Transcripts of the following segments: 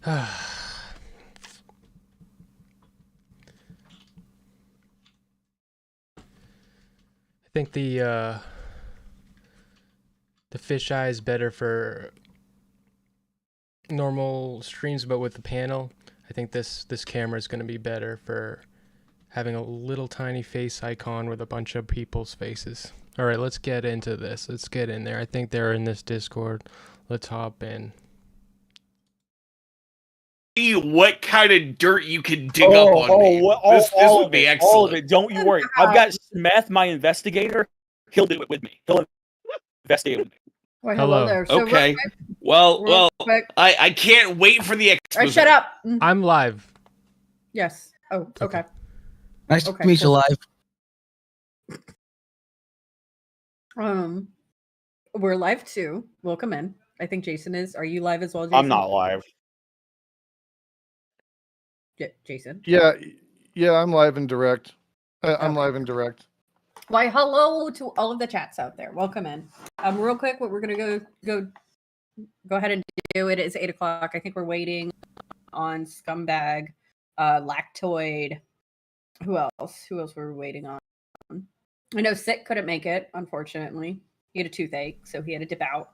I think the fisheye is better for normal streams, but with the panel, I think this camera is going to be better for having a little tiny face icon with a bunch of people's faces. All right, let's get into this. Let's get in there. I think they're in this Discord. Let's hop in. See what kind of dirt you can dig up on me. This would be excellent. All of it. Don't you worry. I've got Smeth, my investigator. He'll do it with me. He'll investigate with me. Well, hello there. So okay. Well, I can't wait for the expose. All right, shut up. I'm live. Yes. Oh, okay. Nice to meet you live. We're live too. Welcome in. I think Jason is. Are you live as well, Jason? I'm not live. Jason? Yeah, I'm live and direct. I'm live and direct. Why, hello to all of the chats out there. Welcome in. Real quick, what we're gonna go ahead and do. It is 8 o'clock. I think we're waiting on Scumbag, Lactoid. Who else? Who else were we waiting on? I know Sick couldn't make it, unfortunately. He had a toothache, so he had to dip out.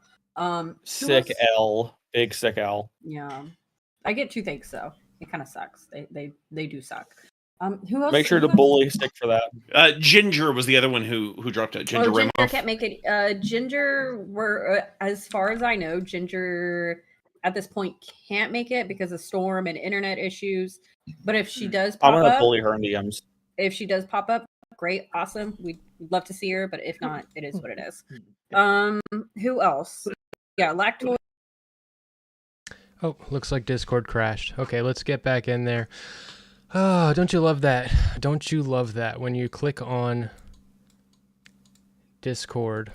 Sick L. Big sick L. Yeah. I get toothaches though. It kind of sucks. They do suck. Who else? Make sure to bully Stick for that. Ginger was the other one who dropped it. Ginger Ginger can't make it. Ginger, as far as I know, Ginger at this point can't make it because of storm and internet issues. But if she does pop I'm gonna up, bully her in DMs. If she does pop up, great, awesome. We'd love to see her, but if not, it is what it is. Who else? Yeah, Lactoid. Oh, looks like Discord crashed. Okay, let's get back in there. Oh, don't you love that? Don't you love that when you click on Discord?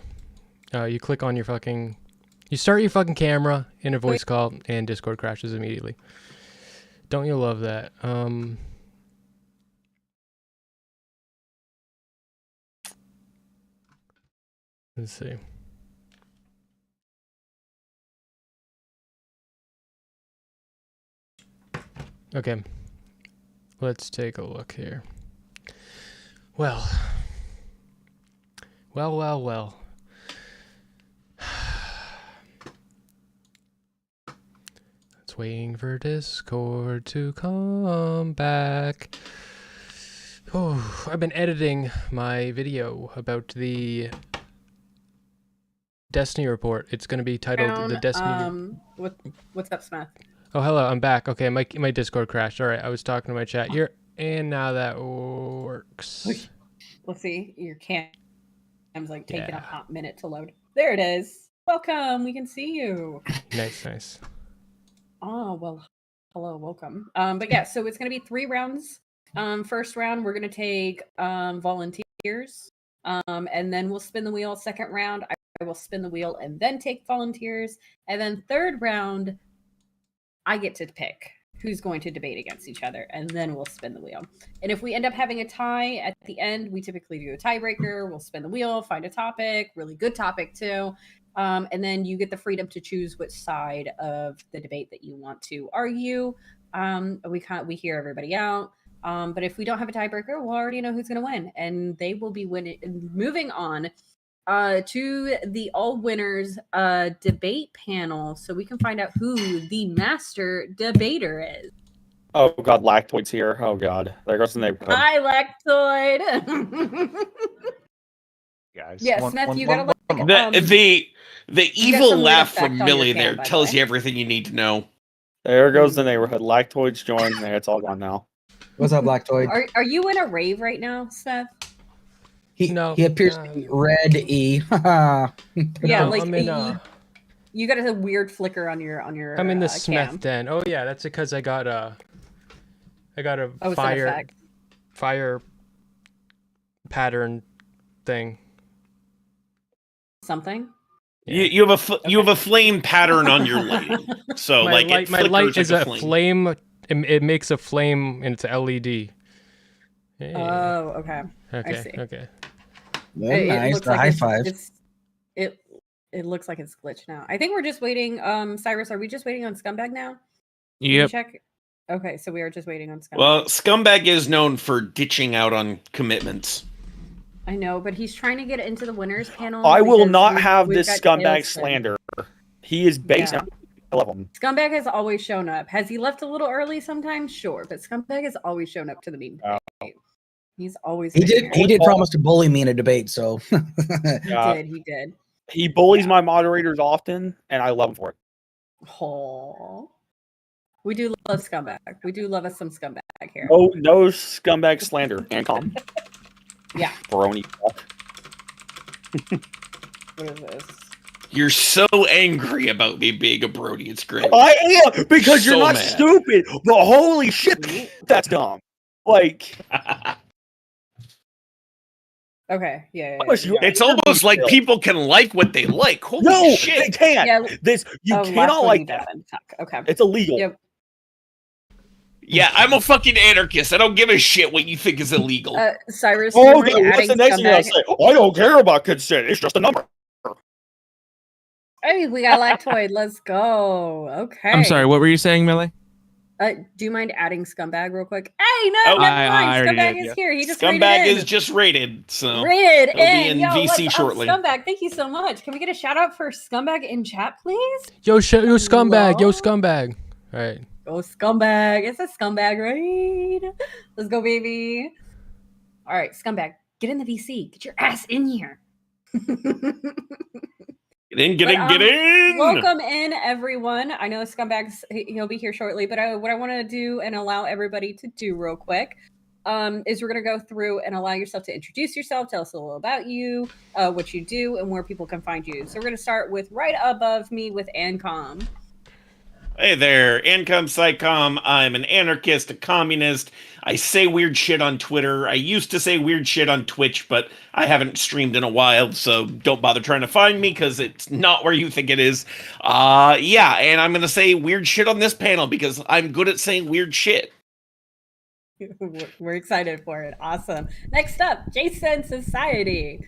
You click on your fucking... You start your fucking camera in a voice call and Discord crashes immediately. Don't you love that? Let's see. Okay, let's take a look here. Well. It's waiting for Discord to come back. Oh, I've been editing my video about the Destiny report. It's going to be titled the Destiny. What's up, Smeth? Oh, hello, I'm back. Okay, my Discord crashed. All right, I was talking to my chat here, and now that works. Let's see. Your cam's like taking a hot minute to load. There it is. Welcome. We can see you. Nice. Oh, well, hello, welcome. But yeah, so it's going to be 3 rounds. First round, we're going to take volunteers, and then we'll spin the wheel. Second round, I will spin the wheel and then take volunteers. And then third round, I get to pick who's going to debate against each other, and then we'll spin the wheel. And if we end up having a tie at the end, we typically do a tiebreaker. We'll spin the wheel, find a topic, really good topic too. And then you get the freedom to choose which side of the debate that you want to argue. We hear everybody out. But if we don't have a tiebreaker, we'll already know who's going to win, and they will be winning. Moving on to the all winners debate panel, so we can find out who the master debater is. Oh God, Lactoid's here. Oh God, there goes the neighborhood. Hi, Lactoid. Guys, Yeah, Smeth, you gotta the evil laugh from Mili there tells you everything you need to know. There goes the neighborhood. Lactoid's joined. There, it's all gone now. What's up, Lactoid? Are you in a rave right now, Smeth? He appears to be red E. Yeah, No, like you got a weird flicker on your. I'm in the Smeth cam. den. Oh yeah, that's because I got a fire pattern thing. Something. Yeah. You have a flame pattern on your lighting. So my light is like a flame. It makes a flame and it's a LED. Hey. Oh, okay. Okay. I see. Okay. Nice. Looks like High five. It looks like it's glitched now. I think we're just waiting. Cyrus, are we just waiting on Scumbag now? Did you Yep. check? Okay, so we are just waiting on Scumbag. Well, Scumbag is known for ditching out on commitments. I know, but he's trying to get into the winners panel. I will because not we've- have we've this got scumbag Tailspin. slander. He is based Yeah. on. I love him. Scumbag has always shown up. Has he left a little early sometimes? Sure, but Scumbag has always shown up to the meme debate. He's always He been did. here. He did promise to bully me in a debate. So He did. He bullies my moderators often, and I love him for it. Oh, we do love Scumbag. We do love us some Scumbag here. No scumbag slander. And calm. Yeah. Brony. What is this? You're so angry about me being a Brody. It's great. I am because you're So not mad. stupid. But holy shit, that's dumb. Like, Okay. Yeah. It's almost like people can like what they like. Holy no, shit. they can't. Yeah. You Oh, cannot Lactoid like that. doesn't suck. Okay. It's illegal. Yep. Yeah, I'm a fucking anarchist. I don't give a shit what you think is illegal. Cyrus, do you mind Okay, what's adding the next thing I'll Scumbag? say? I don't care about consent. It's just a number. Hey, we got Lactoid. Let's go. Okay. I'm sorry. What were you saying, Mili? Do you mind adding Scumbag real quick? Hey, no, Oh, never I mind. already Scumbag did, is yeah. here. He just Scumbag rated in. is just rated, so rated he'll be in. in Yo, VC what's up, shortly. Scumbag, thank you so much. Can we get a shout out for Scumbag in chat, please? Yo, Scumbag. Yo, Hello? Scumbag. All right. Go Scumbag. It's a Scumbag raid. Let's go, baby. All right, Scumbag, get in the VC. Get your ass in here. Get in. Welcome in, everyone. I know Scumbag's he'll be here shortly, but what I want to do and allow everybody to do real quick is we're going to go through and allow yourself to introduce yourself, tell us a little about you, what you do, and where people can find you. So we're going to start with right above me with Ancom. Hey there, Income SICom. I'm an anarchist, a communist. I say weird shit on Twitter. I used to say weird shit on Twitch, but I haven't streamed in a while, so don't bother trying to find me because it's not where you think it is. Yeah, and I'm gonna say weird shit on this panel because I'm good at saying weird shit. We're excited for it. Awesome. Next up, Jason Society.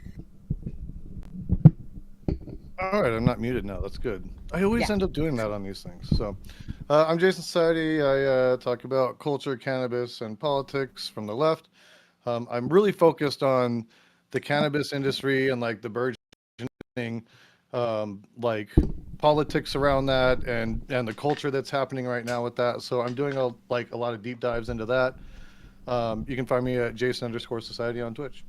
All right, I'm not muted now. That's good. I always end up doing that on these things. So, I'm Jason Society. I talk about culture, cannabis, and politics from the left. I'm really focused on the cannabis industry and like the burgeoning, like politics around that and the culture that's happening right now with that. So I'm doing a lot of deep dives into that. You can find me at Jason_Society on Twitch.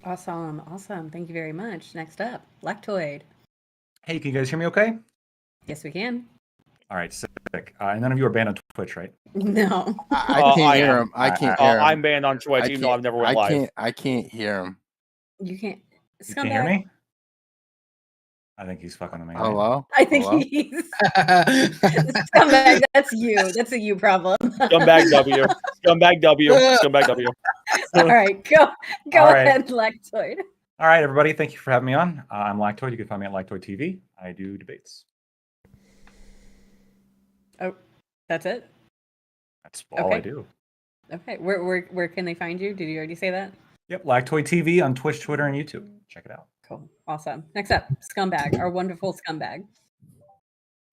Awesome. Thank you very much. Next up, Lactoid. Hey, can you guys hear me okay? Yes, we can. All right, sick. None of you are banned on Twitch, right? No. I can't hear him. I can't hear him. I'm banned on Twitch, even though I've never went live. I can't hear him. You can't. You can't hear me? I think he's fucking amazing. Hello? I think he's Scumbag. That's you. That's a you problem. Scumbag W. Scumbag W. Scumbag W. All right, go All right. ahead, Lactoid. All right, everybody. Thank you for having me on. I'm Lactoid. You can find me at Lactoid TV. I do debates. Oh, that's it? That's all I do. Okay. Where can they find you? Did you already say that? Yep, Lactoid TV on Twitch, Twitter, and YouTube. Check it out. Cool. Awesome. Next up, Scumbag, our wonderful Scumbag.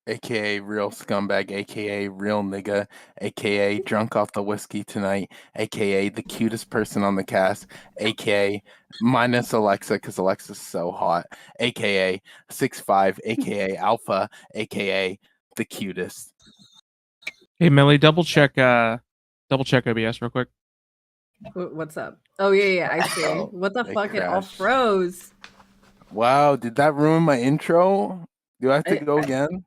AKA real scumbag, AKA real nigga, AKA drunk off the whiskey tonight, AKA the cutest person on the cast, AKA minus Alexa because Alexa's so hot, AKA 6'5", AKA alpha, AKA the cutest. Hey, Mili, double check OBS real quick. What's up? Oh yeah, I see. What the fuck? It all froze. Wow, did that ruin my intro? Do I have to go again?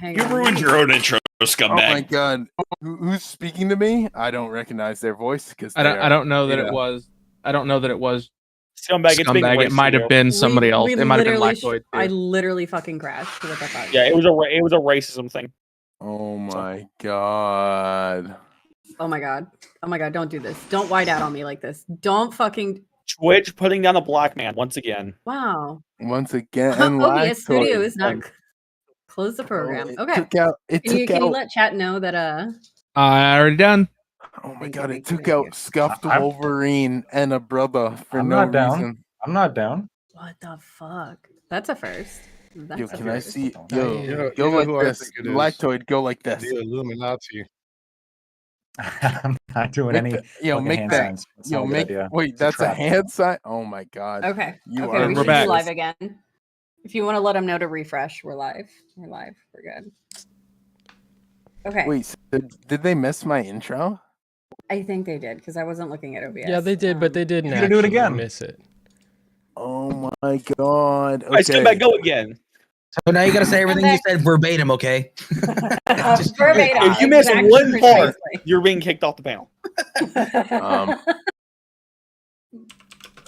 You ruined your own intro, Scumbag. Oh my god, who's speaking to me? I don't recognize their voice because I don't know that it was. I don't know that it was Scumbag. It might have been somebody else. It might have been Lactoid. I literally fucking crashed. What the fuck? Yeah, it was a racism thing. Oh my god. Oh my god. Oh my god. Don't do this. Don't white out on me like this. Don't fucking. Twitch putting down a black man once again. Wow. Once again, OBS Studio is not. Close the program. Okay. Can you let chat know that I already done. Oh my god! It took out Scuffed Wolverine and a brother for no reason. I'm not down. What the fuck? That's a first. Yo, That's can I see? You know Go who like I this. think it is. Lactoid, go like this. The Illuminati. I'm not doing Make any that, yo, fucking make hand that. signs. That's not a good idea. Wait, It's a that's a trap. hand sign. Oh my god. Okay. You Okay, are we We're should back. be live again. If you want to let them know to refresh, we're live. We're live. We're good. Okay. Wait, so did they miss my intro? I think they did because I wasn't looking at OBS. Yeah, they did, but they didn't You're gonna do it actually again. miss it. Oh my god. All right, Okay. Scumbag, go again. So now you got to say everything you said verbatim, okay? Verbatim. If you miss exactly, one part, precisely. you're being kicked off the panel.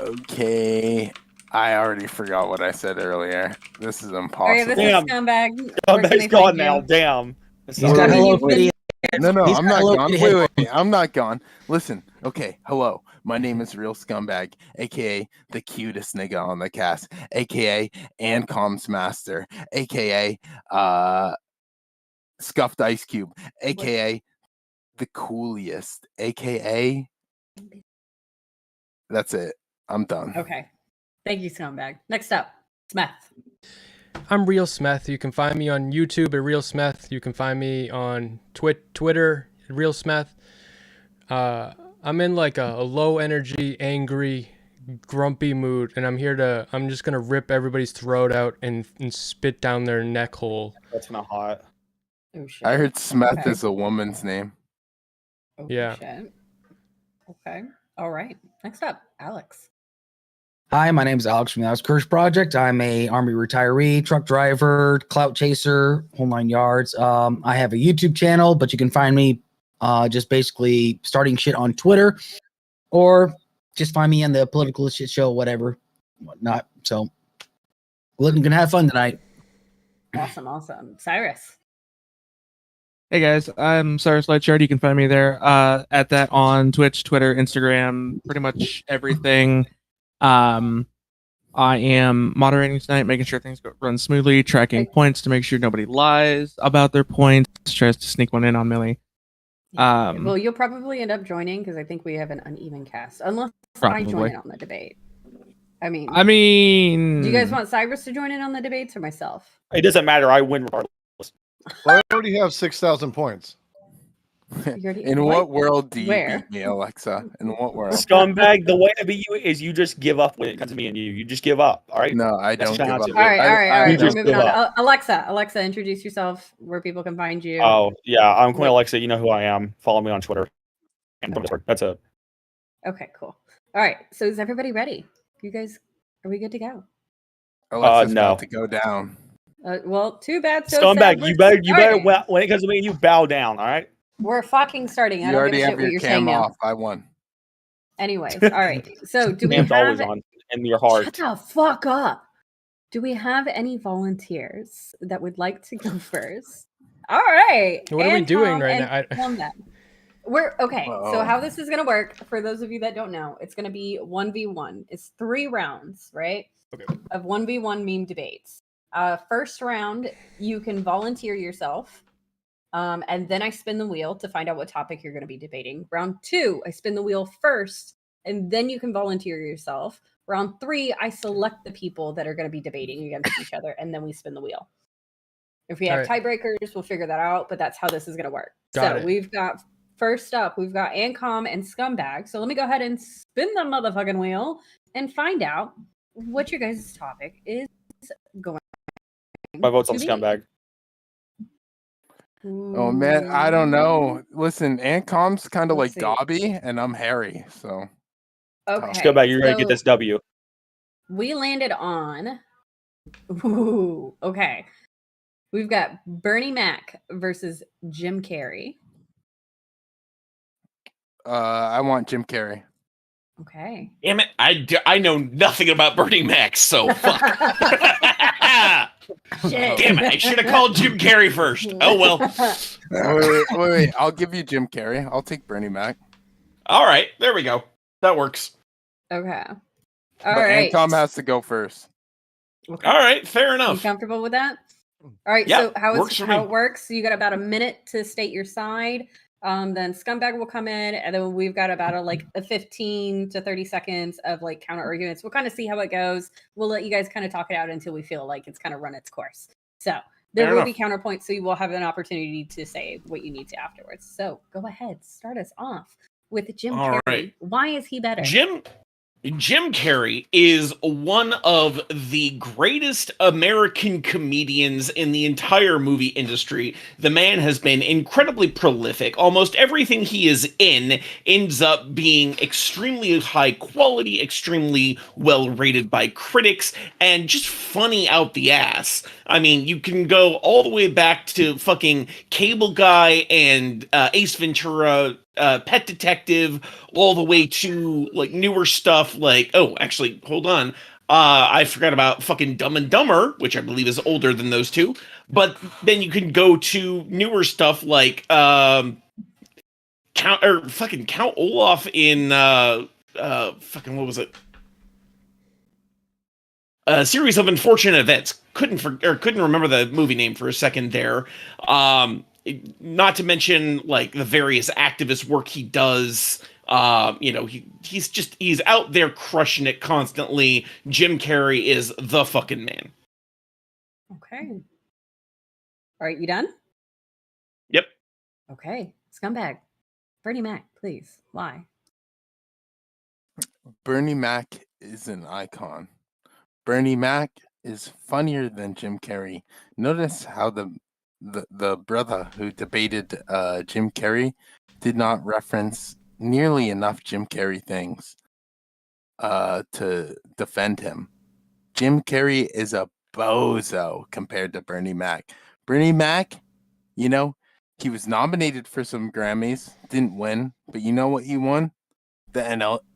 Okay. I already forgot what I said earlier. This is All right, impossible. this is Scumbag. Where can Scumbag's they gone find now. you? Damn. He's got Hello Kitty. No, He's I'm got not Hello gone. Kitty Wait, headphones. I'm not gone. Listen, okay, hello. My name is Real Scumbag, aka the cutest nigga on the cast, aka and Comms Master, aka Scuffed Ice Cube, aka the coolest, aka that's it. I'm done. Okay. Thank you, Scumbag. Next up, Smeth. I'm RealSmeth. You can find me on YouTube at RealSmeth. You can find me on Twitter at RealSmeth. I'm in like a low energy, angry, grumpy mood, and I'm just gonna rip everybody's throat out and spit down their neck hole. That's not hot. Oh shit. I heard Smeth Okay. is a woman's name. Oh, Yeah. shit. Okay. All right. Next up, Alex. Hi, my name is Alex from the Kirsch Project. I'm a Army retiree, truck driver, clout chaser, whole 9 yards. I have a YouTube channel, but you can find me just basically starting shit on Twitter, or just find me on the political shit show, whatever, whatnot. So, we're gonna have fun tonight. Awesome, awesome. Cyrus. Hey guys, I'm Cyrus Lightshard. You can find me there at that on Twitch, Twitter, Instagram, pretty much everything. I am moderating tonight, making sure things run smoothly, tracking points to make sure nobody lies about their points, tries to sneak one in on Millie. Well, you'll probably end up joining because I think we have an uneven cast, unless I join Probably. in on the debate. I mean, do you guys want Cyrus to join in on the debates or myself? It doesn't matter. I win regardless. Well, I already have 6,000 points. In what world do you Where? beat me, Alexa? In what world? Scumbag, the way to beat you is you just give up when it comes to me and you. You just give up. All right. No, I don't give up. All right, all right, all right. You We're just moving give on. up. Alexa, introduce yourself where people can find you. Oh yeah, I'm Queen Alexa. You know who I am. Follow me on Twitter and Discord. That's it. Okay, cool. All right. So is everybody ready? You guys, are we good to go? Alexa's no. about to go down. Well, too bad. So Scumbag, sad. you We're better starting. when it comes to me, you bow down. All right. We're fucking starting. I You don't already give a have shit what your you're saying cam now. off. I won. Anyways, all right. So do we Cam's always have? on in your heart. Shut the fuck up. Do we have any volunteers that would like to go first? All right. What are we doing right now? We're okay. So Uh-oh. how this is gonna work for those of you that don't know, it's gonna be 1v1. It's 3 rounds, right? Okay. Of 1v1 meme debates. First round, you can volunteer yourself. And then I spin the wheel to find out what topic you're going to be debating. Round 2, I spin the wheel first, and then you can volunteer yourself. Round 3, I select the people that are going to be debating against each other, and then we spin the wheel. If we have tiebreakers, we'll figure that out, but that's how this is going to work. Got it. We've got, first up, we've got Ancom and Scumbag. So let me go ahead and spin the motherfucking wheel and find out what your guys' topic is going. My vote's on to be. Scumbag. Oh man, I don't know. Listen, Ancom's kind of like Let's see. Dobby, and I'm Harry. So Okay. Scumbag, you're gonna get this W. We landed on. Ooh, okay. We've got Bernie Mac versus Jim Carrey. I want Jim Carrey. Okay. Damn it! I know nothing about Bernie Mac, so fuck. Shit. Damn it! I should have called Jim Carrey first. Oh well. Wait. I'll give you Jim Carrey. I'll take Bernie Mac. All right, there we go. That works. Okay. All But right. Ancom has to go first. Okay. All right, fair You enough. comfortable with that? All right. Yeah, So how works for it me. works? So you got about a minute to state your side. Then Scumbag will come in, and then we've got about a 15 to 30 seconds of like counter arguments. We'll kind of see how it goes. We'll let you guys kind of talk it out until we feel like it's kind of run its course. So there Fair will enough. be counterpoints, so you will have an opportunity to say what you need to afterwards. So go ahead, start us off with Jim All Carrey. right. Why is he better? Jim Carrey is one of the greatest American comedians in the entire movie industry. The man has been incredibly prolific. Almost everything he is in ends up being extremely high quality, extremely well rated by critics, and just funny out the ass. I mean, you can go all the way back to fucking Cable Guy and Ace Ventura, Pet Detective, all the way to like newer stuff like, oh, actually, hold on. I forgot about fucking Dumb and Dumber, which I believe is older than those two. But then you can go to newer stuff like Count Olaf in fucking what was it? A series of unfortunate events. Couldn't remember the movie name for a second there. Not to mention like the various activist work he does. He's out there crushing it constantly. Jim Carrey is the fucking man. Okay. All right, you done? Yep. Okay. Scumbag. Bernie Mac, please. Why? Bernie Mac is an icon. Bernie Mac is funnier than Jim Carrey. Notice how the brother who debated Jim Carrey did not reference nearly enough Jim Carrey things to defend him. Jim Carrey is a bozo compared to Bernie Mac. Bernie Mac, he was nominated for some Grammys, didn't win, but you know what he won? The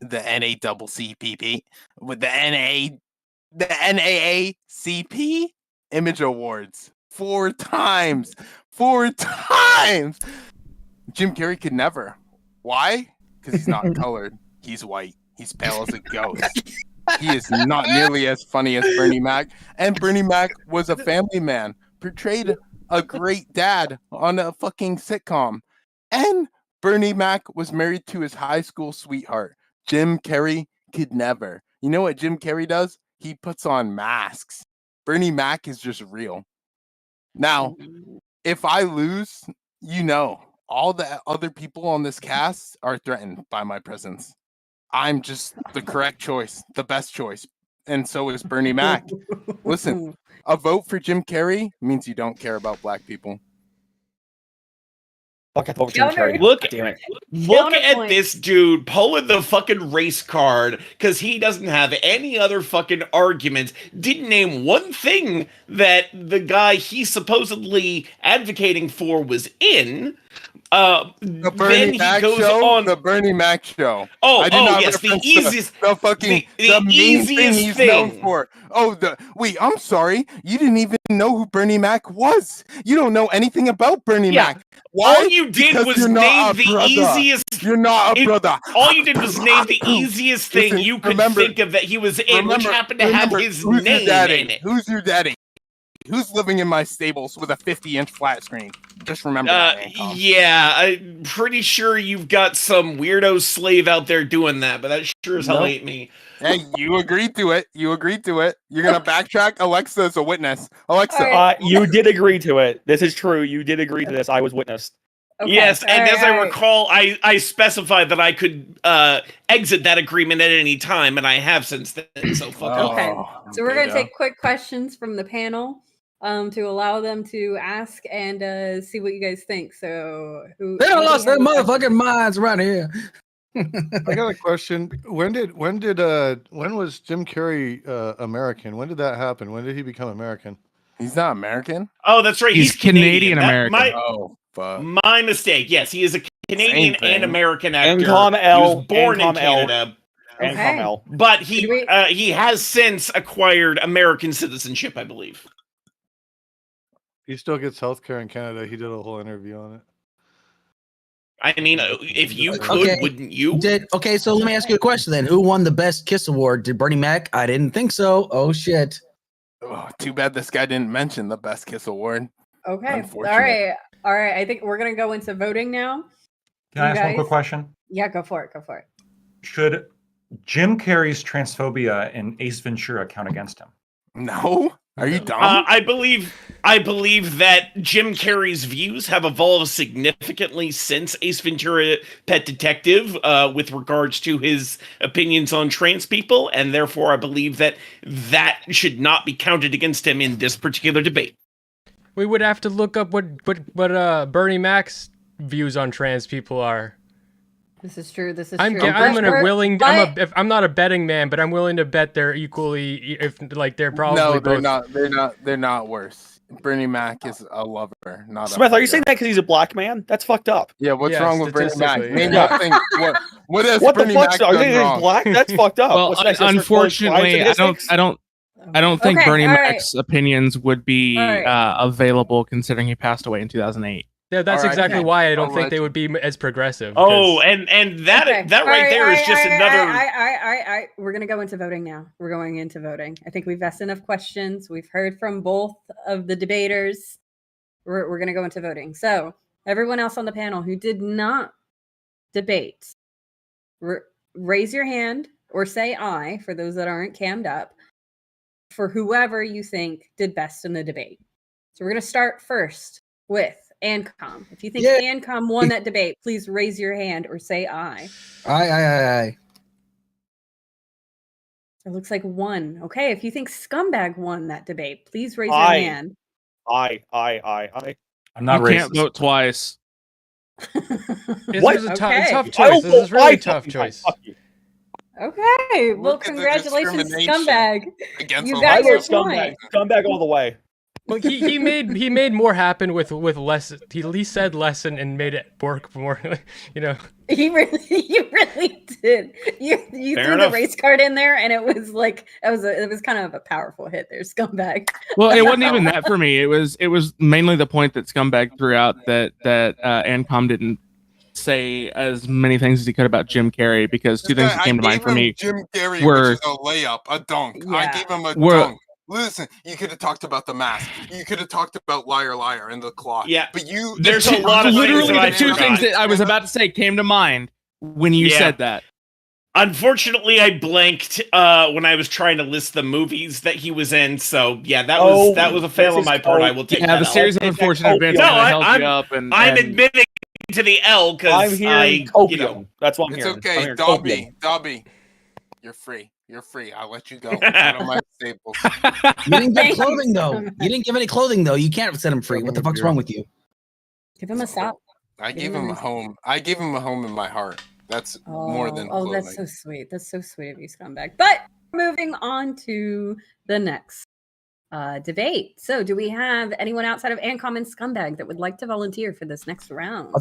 NAACP with the NAACP Image Awards 4 times. 4 times. Jim Carrey could never. Why? Because he's not colored. He's white. He's pale as a ghost. He is not nearly as funny as Bernie Mac. And Bernie Mac was a family man, portrayed a great dad on a fucking sitcom. And Bernie Mac was married to his high school sweetheart. Jim Carrey could never. You know what Jim Carrey does? He puts on masks. Bernie Mac is just real. Now, if I lose, all the other people on this cast are threatened by my presence. I'm just the correct choice, the best choice. And so is Bernie Mac. Listen, a vote for Jim Carrey means you don't care about black people. Fuck, I thought Jim Carrey. Look Damn it. at this dude pulling the fucking race card because he doesn't have any other fucking arguments. Didn't name one thing that the guy he's supposedly advocating for was in. The Bernie Mac show. The Bernie Mac show. Yes, the easiest, the easiest he's known for. I'm sorry, you didn't even know who Bernie Mac was. You don't know anything about Bernie Mac. Why? All you did was name the easiest. You're not a brother. All you did was name the easiest thing you could think of that he was in, which happened to have his name in it. Who's your daddy? Who's living in my stables with a 50-inch flat screen? Just remember that. Yeah, I'm pretty sure you've got some weirdo slave out there doing that, but that sure as hell ain't me. Hey, you agreed to it. You're gonna backtrack. Alexa is a witness. Alexa, you did agree to it. This is true. You did agree to this. I was witnessed. Okay. Yes, and as I recall, I specified that I could exit that agreement at any time, and I have since then. So fuck. Okay, so we're gonna take quick questions from the panel. To allow them to ask and see what you guys think. So they don't lost their motherfucking minds around here. I got a question. When was Jim Carrey American? When did that happen? When did he become American? He's not American. Oh, that's right. He's Canadian American. Fuck. My mistake. Yes, he is a Canadian and American actor. And Tom L. He was born in Canada. And Tom L. But he has since acquired American citizenship, I believe. He still gets health care in Canada. He did a whole interview on it. I mean, if you could, wouldn't you? Okay, so let me ask you a question then. Who won the Best Kiss Award? Did Bernie Mac? I didn't think so. Oh, shit. Oh, too bad this guy didn't mention the Best Kiss Award. Okay. All right. I think we're going to go into voting now. Can I You ask one guys? quick question? Yeah, go for it. Go for it. Should Jim Carrey's transphobia in Ace Ventura count against him? No? Are you No. dumb? I believe that Jim Carrey's views have evolved significantly since Ace Ventura: Pet Detective, with regards to his opinions on trans people, and therefore I believe that should not be counted against him in this particular debate. We would have to look up what Bernie Mac's views on trans people are. This is true. This is I'm true. I'm not a betting man, but I'm willing to bet they're equally, if like they're probably No, they're both. not. They're not worse. Bernie Mac is a lover, not Smith, a are you saying that because he's a black man? That's fucked up. Yeah, what's Yeah, wrong with Bernie Mac? statistically, Name yeah. one thing. What has What the Bernie fuck? Mac Are you done saying he's wrong? black? That's fucked up. Well, What's next? That's unfortunately, I don't think Okay, Bernie all right. Mac's opinions would be All right. available considering he passed away in 2008. Yeah, that's All right. exactly Okay. why I don't think Alright. they would be as progressive. Oh, 'cause- and that Okay. that right there is just another. We're gonna go into voting now. We're going into voting. I think we've asked enough questions. We've heard from both of the debaters. We're gonna go into voting. So everyone else on the panel who did not debate, raise your hand or say aye for those that aren't cammed up for whoever you think did best in the debate. So we're gonna start first with Ancom. If you think Yeah. Ancom won that debate, please raise your hand or say aye. Aye. It looks like one. Okay, if you think Scumbag won that debate, please raise Aye. your hand. I. I'm not You can't racist. vote twice. This What? is a Okay. tough I choice. will This is vote really aye, tough fucking choice. fuck you. Okay, well, Look at the congratulations, discrimination Scumbag. Against You a got I white your vote scumbag. point. Scumbag all the way. Well, he made more happen with less. He said less and made it work more. You know. You really did. You Fair threw enough. the race card in there, and it was like it was kind of a powerful hit there, Scumbag. Well, it wasn't even that for me. It was mainly the point that Scumbag threw out that Ancom didn't say as many things as he could about Jim Carrey, because two things that came to mind for me Jim Carrey, were- which is a layup, a dunk. I Yeah. gave him a Were- dunk. Listen, you could have talked about the mask. You could have talked about liar, liar, and the clock. Yeah. But you, There's a lot of things literally that I the two forgot. things that I was about to say came to mind when you Yeah. said that. Unfortunately, I blanked when I was trying to list the movies that he was in. So yeah, that was a fail on my part. I will take Yeah, that the L. series of I'll take that unfortunate events copium. kind No, of held I'm- you up, and I'm and- admitting to the L I'm because hearing copium. That's what I'm it's hearing. I'm okay, hearing Dobby. copium. Dobby, you're free. You're free. I'll let you go. Out of my staples. You didn't Thank give you clothing though. so much. You didn't give any clothing though. You can't set him free. What the fuck's wrong with you? Give him a sock. I Give gave him him a a home. I gave him a home in my heart. That's more than Oh, clothing. that's so sweet. That's so sweet of you, Scumbag. But moving on to the next debate. So, do we have anyone outside of Ancom and Scumbag that would like to volunteer for this next round?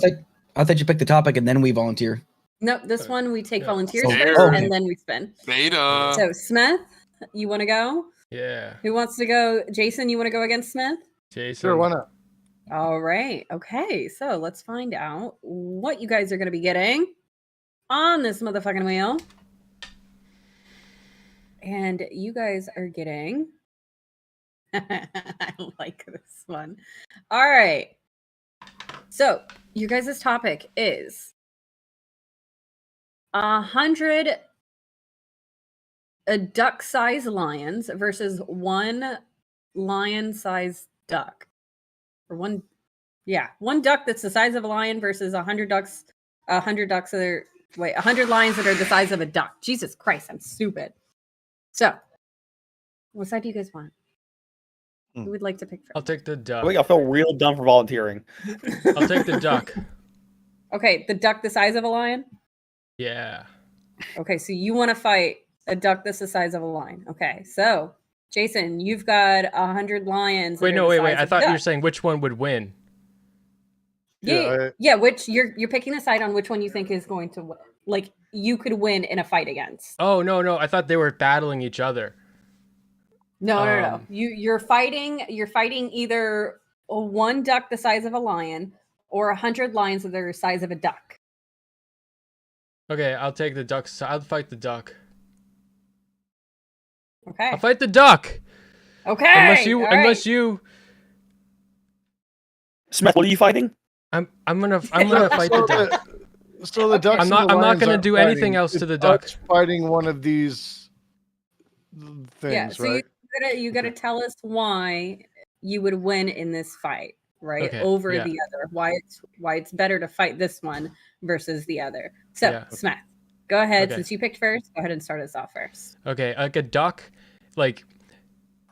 I thought you picked the topic and then we volunteer. No, this one we take Yeah. volunteers Oh, first, okay. and then we spin. Beta. So, Smith, you want to go? Yeah. Who wants to go? Jason, you want to go against Smith? Jason. Sure, why not? All right. Okay. So let's find out what you guys are going to be getting on this motherfucking wheel. And you guys are getting. I like this one. All right. So your guys' topic is 100 duck-sized lions versus one lion-sized duck. Or one duck that's the size of a lion versus 100 ducks that are 100 lions that are the size of a duck. Jesus Christ, I'm stupid. So, what side do you guys want? Who would like to pick I'll first? take the I duck. think I feel real dumb for volunteering. I'll take the duck. Okay, the duck the size of a lion? Yeah. Okay, so you want to fight a duck that's the size of a lion. Okay, so Jason, you've got 100 lions. Wait, that no, are the wait. size I of thought you were duck. saying which one would win. Yeah, which you're picking a side on which one you think is going to win. Like you could win in a fight against. Oh no! I thought they were battling each other. No. You're fighting either one duck the size of a lion or 100 lions that are the size of a duck. Okay, I'll take the duck. I'll fight the duck. Okay. I'll fight the duck. Okay. Unless you. Smith, what are you fighting? I'm gonna fight the duck. So the ducks. I'm not going to do anything else to the duck. Fighting one of these things, Yeah, so right? you gotta tell us why you would win in this fight, right? Okay, Over yeah. the other. Why it's better to fight this one versus the other. So, Yeah. Smeth, go ahead. Okay. Since you picked first, go ahead and start us off first. Okay, like a duck, like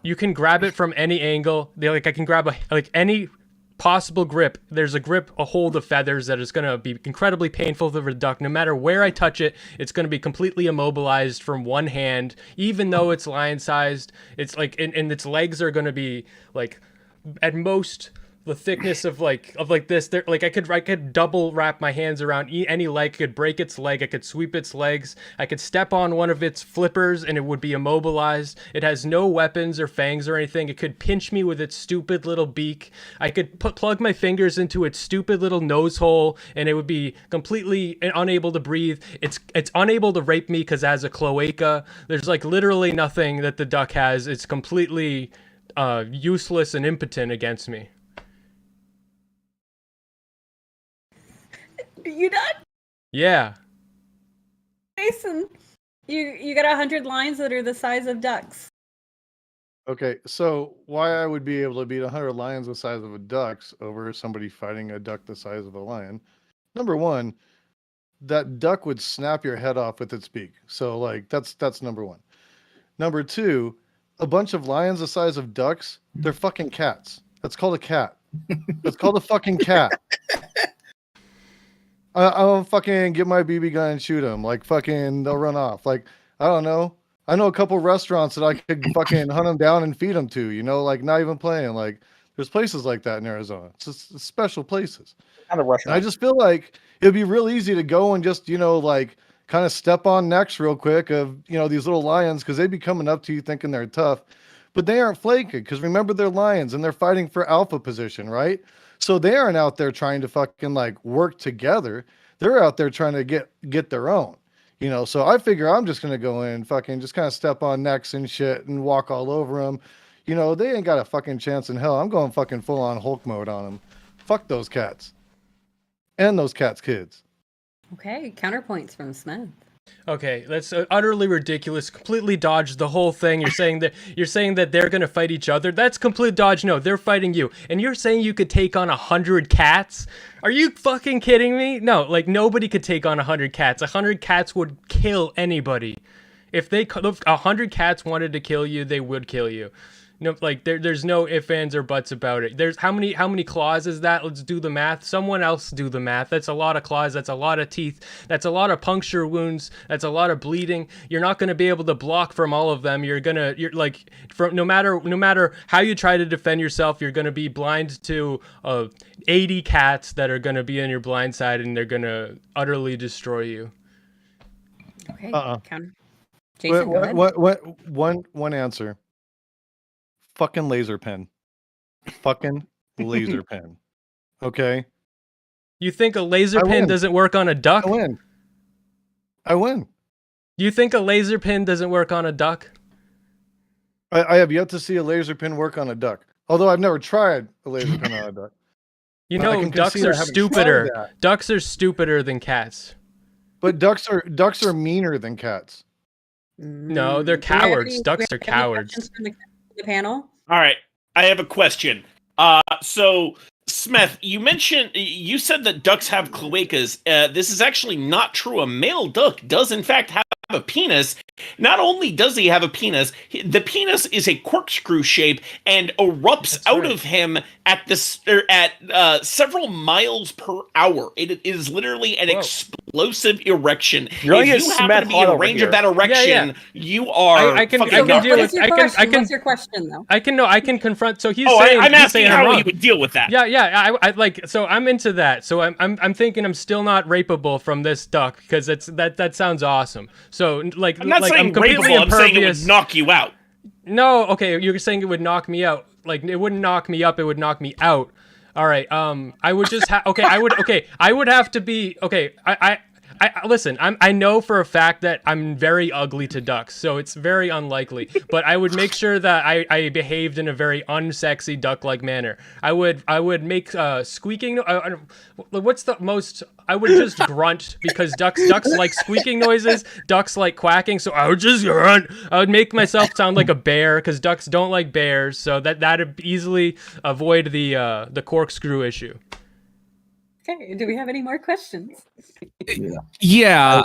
you can grab it from any angle. I can grab any possible grip. There's a hold of feathers that is going to be incredibly painful for the duck. No matter where I touch it, it's going to be completely immobilized from one hand, even though it's lion sized. It's like, and its legs are going to be like at most the thickness of this. There, like I could double wrap my hands around any leg. I could break its leg. I could sweep its legs. I could step on one of its flippers and it would be immobilized. It has no weapons or fangs or anything. It could pinch me with its stupid little beak. I could plug my fingers into its stupid little nose hole and it would be completely unable to breathe. It's unable to rape me because it has a cloaca. There's like literally nothing that the duck has. It's completely useless and impotent against me. You done? Yeah. Jason, you got 100 lions that are the size of ducks. Okay, so why I would be able to beat 100 lions the size of a duck's over somebody fighting a duck the size of a lion? Number one, that duck would snap your head off with its beak. So like that's number one. Number two, a bunch of lions the size of ducks, they're fucking cats. That's called a cat. That's called a fucking cat. I'll fucking get my BB gun and shoot them. Like fucking, they'll run off. Like I don't know. I know a couple restaurants that I could fucking hunt them down and feed them to. You know, like not even playing. Like there's places like that in Arizona. It's just special places. Kind of And I just feel like it'd be real easy to go and just like kind of step on necks real quick of these little lions because they'd be coming up to you thinking they're tough, but they aren't flaking because remember they're lions and they're fighting for alpha position, right? So they aren't out there trying to fucking like work together. They're out there trying to get their own, So I figure I'm just gonna go in, fucking just kind of step on necks and shit and walk all over them. They ain't got a fucking chance in hell. I'm going fucking full on Hulk mode on them. Fuck those cats and those cats' kids. Okay, counterpoints from Smith. Okay, that's utterly ridiculous. Completely dodged the whole thing. You're saying that they're gonna fight each other. That's complete dodge. No, they're fighting you. And you're saying you could take on 100 cats? Are you fucking kidding me? No, like nobody could take on 100 cats. 100 cats would kill anybody. If 100 cats wanted to kill you, they would kill you. Like there's no ifs, ands, or buts about it. There's how many claws is that? Let's do the math. Someone else do the math. That's a lot of claws. That's a lot of teeth. That's a lot of puncture wounds. That's a lot of bleeding. You're not going to be able to block from all of them. You're like no matter how you try to defend yourself, you're going to be blind to 80 cats that are going to be on your blind side and they're going to utterly destroy you. Okay. Counter. Jason, go ahead. One answer. Fucking laser pen. Fucking laser pen. Okay? You think a laser pin doesn't work on a duck? I win. You think a laser pin doesn't work on a duck? I have yet to see a laser pin work on a duck. Although I've never tried a laser pin on a duck. Ducks are stupider. Ducks are stupider than cats. But ducks are meaner than cats. No, they're cowards. Ducks are cowards. The panel. All right, I have a question. So Smeth, you said that ducks have cloacas. This is actually not true. A male duck does in fact have a penis. Not only does he have a penis, the penis is a corkscrew shape and erupts out of him at several miles per hour. It is literally an explosive erection. If you happen to be in range of that erection, you are. What's your question though? I can confront. So he's saying. I'm asking how you you would deal with that. Yeah. I like. So I'm into that. So I'm thinking I'm still not rapeable from this duck because that sounds awesome. So like. I'm not saying rapeable, I'm saying it would knock you out. No, okay, you're saying it would knock me out. Like it wouldn't knock me up, it would knock me out. All right. I would just I would have to be Listen. I know for a fact that I'm very ugly to ducks, so it's very unlikely. But I would make sure that I behaved in a very unsexy duck-like manner. I would make squeaking. What's the most? I would just grunt because ducks like squeaking noises. Ducks like quacking, so I would just grunt. I would make myself sound like a bear because ducks don't like bears, so that'd easily avoid the corkscrew issue. Okay, do we have any more questions? Yeah.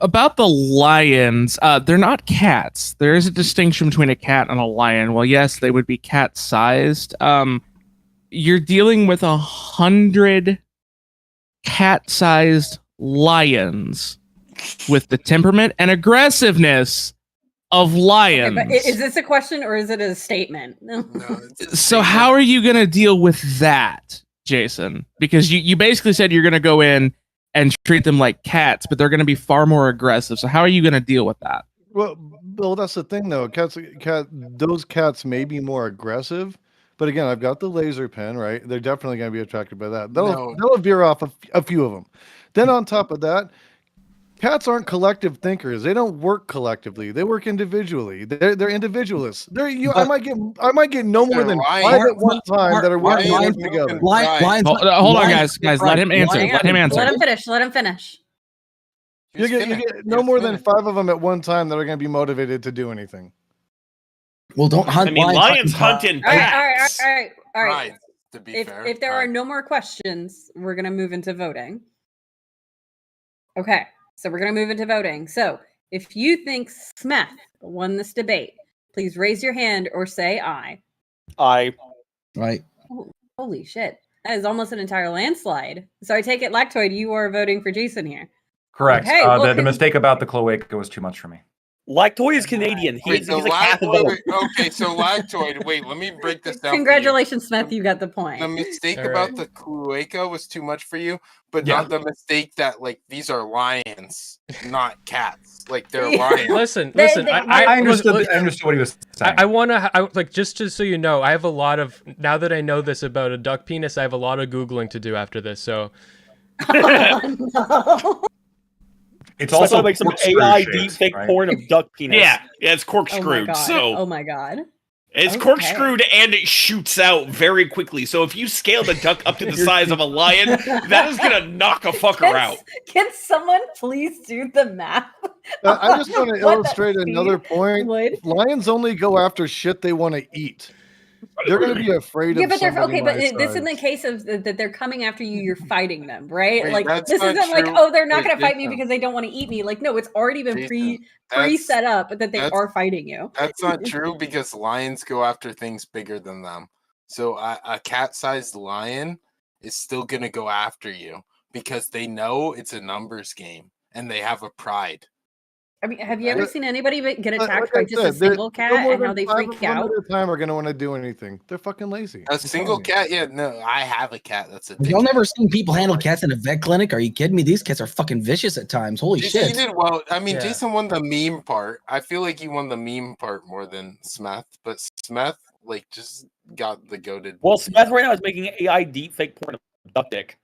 About the lions, they're not cats. There is a distinction between a cat and a lion. Well, yes, they would be cat-sized. You're dealing with 100 cat-sized lions with the temperament and aggressiveness of lions. Okay, but is this a question or is it a statement? No, So how are you going to deal with that, Jason? Because you basically said you're going to go in and treat them like cats, but they're going to be far more aggressive. So how are you going to deal with that? Well, that's the thing though. Those cats may be more aggressive, but again, I've got the laser pen, right? They're definitely going to be attracted by that. They'll veer off a few of them. Then on top of that, cats aren't collective thinkers. They don't work collectively. They work individually. They're individualists. I might get no more than 5 at one time that are working together. Hold on, guys. Let him answer. Let him answer. Let him finish. You get no more than 5 of them at one time that are going to be motivated to do anything. Well, don't hunt. I mean, lions hunt in packs. All right. If there are no more questions, we're gonna move into voting. Okay, so we're gonna move into voting. So if you think Smeth won this debate, please raise your hand or say aye. Aye. Right. Oh, holy shit. That is almost an entire landslide. So I take it, Lactoid, you are voting for Jason here. Correct. Okay, well, the mistake about the cloaca was too much for me. Lactoid is Canadian. He's like half of them. Okay, so Lactoid, wait, let me break this down. Congratulations, Smeth, you got the point. The mistake about the cloaca was too much for you, but not the mistake that, like, these are lions, not cats. Like, they're lions. Listen. I understood what he was saying. I want to, like, just so you know, I have a lot of, now that I know this about a duck penis, I have a lot of Googling to do after this, so. Oh, no. It's also like some AI deepfake porn of duck penis. Yeah, it's corkscrewed. Oh my god. It's corkscrewed and it shoots out very quickly. So if you scale the duck up to the size of a lion, that is gonna knock a fucker out. Can someone please do the math? I just want to illustrate another point. Lions only go after shit they want to eat. They're going to be afraid of. Yeah, but they're okay. But this is in the case of that they're coming after you. You're fighting them, right? Wait, like this isn't like, oh, they're not going to fight me because they don't want to eat me. Like, no, it's already been pre set up that they are fighting you. That's not true because lions go after things bigger than them. So a cat-sized lion is still going to go after you because they know it's a numbers game and they have a pride. I mean, have you ever seen anybody get attacked by just a single cat and how they freak out? At a time are going to want to do anything. They're fucking lazy. A single cat? Yeah, no, I have a cat. That's a. Y'all never seen people handle cats in a vet clinic? Are you kidding me? These cats are fucking vicious at times. Holy shit! You did well. I mean, Jason won the meme part. I feel like you won the meme part more than Smeth, but Smeth like just got the goated. Well, Smeth right now is making AI deepfake porn of duck dick.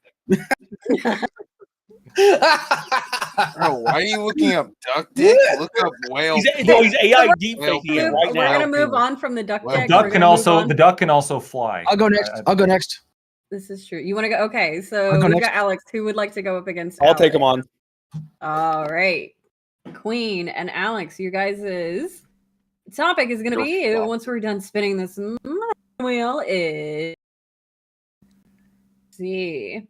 Bro, why are you looking up duck dick? Look up whale. He's AI deepfaking right now. We're gonna move on from the duck dick. The duck can also fly. I'll go next. This is true. You want to go? Okay, so we've got Alex. Who would like to go up against? I'll take him on. All right, Queen and Alex. You guys' topic is gonna be once we're done spinning this wheel. Is see.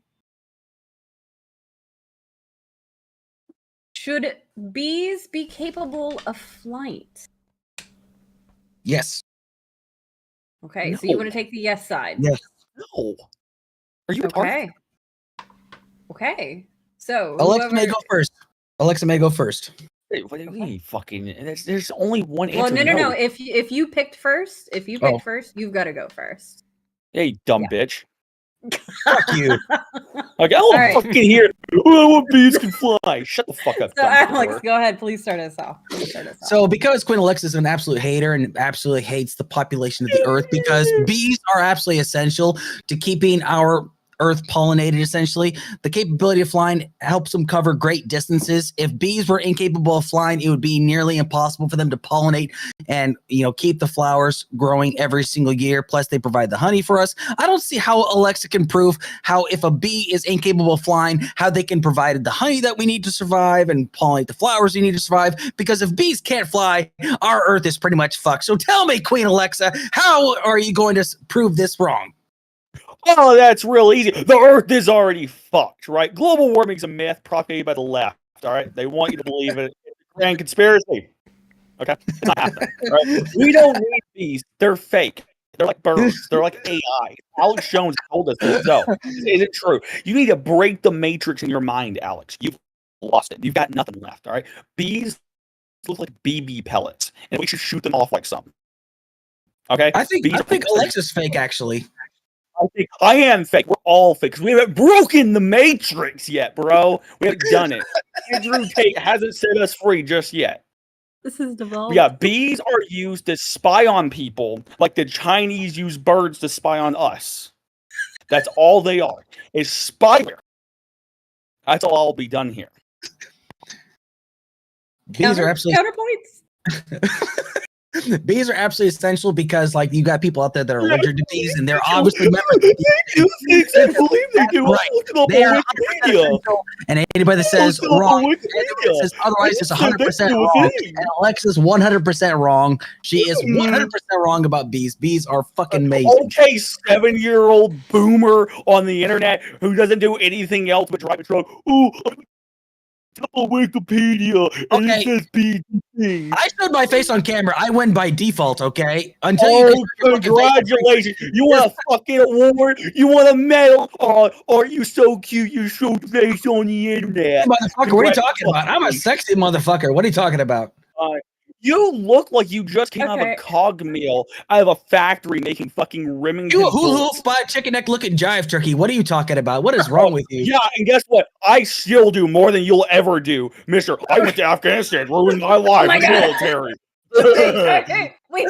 Should bees be capable of flight? Yes. Okay, so you want to take the yes side? Yes. No. Are you okay? Okay. So Alexa may go first. Alexa may go first. Wait, what do you mean fucking? There's only one answer. Well, no. If you picked first, first, you've got to go first. Hey, dumb bitch. Fuck you. Like, I don't fucking hear it. Oh, what bees can fly. Shut the fuck up. So, Alex, go ahead. Please start us off. So, because Queen Alexa is an absolute hater and absolutely hates the population of the Earth, because bees are absolutely essential to keeping our earth pollinated essentially. The capability of flying helps them cover great distances. If bees were incapable of flying, it would be nearly impossible for them to pollinate and keep the flowers growing every single year. Plus, they provide the honey for us. I don't see how Alexa can prove how if a bee is incapable of flying, how they can provide the honey that we need to survive and pollinate the flowers we need to survive. Because if bees can't fly, our earth is pretty much fucked. So tell me, Queen Alexa, how are you going to prove this wrong? Oh, that's real easy. The Earth is already fucked, right? Global warming's a myth propagated by the left. All right, they want you to believe it. It's a grand conspiracy. Okay, it's not happening. Right? We don't need these. They're fake. They're like birds. They're like AI. Alex Jones told us this. So, is it true? You need to break the matrix in your mind, Alex. You've lost it. You've got nothing left. All right, bees look like BB pellets, and we should shoot them off like something. Okay, I think Alexa's fake, actually. I think I am fake. We're all fake. We haven't broken the matrix yet, bro. We haven't done it. Andrew Tate hasn't set us free just yet. This is devolved. Yeah, bees are used to spy on people like the Chinese use birds to spy on us. That's all they are. Is spyware. That's all I'll be done here. Bees are absolutely counterpoints. Bees are absolutely essential because, like, you got people out there that are allergic to bees, and they're obviously members of I believe they do. Right. They are 100% essential, and anybody that says wrong, anybody that says otherwise is 100% wrong. And Alexa's 100% wrong. She is 100% wrong about bees. Bees are fucking amazing. Okay, 7-year-old boomer on the internet who doesn't do anything else but drive a truck. Ooh, on Wikipedia, and it says bees. I showed my face on camera. I win by default, okay? Until Congratulations. You want a fucking award? You want a medal? Oh, you so cute. You showed face on the internet. Motherfucker, what are you talking about? I'm a sexy motherfucker. What are you talking about? You look like you just came out of a cog meal out of a factory making fucking Remington. You a hula hoop spot chicken neck looking jive turkey. What are you talking about? What is wrong with you? Yeah, and guess what? I still do more than you'll ever do, Mister. I went to Afghanistan, ruined my life in the military. Wait,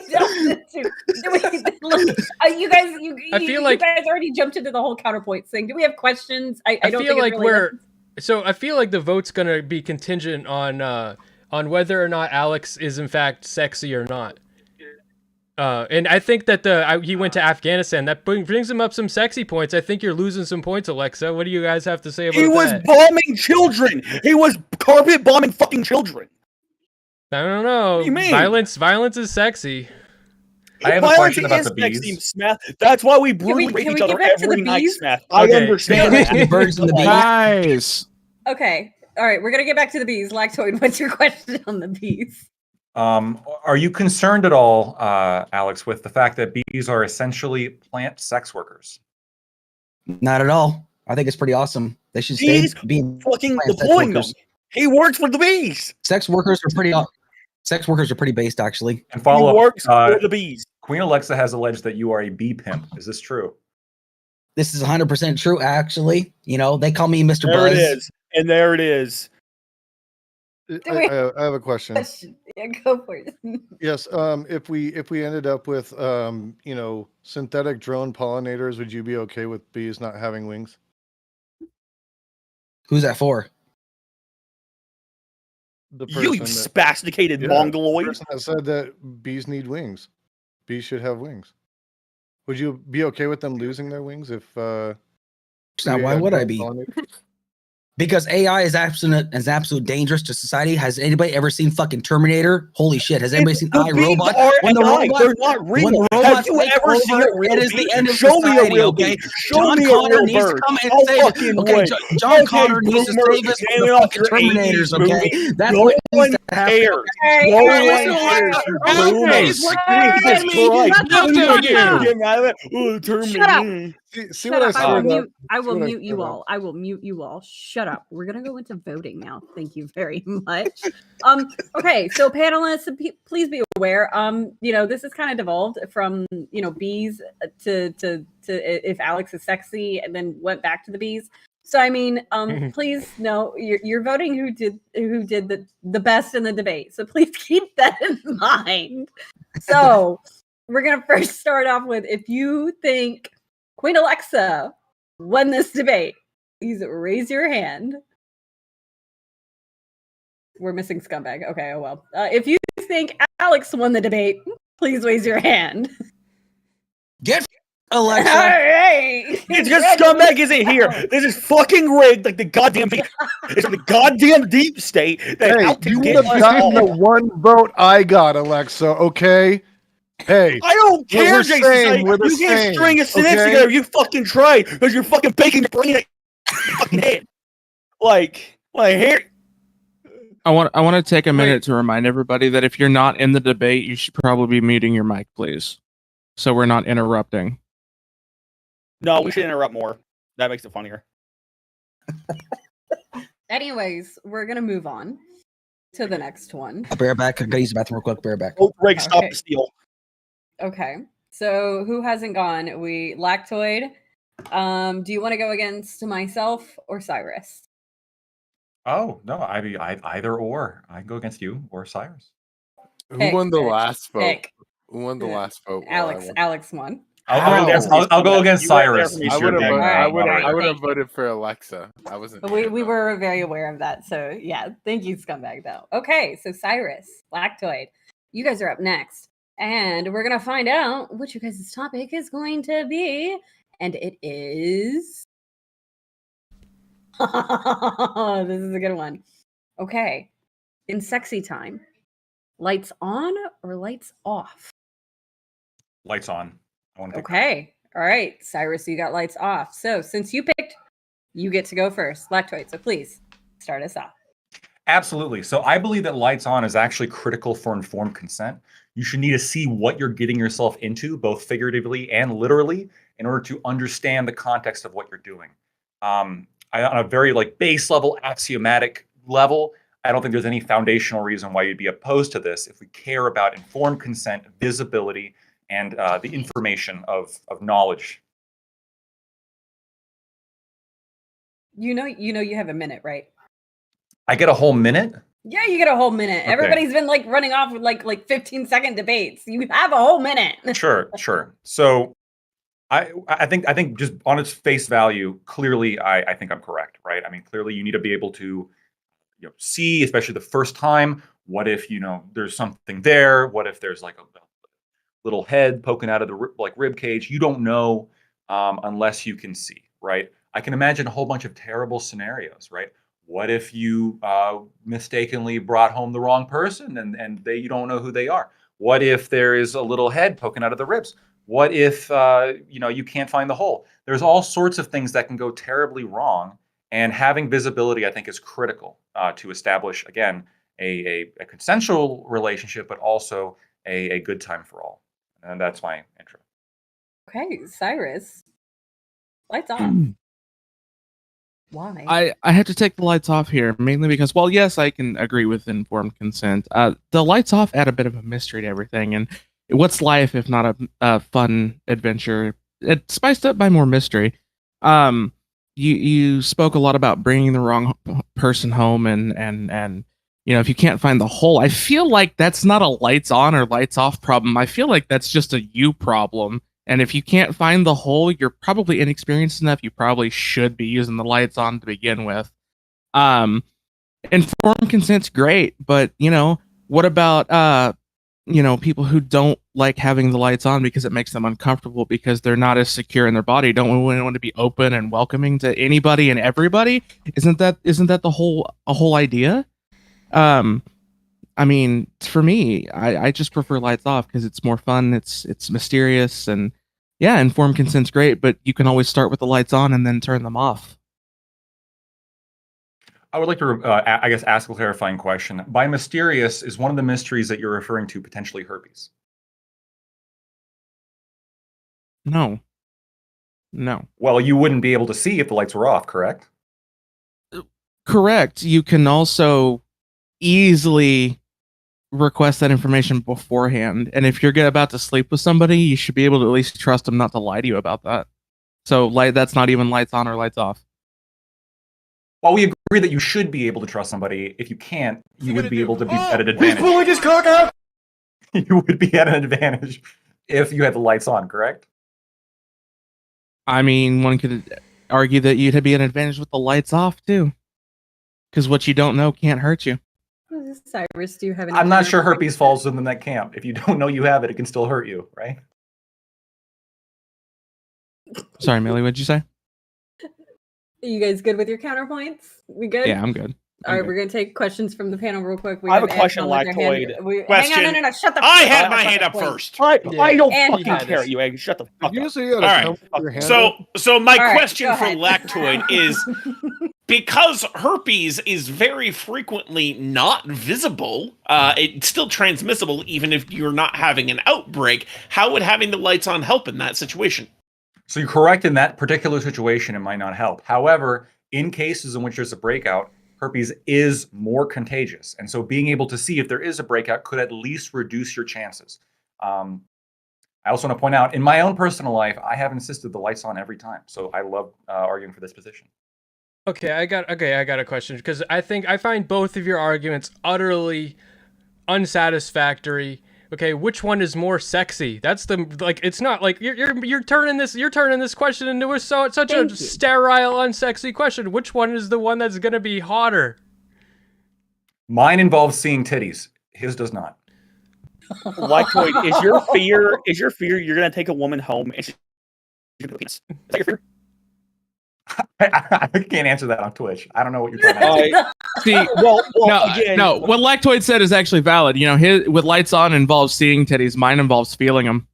look, you guys, you guys already jumped into the whole counterpoints thing. Do we have questions? I don't feel think like it's really so I feel like the vote's gonna be contingent on whether or not Alex is in fact sexy or not. And I think that he went to Afghanistan. That brings him up some sexy points. I think you're losing some points, Alexa. What do you guys have to say about that? He was bombing children. He was carpet bombing fucking children. I don't know. What do you mean? Violence is sexy. I have a question about the bees. Sexy, Smeth. That's why we brutally rape each other every night, Smeth. I understand that. Birds and the bees. Guys. Okay. All right. We're going to get back to the bees. Lactoid, what's your question on the bees? Are you concerned at all, Alex, with the fact that bees are essentially plant sex workers? Not at all. I think it's pretty awesome. They should stay being fucking deploying them. He works for the bees. Sex workers are pretty based, actually. And follow up. He works for the bees. Queen Alexa has alleged that you are a bee pimp. Is this true? This is 100% true, actually. They call me Mr. There Buzz. it is. And there it is. I have a question. Yeah, go for it. Yes. If we ended up with synthetic drone pollinators, would you be okay with bees not having wings? Who's that for? The You spasticated mongoloid. The person that said that bees need wings. Bees should have wings. Would you be okay with them losing their wings if? Now, why would I be? Because AI is absolute dangerous to society. Has anybody ever seen fucking Terminator? Holy shit! Has anybody seen iRobot? They're not real. Have you ever seen a real? It is the end of Show society. Me a real Okay, Show me John a real Connor needs bird. to come and save us. Okay, John Connor needs to save us from the fucking Terminators. Okay, that's what needs to happen. Shut up. See what I said? I will mute you all. I will mute you all. Shut up. We're gonna go into voting now. Thank you very much. Okay, so panelists, please be aware. This is kind of devolved from bees to if Alex is sexy, and then went back to the bees. So I mean, please know you're voting who did the best in the debate. So please keep that in mind. So we're gonna first start off with if you think Queen Alexa won this debate, please raise your hand. We're missing Scumbag. Okay, oh well. If you think Alex won the debate, please raise your hand. Get Alexa. All right. It's because Scumbag isn't here. This is fucking rigged like the goddamn it's the goddamn deep state that's Hey, out to you would get have us gotten the all. one vote I got, Alexa. Okay. Hey, I don't care, we're Jason. same, we're the You can't same, string a sentence okay? together. You fucking tried because you're fucking baking your brain at your fucking head. Like here. I want to take a minute to remind everybody that if you're not in the debate, you should probably be muting your mic, please, so we're not interrupting. No, we should interrupt more. That makes it funnier. Anyways, we're gonna move on to the next one. I'll be right back. I gotta use the bathroom real quick. Be right back. Oh, Greg, stop Okay. the steal. Okay. So who hasn't gone? Lactoid. Do you want to go against myself or Cyrus? Oh no, I either or. I can go against you or Cyrus. Who Pick, won the pick, last vote? pick. Who won the last vote? Alex won. I'll go against Cyrus. I would have Alright, voted for Alexa. I wasn't. We were very aware of that. So yeah, thank you, Scumbag, though. Okay, so Cyrus, Lactoid, you guys are up next. And we're gonna find out what you guys' topic is going to be. And it is this is a good one. Okay. In sexy time, lights on or lights off? Lights on. I want to pick. Okay. All right. Cyrus, you got lights off. So since you picked, you get to go first. Lactoid. So please start us off. Absolutely. So I believe that lights on is actually critical for informed consent. You should need to see what you're getting yourself into, both figuratively and literally, in order to understand the context of what you're doing. On a very base level, axiomatic level, I don't think there's any foundational reason why you'd be opposed to this if we care about informed consent, visibility, and the information of knowledge. You know you have a minute, right? I get a whole minute? Yeah, you get a whole minute. Okay. Everybody's been running off with like 15-second debates. You have a whole minute. Sure. So I think just on its face value, clearly I think I'm correct, right? I mean, clearly you need to be able to see, especially the first time, what if there's something there? What if there's a little head poking out of the rib cage? You don't know unless you can see, right? I can imagine a whole bunch of terrible scenarios, right? What if you mistakenly brought home the wrong person and you don't know who they are? What if there is a little head poking out of the ribs? What if you can't find the hole? There's all sorts of things that can go terribly wrong, and having visibility, I think, is critical to establish, again, a consensual relationship, but also a good time for all. And that's my intro. Okay, Cyrus. Lights on. Why? I had to take the lights off here, mainly because, well, yes, I can agree with informed consent. The lights off add a bit of a mystery to everything, and what's life if not a fun adventure? It's spiced up by more mystery. You spoke a lot about bringing the wrong person home, and if you can't find the hole, I feel like that's not a lights on or lights off problem. I feel like that's just a you problem. And if you can't find the hole, you're probably inexperienced enough. You probably should be using the lights on to begin with. Informed consent's great, but what about people who don't like having the lights on because it makes them uncomfortable because they're not as secure in their body? Don't we want to be open and welcoming to anybody and everybody? Isn't that the whole idea? I mean, for me, I just prefer lights off because it's more fun. It's mysterious, and yeah, informed consent's great, but you can always start with the lights on and then turn them off. I would like to, I guess, ask a clarifying question. By mysterious, is one of the mysteries that you're referring to potentially herpes? No. Well, you wouldn't be able to see if the lights were off, correct? Correct. You can also easily request that information beforehand, and if you're about to sleep with somebody, you should be able to at least trust them not to lie to you about that. So that's not even lights on or lights off. Well, we agree that you should be able to trust somebody. If you can't, you would be able to be at an advantage. He's pulling his cock out. You would be at an advantage if you had the lights on, correct? I mean, one could argue that you'd be an advantage with the lights off too, because what you don't know can't hurt you. Cyrus, do you have any? I'm not sure counterpoints? herpes falls within that camp. If you don't know you have it, it can still hurt you, right? Sorry, Mili, what'd you say? Are you guys good with your counterpoints? We good? Yeah, I'm good. All right, we're gonna take questions from the panel real quick. I have a question, Lactoid. Hang on, no, shut the. I fuck had up. my Shut hand the up point. first. I don't And fucking he had care, his- you egg. Shut the fuck You up. say you gotta All right. come with your hand up? So my All right, question go for ahead. Lactoid is, because herpes is very frequently not visible, it's still transmissible even if you're not having an outbreak. How would having the lights on help in that situation? So you're correct in that particular situation, it might not help. However, in cases in which there's a breakout, herpes is more contagious. And so being able to see if there is a breakout could at least reduce your chances. I also want to point out, in my own personal life, I have insisted the lights on every time. So I love arguing for this position. Okay, I got a question, because I find both of your arguments utterly unsatisfactory. Okay, which one is more sexy? That's the it's not like you're turning this question into such a sterile, unsexy question. Which one is the one that's gonna be hotter? Mine involves seeing titties. His does not. Lactoid, is your fear you're gonna take a woman home and she's gonna penis? Is that your fear? I can't answer that on Twitch. I don't know what you're talking about. See, well, no, no. What Lactoid said is actually valid. You know, his with lights on involves seeing titties. Mine involves feeling them.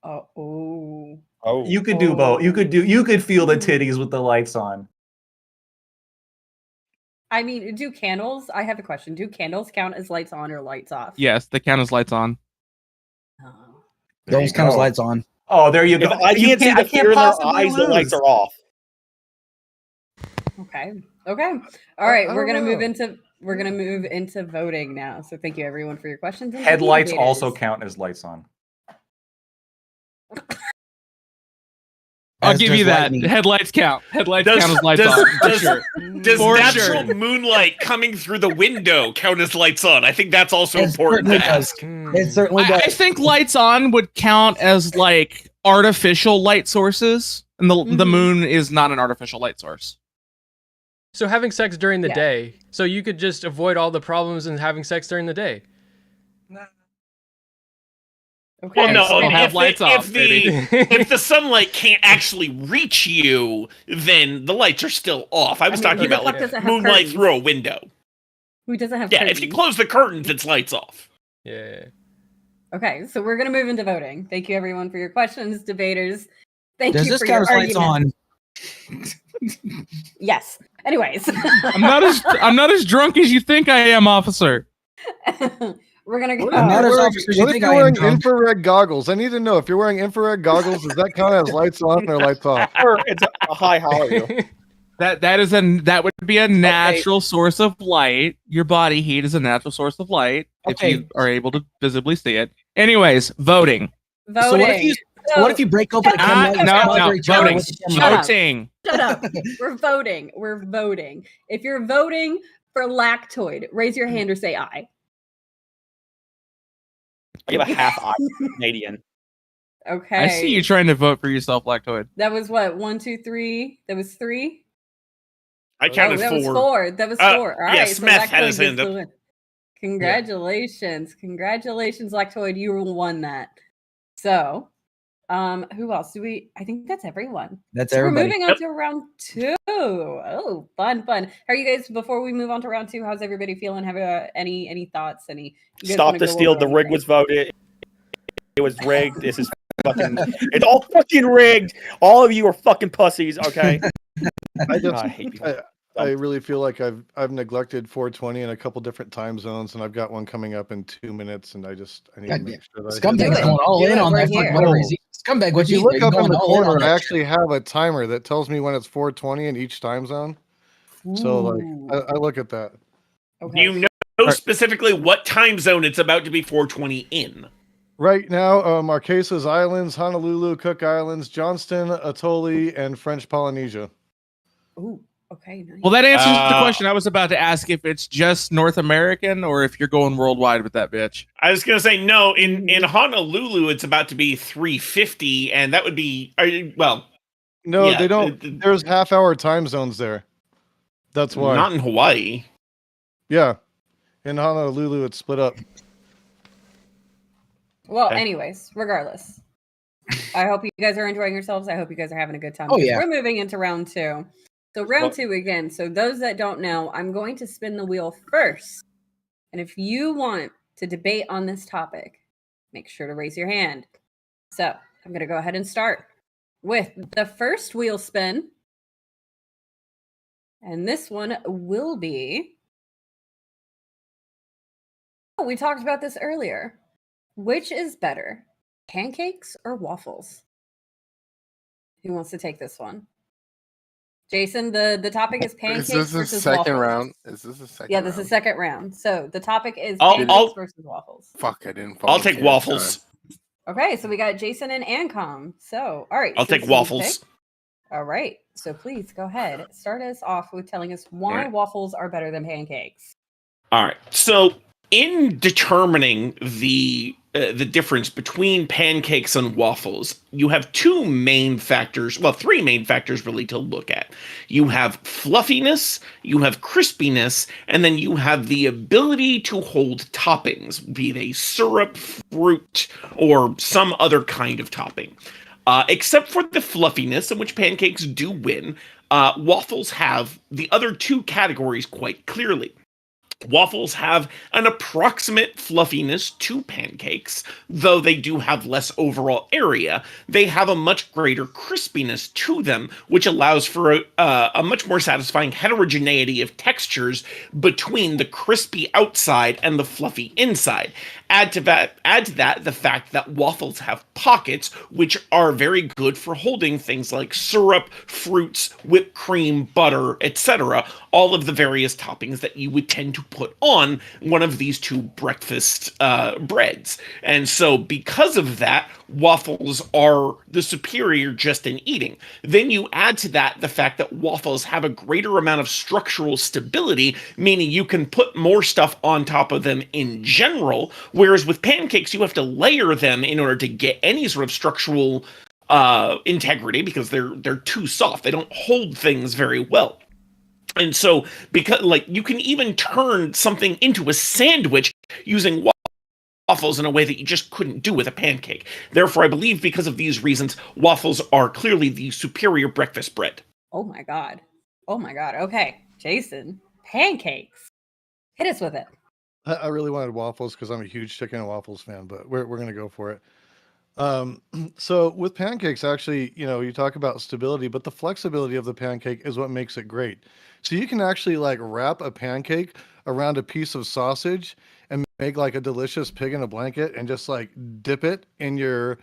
Oh. You could do both. You could feel the titties with the lights on. I mean, do candles? I have a question. Do candles count as lights on or lights off? Yes, they count as lights on. Those kind of lights on. Oh, there you If go. I can't see the fear in their eyes, the lights are off. Okay. All right, we're gonna move into voting now. So thank you everyone for your questions. And Headlights debaters. also count as lights on. I'll As give does you that. lightning. Headlights count. Headlights Does- count as lights does- on. For does- sure. Does For natural sure. moonlight coming through the window count as lights on? I think that's also It important certainly to does. ask. It certainly I does. think lights on would count as like artificial light sources, and the Mhm. moon is not an artificial light source. So having sex during the Yeah. day, so you could just avoid all the problems in having sex during the day. Okay. Well, no, so if, have the, lights off, if, baby. the, if the sunlight can't actually reach you, then the lights are still off. I was mean, talking who the about fuck like doesn't have moonlight curtains? through a window. Who doesn't have Yeah, if you curtains? close the curtains, it's lights off. Yeah. Okay, so we're gonna move into voting. Thank you everyone for your questions, debaters. Thank Does you this for your count as lights argument. on? Yes. Anyways, I'm not as drunk as you think I am, officer. we're gonna go. I'm not as What officers you if think you're I am, wearing drunk. infrared goggles? I need to know if you're wearing infrared goggles. Does that count as lights on or lights off? Or it's a hi, how are you? That would be a natural source of light. Your body heat is a natural source of light if Okay. you are able to visibly see it. Anyways, voting. Voting. So what if you break open a chem light and No, smother each other voting. with the chem Shut light? up. Voting. Shut up. We're voting. We're voting. If you're voting for Lactoid, raise your hand or say aye. I give a half eye Canadian. Okay. I see you trying to vote for yourself, Lactoid. That was what? 1, 2, 3. That was 3. I counted that was 4. 4. That was Uh, 4. All yeah, right. Smeth had Lactoid his gets hand the up. win. Congratulations. Congratulations, Lactoid. You won that. So, who else do we? I think that's everyone. That's So everybody. we're moving on to round 2. Oh, fun. How are you guys? Before we move on to round 2, how's everybody feeling? Have any thoughts? You guys Stop wanna the go steal. over The rig anything? was voted. It was rigged. This is fucking. It's all fucking rigged. All of you are fucking pussies. Okay. I just, I hate people. I really feel like I've neglected 420 in a couple different time zones, and I've got one coming up in 2 minutes, and I need to God, make sure that I hit Scumbag's that. going all Do in it. on We're that. here. For whatever reason. Scumbag, If what you you look up in the all in on corner, I that actually have a timer that tells me when it's 420 in each time zone. So like, Ooh. I look at that. Okay. You know specifically what time zone it's about to be 420 in. Right now, Marquesas Islands, Honolulu, Cook Islands, Johnston, Atoll, and French Polynesia. Ooh. Okay. Nice. Well, that answers the question I was about to ask if it's just North American or if you're going worldwide with that bitch. I was gonna say no. In Honolulu, it's about to be 350, and that would be well. No, Yeah, they don't. There's half-hour time zones there. That's why. Not in Hawaii. Yeah, in Honolulu, it's split up. Well, Okay. anyways, regardless, I hope you guys are enjoying yourselves. I hope you guys are having a good time. Oh, because yeah. We're moving into round 2. So round Well- 2 again. So those that don't know, I'm going to spin the wheel first. And if you want to debate on this topic, make sure to raise your hand. So I'm going to go ahead and start with the first wheel spin. And this one will be... Oh, we talked about this earlier. Which is better, pancakes or waffles? Who wants to take this one? Jason, the topic is pancakes Is this a versus second waffles. round? Is this a second Yeah, round? this is second round. So the topic is I'll- pancakes I'll- versus waffles. Fuck, I didn't. I'll take volunteer, waffles. sorry. Okay, so we got Jason and Ancom. So, all right. I'll since take you waffles. picked- all right. So please go ahead. Start us off with telling us why Alright. waffles are better than pancakes. All right. So, in determining the difference between pancakes and waffles, you have two main factors. Well, three main factors really to look at. You have fluffiness, you have crispiness, and then you have the ability to hold toppings, be they syrup, fruit, or some other kind of topping. Except for the fluffiness, in which pancakes do win, waffles have the other two categories quite clearly. Waffles have an approximate fluffiness to pancakes, though they do have less overall area. They have a much greater crispiness to them, which allows for a much more satisfying heterogeneity of textures between the crispy outside and the fluffy inside. Add to that the fact that waffles have pockets, which are very good for holding things like syrup, fruits, whipped cream, butter, etc. All of the various toppings that you would tend to put on one of these two breakfast breads. And so because of that, waffles are the superior just in eating. Then you add to that the fact that waffles have a greater amount of structural stability, meaning you can put more stuff on top of them in general, whereas with pancakes, you have to layer them in order to get any sort of structural integrity because they're too soft. They don't hold things very well. And so, because you can even turn something into a sandwich using waffles in a way that you just couldn't do with a pancake. Therefore, I believe because of these reasons, waffles are clearly the superior breakfast bread. Oh my god. Oh my god. Okay, Jason, pancakes. Hit us with it. I really wanted waffles because I'm a huge chicken and waffles fan, but we're gonna go for it. So with pancakes, actually, you talk about stability, but the flexibility of the pancake is what makes it great. So you can actually wrap a pancake around a piece of sausage and make a delicious pig in a blanket and just dip it in your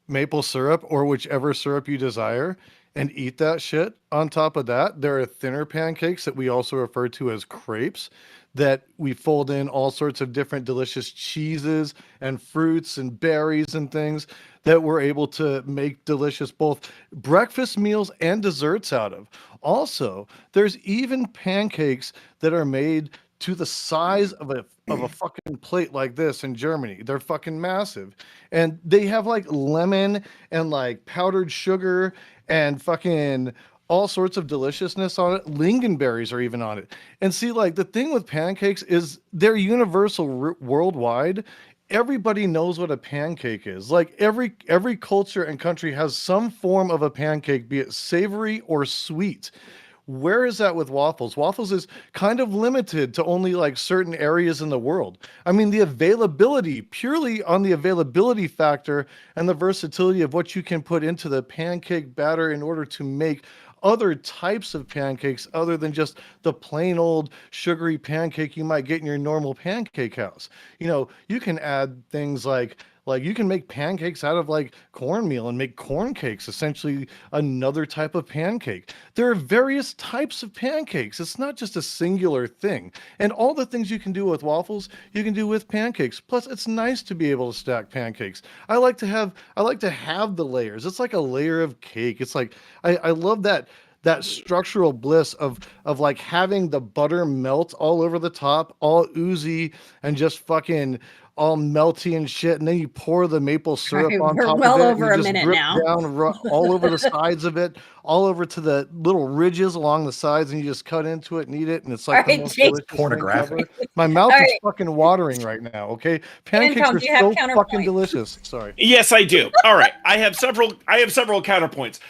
maple syrup or whichever syrup you desire and eat that shit. On top of that, there are thinner pancakes that we also refer to as crepes that we fold in all sorts of different delicious cheeses and fruits and berries and things that we're able to make delicious both breakfast meals and desserts out of. Also, there's even pancakes that are made to the size of a fucking plate like this in Germany. They're fucking massive. And they have lemon and powdered sugar and fucking all sorts of deliciousness on it. Lingonberries are even on it. And see, the thing with pancakes is they're universal worldwide. Everybody knows what a pancake is. Every culture and country has some form of a pancake, be it savory or sweet. Where is that with waffles? Waffles is kind of limited to only certain areas in the world. I mean, the availability, purely on the availability factor and the versatility of what you can put into the pancake batter in order to make other types of pancakes other than just the plain old sugary pancake you might get in your normal pancake house. You can add things like you can make pancakes out of cornmeal and make corn cakes, essentially another type of pancake. There are various types of pancakes. It's not just a singular thing. And all the things you can do with waffles, you can do with pancakes. Plus, it's nice to be able to stack pancakes. I like to have the layers. It's like a layer of cake. It's I love that structural bliss of having the butter melt all over the top, all oozy and just fucking all melty and shit, and then you pour the maple syrup Right, on we're top well of it. over and a you just minute drip now. down all over the sides of it, all over to the little ridges along the sides, and you just cut into it and eat it, and it's like the Alright, most Jason. delicious thing Pornographic. ever. My mouth All is right. fucking watering right now. Okay, pancakes Tom, are do you have so fucking counterpoints? delicious. Sorry. Yes, I do. All right, I have several counterpoints.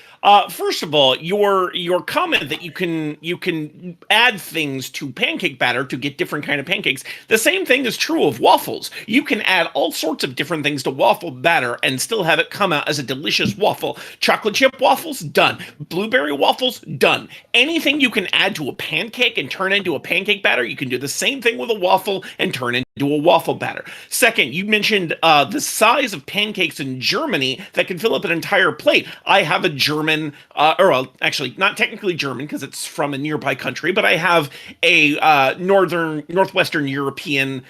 First of all, your comment that you can add things to pancake batter to get different kind of pancakes. The same thing is true of waffles. You can add all sorts of different things to waffle batter and still have it come out as a delicious waffle. Chocolate chip waffles, done. Blueberry waffles, done. Anything you can add to a pancake and turn into a pancake batter, you can do the same thing with a waffle and turn into a waffle batter. Second, you mentioned the size of pancakes in Germany that can fill up an entire plate. I have a German, actually not technically German because it's from a nearby country, but I have a northwestern European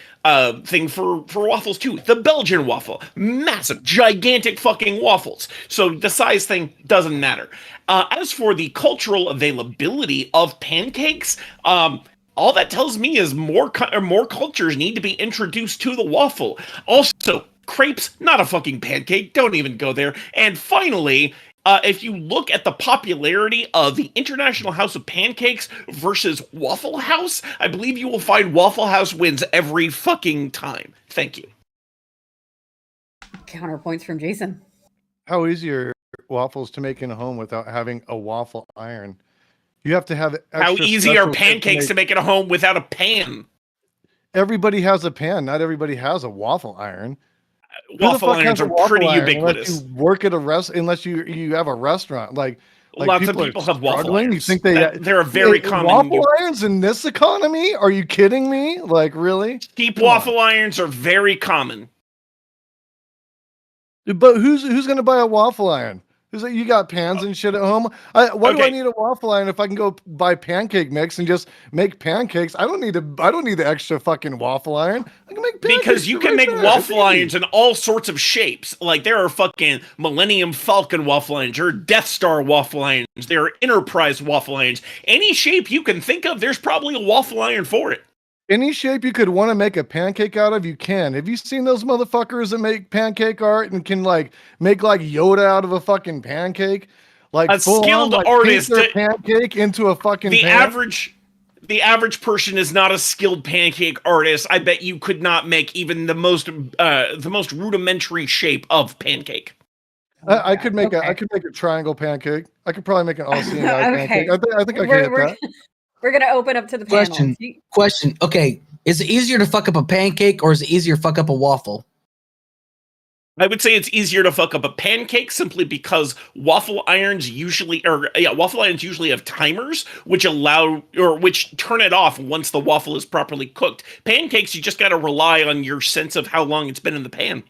thing for waffles too. The Belgian waffle, massive, gigantic fucking waffles. So the size thing doesn't matter. As for the cultural availability of pancakes, all that tells me is more cultures need to be introduced to the waffle. Also, crepes, not a fucking pancake. Don't even go there. And finally, if you look at the popularity of the International House of Pancakes versus Waffle House, I believe you will find Waffle House wins every fucking time. Thank you. Counterpoints from Jason. How easy are waffles to make in a home without having a waffle iron? You have to have extra How easy are special shit pancakes to make at home without a pan? Everybody has a pan. Not everybody has a waffle iron. Who the Waffle fuck has irons a are waffle pretty iron ubiquitous. Unless you work at unless you have a restaurant. Like Lots of are people have waffle struggling. You irons. think they're a very common waffle irons in this economy? Are you kidding me? Like, really? cheap Come on. waffle irons are very common. But who's gonna buy a waffle iron? Who's like, you got pans and shit at home? Why do I Okay. need a waffle iron if I can go buy pancake mix and just make pancakes? I don't need the extra fucking waffle iron. I can make pancakes Because you can right make there. waffle It's easy. irons in all sorts of shapes. Like there are fucking Millennium Falcon waffle irons, there are Death Star waffle irons, there are Enterprise waffle irons. Any shape you can think of, there's probably a waffle iron for it. Any shape you could want to make a pancake out of, you can. Have you seen those motherfuckers that make pancake art and can like make like Yoda out of a fucking pancake? Like A full skilled on, like, artist paint their that- pancake into a fucking The pan? average person is not a skilled pancake artist. I bet you could not make even the most rudimentary shape of pancake. I could make Okay. I could make a triangle pancake. I could probably make an all-seeing eye Okay. pancake. I think I could hit We're, that. we're gonna open up to the Question. panel. Question. Okay. Is it easier to fuck up a pancake or is it easier to fuck up a waffle? I would say it's easier to fuck up a pancake simply because waffle irons usually have timers which turn it off once the waffle is properly cooked. Pancakes, you just got to rely on your sense of how long it's been in the pan.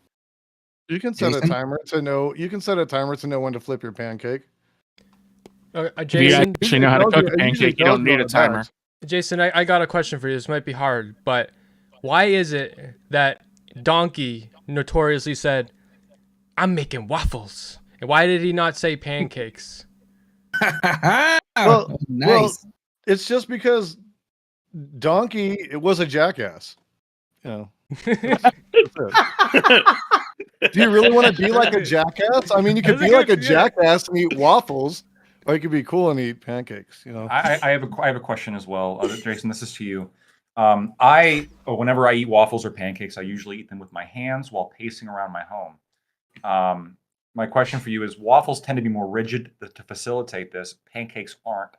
You can set a Jason? timer to know. You can set a timer to know when to flip your pancake. If you Jason, actually know how to It cook a usually pancake, you tells don't you need a on the timer. bags. Jason, I got a question for you. This might be hard, but why is it that Donkey notoriously said, "I'm making waffles"? And why did he not say pancakes? Well, nice. It's just because Donkey was a jackass. You know. That's it. Do you really want to be like a jackass? I mean, you could be like a jackass and eat waffles, or you could be cool and eat pancakes. You know. I have a question as well, Jason. This is to you. Whenever I eat waffles or pancakes, I usually eat them with my hands while pacing around my home. My question for you is: waffles tend to be more rigid to facilitate this. Pancakes aren't.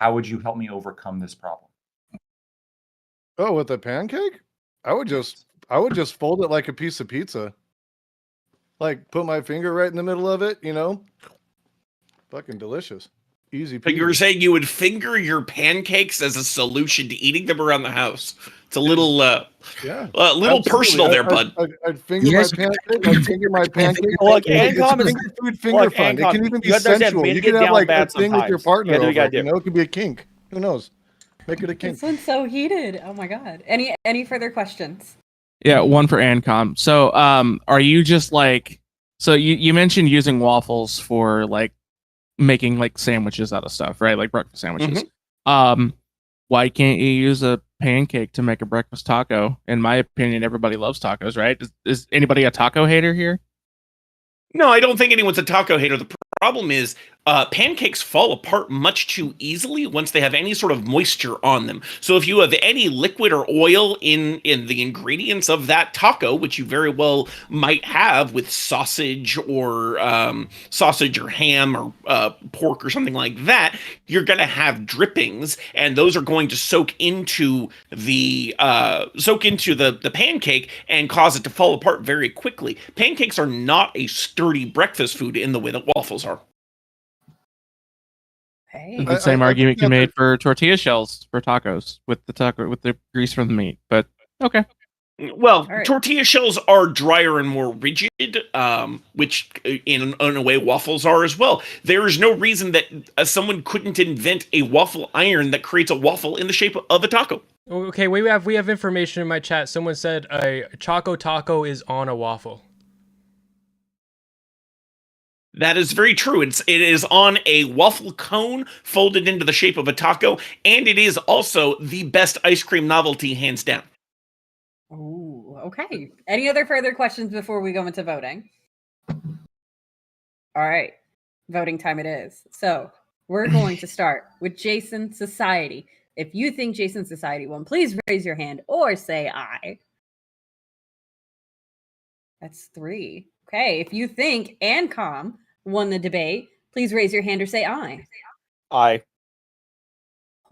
How would you help me overcome this problem? Oh, with a pancake, I would just fold it like a piece of pizza. Like put my finger right in the middle of it. You know. Fucking delicious. Easy But you were peasy. saying you would finger your pancakes as a solution to eating them around the house. It's a little Yeah. little Absolutely. personal there, bud. I'd finger You my guys- pancake. I'd finger my pancake. Look, It's Ancom is- finger food finger look, fun. It Ancom, can even be you understand, sensual. men You get can have down like a bad thing with your sometimes. partner You gotta do what you over. gotta You do. know, it could be a kink. Who knows? Make it a kink. This one's so heated. Oh my god. Any further questions? Yeah, one for Ancom. So, are you just like, so you mentioned using waffles for like making like sandwiches out of stuff, right? Like breakfast sandwiches. Why can't you use a pancake to make a breakfast taco. In my opinion, everybody loves tacos, right? Is anybody a taco hater here? No, I don't think anyone's a taco hater. The problem is pancakes fall apart much too easily once they have any sort of moisture on them. So if you have any liquid or oil in the ingredients of that taco, which you very well might have with sausage or ham or pork or something like that, you're going to have drippings, and those are going to soak into the pancake and cause it to fall apart very quickly. Pancakes are not a sturdy breakfast food in the way that waffles are. Hey. The same I argument think you that made for tortilla shells for tacos with the grease from the meat. But okay. Well, right. tortilla shells are drier and more rigid, which in a way waffles are as well. There is no reason that someone couldn't invent a waffle iron that creates a waffle in the shape of a taco. Okay, we have information in my chat. Someone said a Choco Taco is on a waffle. That is very true. It is on a waffle cone folded into the shape of a taco, and it is also the best ice cream novelty, hands down. Oh, okay. Any other further questions before we go into voting? All right. Voting time it is. So we're going to start with Jason Society. If you think Jason Society won, please raise your hand or say aye. That's 3. Okay. If you think Ancom won the debate, please raise your hand or say aye. Aye.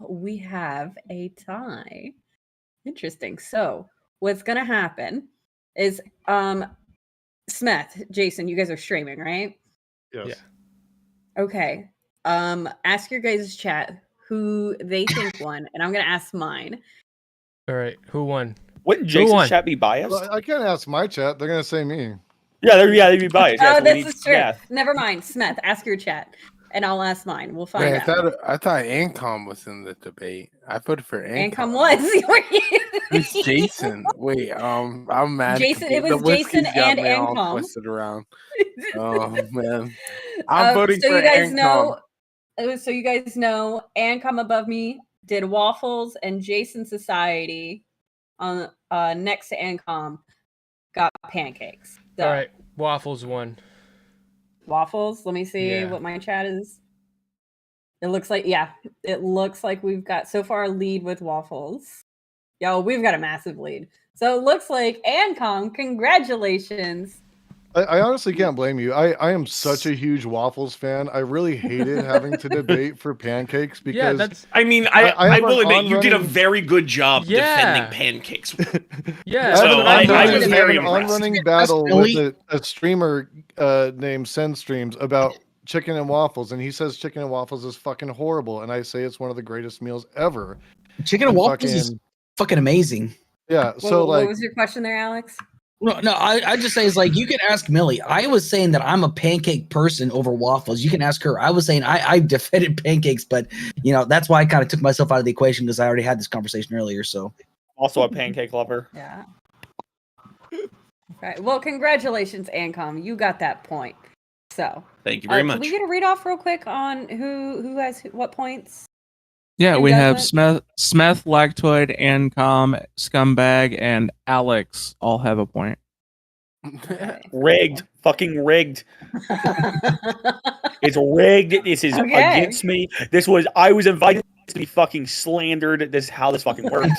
We have a tie. Interesting. So what's going to happen is Smeth, Jason, you guys are streaming, right? Yes. Yeah. Okay. Ask your guys' chat who they think won, and I'm going to ask mine. All right, who won? Wouldn't Who won? Jason's chat be biased? Well, I can't ask my chat. They're gonna say me. Yeah, they'd be biased. Yeah, Oh, so we this need- is true. yeah. Never mind. Smith, ask your chat, and I'll ask mine. We'll find Wait, out. I thought Ancom was in the debate. I voted for Ancom. Ancom was. Who's Jason? Wait, I'm mad. Jason, it The was Jason whiskey's got and me all Ancom. twisted around. Oh man, I'm voting so for you guys Ancom. know. So you guys know, Ancom above me did waffles, and Jason Society on next to Ancom got pancakes. So, All right, waffles won. waffles. Let me see Yeah. what my chat is. It looks like we've got so far a lead with waffles. Yo, we've got a massive lead. So it looks like Ancom, congratulations. I honestly can't blame you. I am such a huge waffles fan. I really hated having to debate for pancakes because Yeah, that's I mean, I I have will an admit you did a on-running- very good job Yeah. defending pancakes. yeah. So I I have was an very impressed. on-running battle Billy. with a streamer named Send Streams about chicken and waffles, and he says chicken and waffles is fucking horrible, and I say it's one of the greatest meals ever. Chicken and And waffles is fucking amazing. Yeah, so what like was your question there, Alex? No, I just say it's like you can ask Millie. I was saying that I'm a pancake person over waffles. You can ask her. I was saying I defended pancakes, but that's why I kind of took myself out of the equation because I already had this conversation earlier. So Also a pancake lover. Yeah. Okay. Well, congratulations, Ancom. You got that point. So Thank you very Can much. we get a read off real quick on who has what points? Yeah, Who we have doesn't? Smeth, Lactoid, Ancom, Scumbag, and Alex all have a point. Okay. Rigged. Fucking rigged. It's rigged. This is Okay. against me. I was invited to be fucking slandered. This is how this fucking works.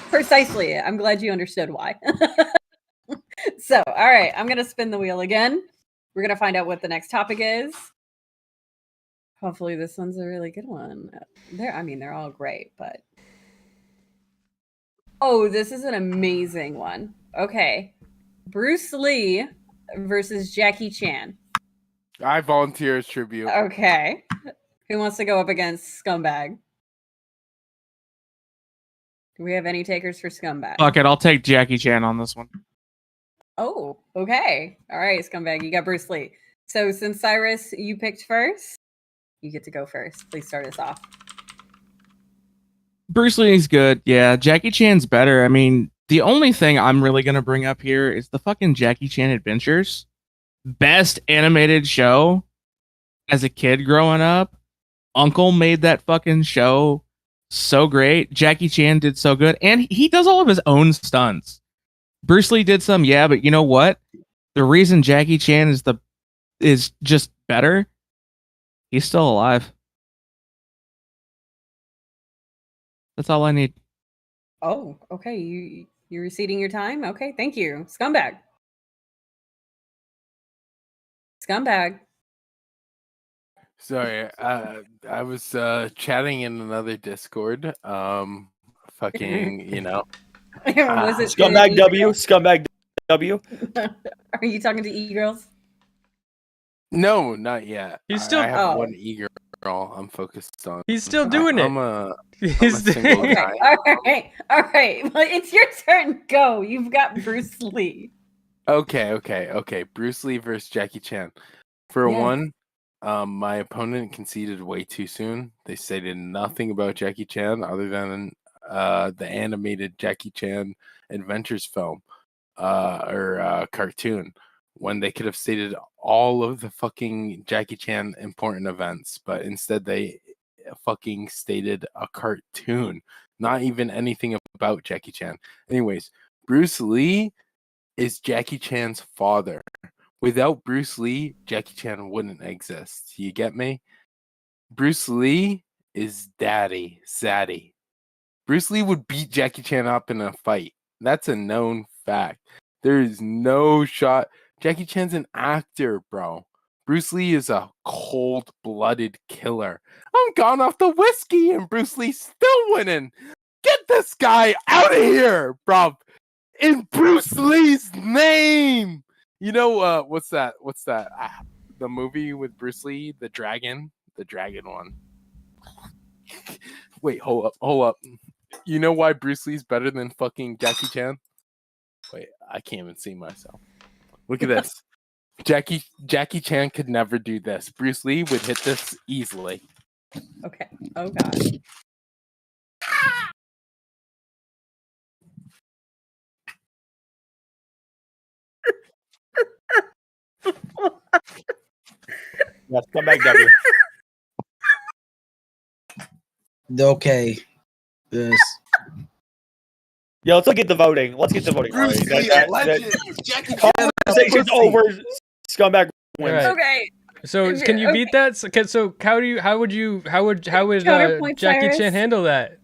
Precisely. I'm glad you understood why. So, all right, I'm gonna spin the wheel again. We're gonna find out what the next topic is. Hopefully, this one's a really good one. They're all great, but oh, this is an amazing one. Okay, Bruce Lee versus Jackie Chan. I volunteer as tribute. Okay, who wants to go up against Scumbag? Do we have any takers for Scumbag? Fuck it, I'll take Jackie Chan on this one. Oh, okay. All right, Scumbag, you got Bruce Lee. So since Cyrus, you picked first, you get to go first. Please start us off. Bruce Lee's good. Yeah, Jackie Chan's better. I mean, the only thing I'm really going to bring up here is the fucking Jackie Chan Adventures. Best animated show as a kid growing up. Uncle made that fucking show so great. Jackie Chan did so good, and he does all of his own stunts. Bruce Lee did some, yeah, but you know what? The reason Jackie Chan is just better, he's still alive. That's all I need. Oh, okay. You're receding your time? Okay, thank you. Scumbag. Scumbag. Sorry, I was chatting in another Discord. Fucking, you know. Was it Scumbag W? Scumbag W? Are you talking to e-girls? No, not yet. He's still- I have Oh. one eager girl I'm focused on. He's still doing it. I'm a He's single Okay. guy. All right. Well, it's your turn. Go. You've got Bruce Lee. Okay. Bruce Lee versus Jackie Chan. For Yes. one, my opponent conceded way too soon. They stated nothing about Jackie Chan other than the animated Jackie Chan Adventures film or cartoon, when they could have stated all of the fucking Jackie Chan important events, but instead they fucking stated a cartoon, not even anything about Jackie Chan. Anyways, Bruce Lee is Jackie Chan's father. Without Bruce Lee, Jackie Chan wouldn't exist. You get me? Bruce Lee is daddy, zaddy. Bruce Lee would beat Jackie Chan up in a fight. That's a known fact. There is no shot. Jackie Chan's an actor, bro. Bruce Lee is a cold-blooded killer. I'm gone off the whiskey and Bruce Lee's still winning. Get this guy out of here, bro. In Bruce Lee's name. You know what's that? The movie with Bruce Lee, the dragon one. Wait, hold up. You know why Bruce Lee's better than fucking Jackie Chan? Wait, I can't even see myself. Look at this. Jackie Chan could never do this. Bruce Lee would hit this easily. Okay. Oh god. Yeah, Scumbag W. Okay. This. Yeah, let's look at the voting. Let's get the voting. Bruce All right. Lee, That- legend. Jackie Chan, Conversation's pussy. over. Scumbag wins. Right. Okay. So can you beat that? So how would Counterpoint, Jackie Cyrus. Chan handle that?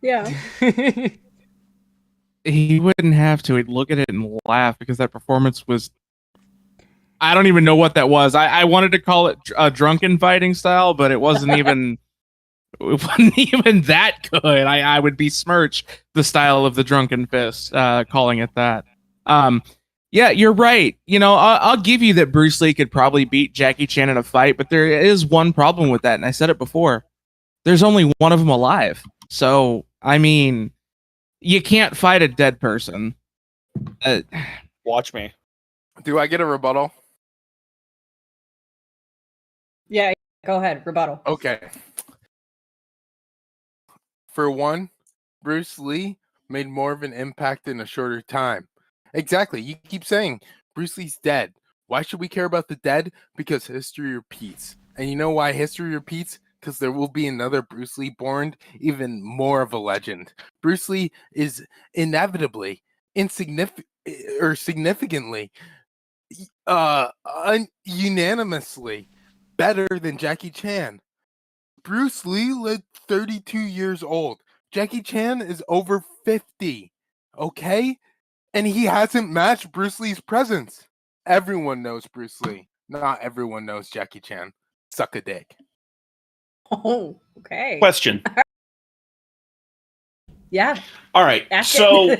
Yeah. He wouldn't have to. He'd look at it and laugh because that performance was. I don't even know what that was. I wanted to call it a drunken fighting style, but it wasn't even. It wasn't even that good. I would besmirch the style of the drunken fist, calling it that. Yeah, you're right. You know, I'll give you that Bruce Lee could probably beat Jackie Chan in a fight, but there is one problem with that, and I said it before. There's only one of them alive. So, I mean, you can't fight a dead person. Watch me. Do I get a rebuttal? Yeah. Go ahead. Rebuttal. Okay. For one, Bruce Lee made more of an impact in a shorter time. Exactly. You keep saying Bruce Lee's dead. Why should we care about the dead? Because history repeats. And you know why history repeats? Because there will be another Bruce Lee born, even more of a legend. Bruce Lee is inevitably, significantly, unanimously better than Jackie Chan. Bruce Lee lived 32 years old. Jackie Chan is over 50. Okay? And he hasn't matched Bruce Lee's presence. Everyone knows Bruce Lee. Not everyone knows Jackie Chan. Suck a dick. Oh, okay. Question. Yeah. All right. Ask So,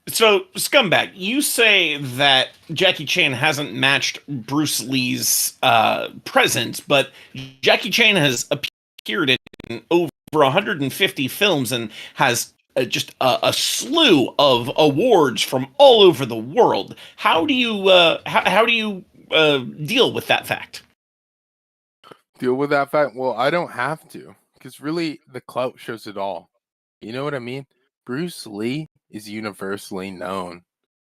so Scumbag, you say that Jackie Chan hasn't matched Bruce Lee's presence, but Jackie Chan has appeared in over 150 films and has just a slew of awards from all over the world. How do you deal with that fact? Deal with that fact? Well, I don't have to, because really the clout shows it all. You know what I mean? Bruce Lee is universally known.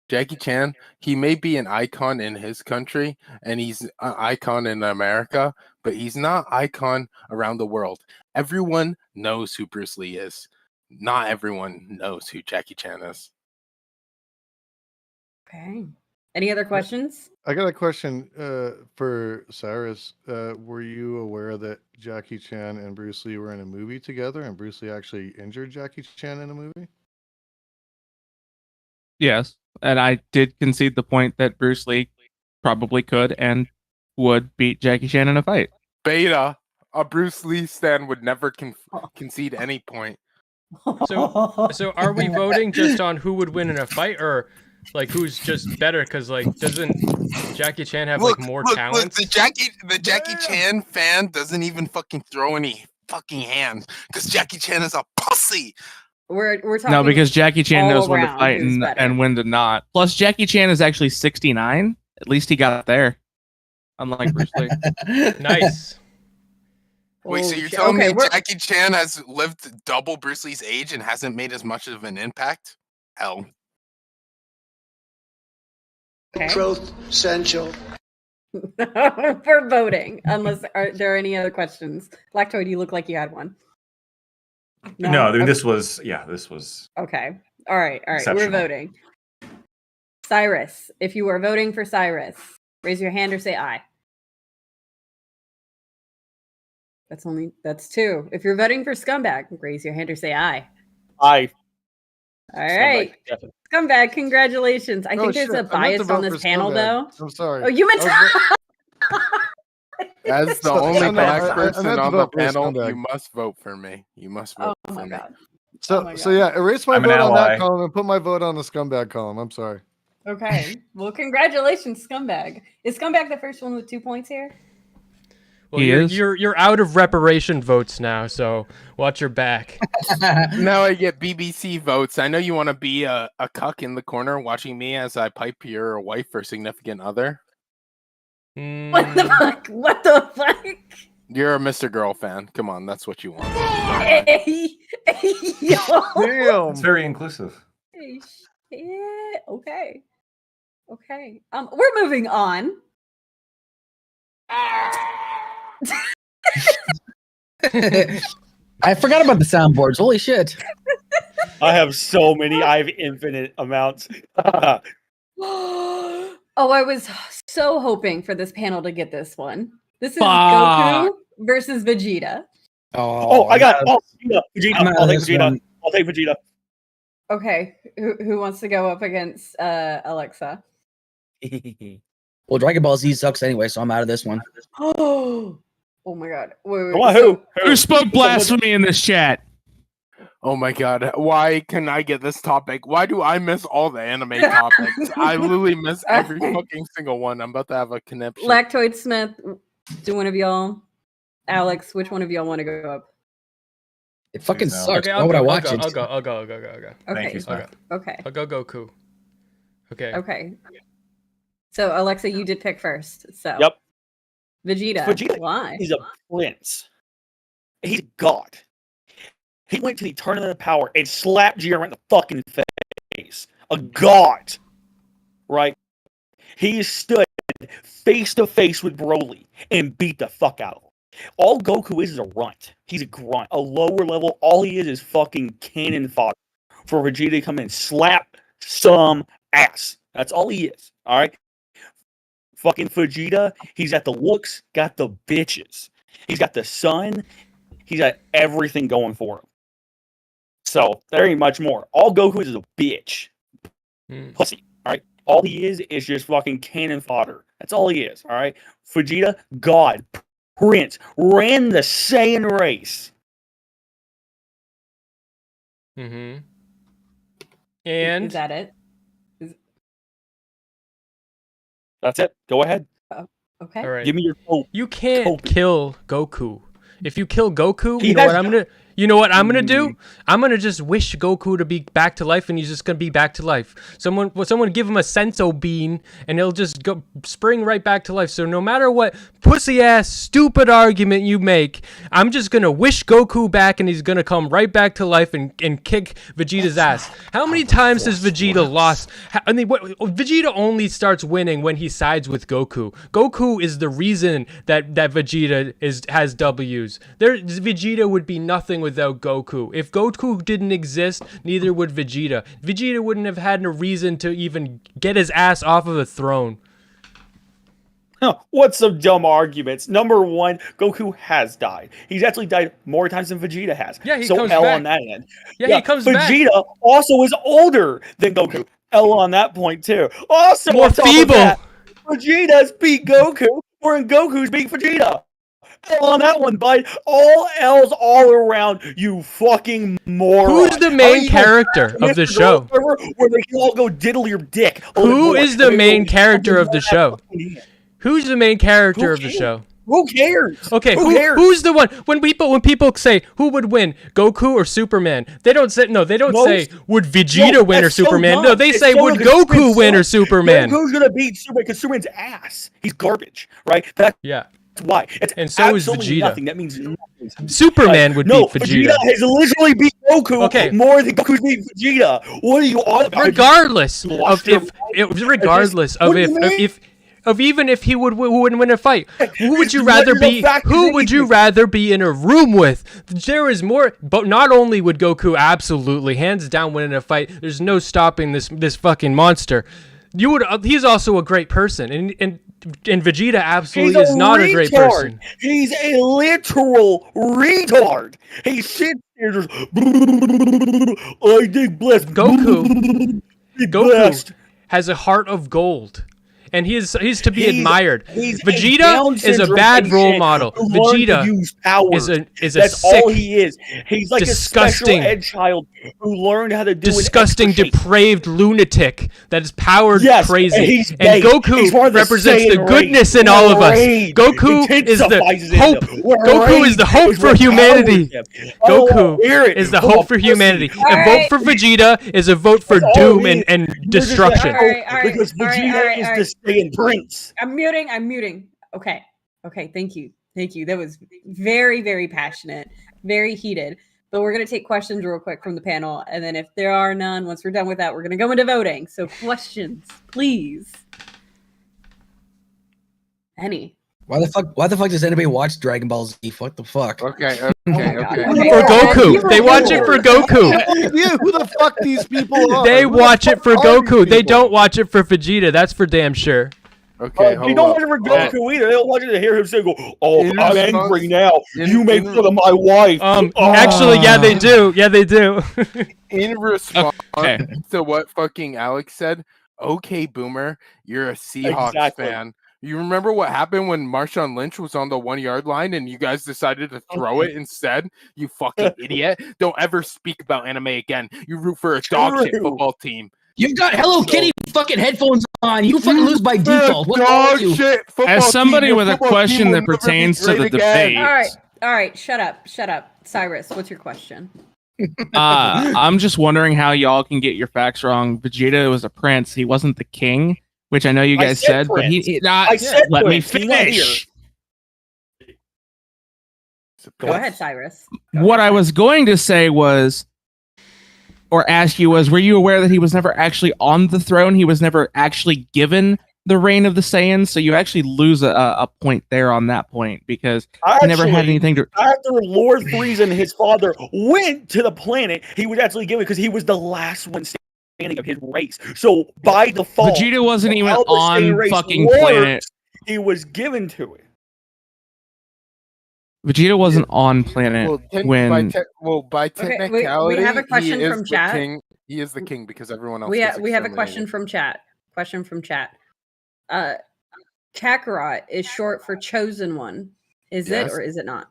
Jackie Chan, he may be an icon in his country and he's an icon in America, but he's not icon around the world. Everyone knows who Bruce Lee is. Not everyone knows who Jackie Chan is. Okay. Any other questions? I got a question for Cyrus. Were you aware that Jackie Chan and Bruce Lee were in a movie together, and Bruce Lee actually injured Jackie Chan in a movie? Yes, and I did concede the point that Bruce Lee probably could and would beat Jackie Chan in a fight. Beta, a Bruce Lee stan would never concede any point. So are we voting just on who would win in a fight, or like who's just better? Because like, doesn't Jackie Chan have like more talents? The Jackie Chan fan doesn't even fucking throw any fucking hands because Jackie Chan is a pussy. We're talking. No, because Jackie Chan knows when to around fight who's better. and when to not. Plus, Jackie Chan is actually 69. At least he got there, unlike Bruce Lee. Nice. Wait, so Oh, you're shit. telling Okay, me we're- Jackie Chan has lived double Bruce Lee's age and hasn't made as much of an impact? Hell. Okay. Truth, essential. We're voting. Unless there are any other questions. Lactoid, you look like you had one. No, I mean, Okay. this was Okay. All right. We're Exceptional. voting. Cyrus, if you are voting for Cyrus, raise your hand or say aye. That's two. If you're voting for Scumbag, raise your hand or say aye. Aye. All right. Definitely. Scumbag, congratulations. I Oh, think there's shit. a I meant to bias vote on this for panel, Scumbag. though. I'm sorry. Oh, you meant I to. As the No, only no, black I person meant to on the vote for panel, Scumbag. you must vote for me. You must Oh vote my for me. god. So, Oh my so God. yeah, erase my I'm an vote on that ally. column and put my vote on the Scumbag column. I'm sorry. Okay. Well, congratulations, Scumbag. Is Scumbag the first one with 2 points here? Well, He is. you're out of reparation votes now, so watch your back. Now I get BBC votes. I know you want to be a cuck in the corner watching me as I pipe your wife or significant other. What the Mm, fuck? What the fuck? You're a Mr. Girl fan. Come on, that's what you want. Hey, yo. Damn. It's very inclusive. Hey, shit. Okay. Okay. We're moving on. I forgot about the soundboards. Holy shit. I have so many. I have infinite amounts. Oh, I was so hoping for this panel to get this one. This is Fuck. Goku versus Vegeta. Oh, I got Vegeta. I'm out I'll of take this Vegeta. one. I'll take Vegeta. Okay, who wants to go up against Alexa? Well, Dragon Ball Z sucks anyway, so I'm out of this one. Oh my god. Wait, Come on, who? Who spoke blasphemy in this chat? Oh my god, why can I get this topic? Why do I miss all the anime topics? I literally miss every fucking single one. I'm about to have a conniption. Lactoid Smith, do one of y'all? Alex, which one of y'all want to go up? It fucking No. sucks. okay, Why would I I'll watch go. it? I'll go. Okay. Thank you, I'll Smith. go. Okay. I'll go Goku. Okay. Okay. So Alexa, you did pick first. So Yep. Vegeta. Vegeta Why? He's a prince. He's God. He went to the tournament of power and slapped Jiren right in the fucking face. A god. Right? He stood face to face with Broly and beat the fuck out of him. All Goku is a runt. He's a grunt. A lower level, all he is fucking cannon fodder for Vegeta to come in and slap some ass. That's all he is. Alright? Fucking Vegeta, he's got the looks, got the bitches. He's got the sun. He's got everything going for him. So, there ain't much more. All Goku is a bitch. Hmm. Pussy. Alright? All he is just fucking cannon fodder. That's all he is. Alright? Vegeta, God, Prince, ran the Saiyan race. Mm-hmm. Is And that it? That's it. Go ahead. Okay. all right. Give me your vote. You can't Goku. kill Goku. If you kill Goku, He you know has what I'm gonna You know what I'm gonna do? I'm gonna just wish Goku to be back to life, and he's just gonna be back to life. Someone give him a senso bean, and he'll just go spring right back to life. So no matter what pussy ass stupid argument you make, I'm just gonna wish Goku back, and he's gonna come right back to life and kick Vegeta's ass. How many times has Vegeta lost? Vegeta only starts winning when he sides with Goku. Goku is the reason that Vegeta has W's. Vegeta would be nothing without Goku. If Goku didn't exist, neither would Vegeta. Vegeta wouldn't have had a reason to even get his ass off of the throne. What's some dumb arguments? Number one, Goku has died. He's actually died more times than Vegeta has. Yeah, he so comes L back. on that end. Yeah, he comes back. Vegeta also is older than Goku. L on that point too. Also, More on top of feeble. that, Vegeta's beat Goku, whereas Goku's beat Vegeta. L on that one, bud. All L's all around, you fucking moron. Who's the main character of the show? Where they can all go diddle your dick. Who is the main character of the show? Who's the main character of the show? Who cares? Okay, who cares? who's the one when people say who would win, Goku or Superman? They don't say say would Vegeta win or Superman. No, they say would Goku win or Superman. Goku's gonna beat Superman because Superman's ass. He's garbage, right? That's why. And so is absolutely Vegeta. Nothing. That means nothing. Superman would beat Vegeta. Vegeta has literally beat Goku more than Goku's beat Vegeta. What are you on about? Regardless of even if he would win a fight, who would you rather be? Who would you rather be in a room with? There is more, but not only would Goku absolutely hands down win in a fight. There's no stopping this fucking monster. You would. He's also a great person, and Vegeta absolutely is not a great person. He's a literal retard. He sits there just. I dig blessed. Goku has a heart of gold. And he's to be admired. Vegeta is a bad role model. Vegeta is a That's sick, all he is. He's like disgusting, a special ed child who learned how to do disgusting, an extra depraved lunatic that is powered crazy. And and Goku represents the goodness in all of us. Goku is the hope. Goku is the hope for humanity. Goku is the hope for humanity. A vote for Vegeta is a vote for doom and destruction. Because Vegeta is the staying prince. I'm muting. Okay. Thank you. That was very, very passionate, very heated. But we're going to take questions real quick from the panel. And then if there are none, once we're done with that, we're going to go into voting. So questions, please. Any? Why the fuck does anybody watch Dragon Ball Z? What the fuck? Okay. For Goku. They watch it for Goku. Who the fuck these people are? They watch it for Goku. They don't watch it for Vegeta. That's for damn sure. Okay, they don't watch it for Goku either. They don't watch it to hear him say, I'm angry now. You make fun of my wife. Actually, yeah, they do. In response to what fucking Alex said, okay, Boomer, you're a Seahawks fan. You remember what happened when Marshawn Lynch was on the 1 yard line and you guys decided to throw it instead? You fucking idiot. Don't ever speak about anime again. You root for a dog shit football team. You've got Hello Kitty fucking headphones on. You fucking lose by default. What dog shit As somebody with a question that pertains to the debate. All right. Shut up. Cyrus, what's your question? I'm just wondering how y'all can get your facts wrong. Vegeta was a prince. He wasn't the king. Which I know you guys said, but he not. Let me finish. Go ahead, Cyrus. What I was going to say was, or ask you was, were you aware that he was never actually on the throne? He was never actually given the reign of the Saiyans, so you actually lose a point there on that point because he never had anything to. After Lord Frieza and his father went to the planet, he was actually given because he was the last one standing of his race. So by default, Vegeta wasn't even on fucking planet. He was given to it. Vegeta wasn't on planet when. By technicality, we have a question from chat. King. He is the king because everyone else. We have a question from chat. Kakarot is short for chosen one. Is it or is it not?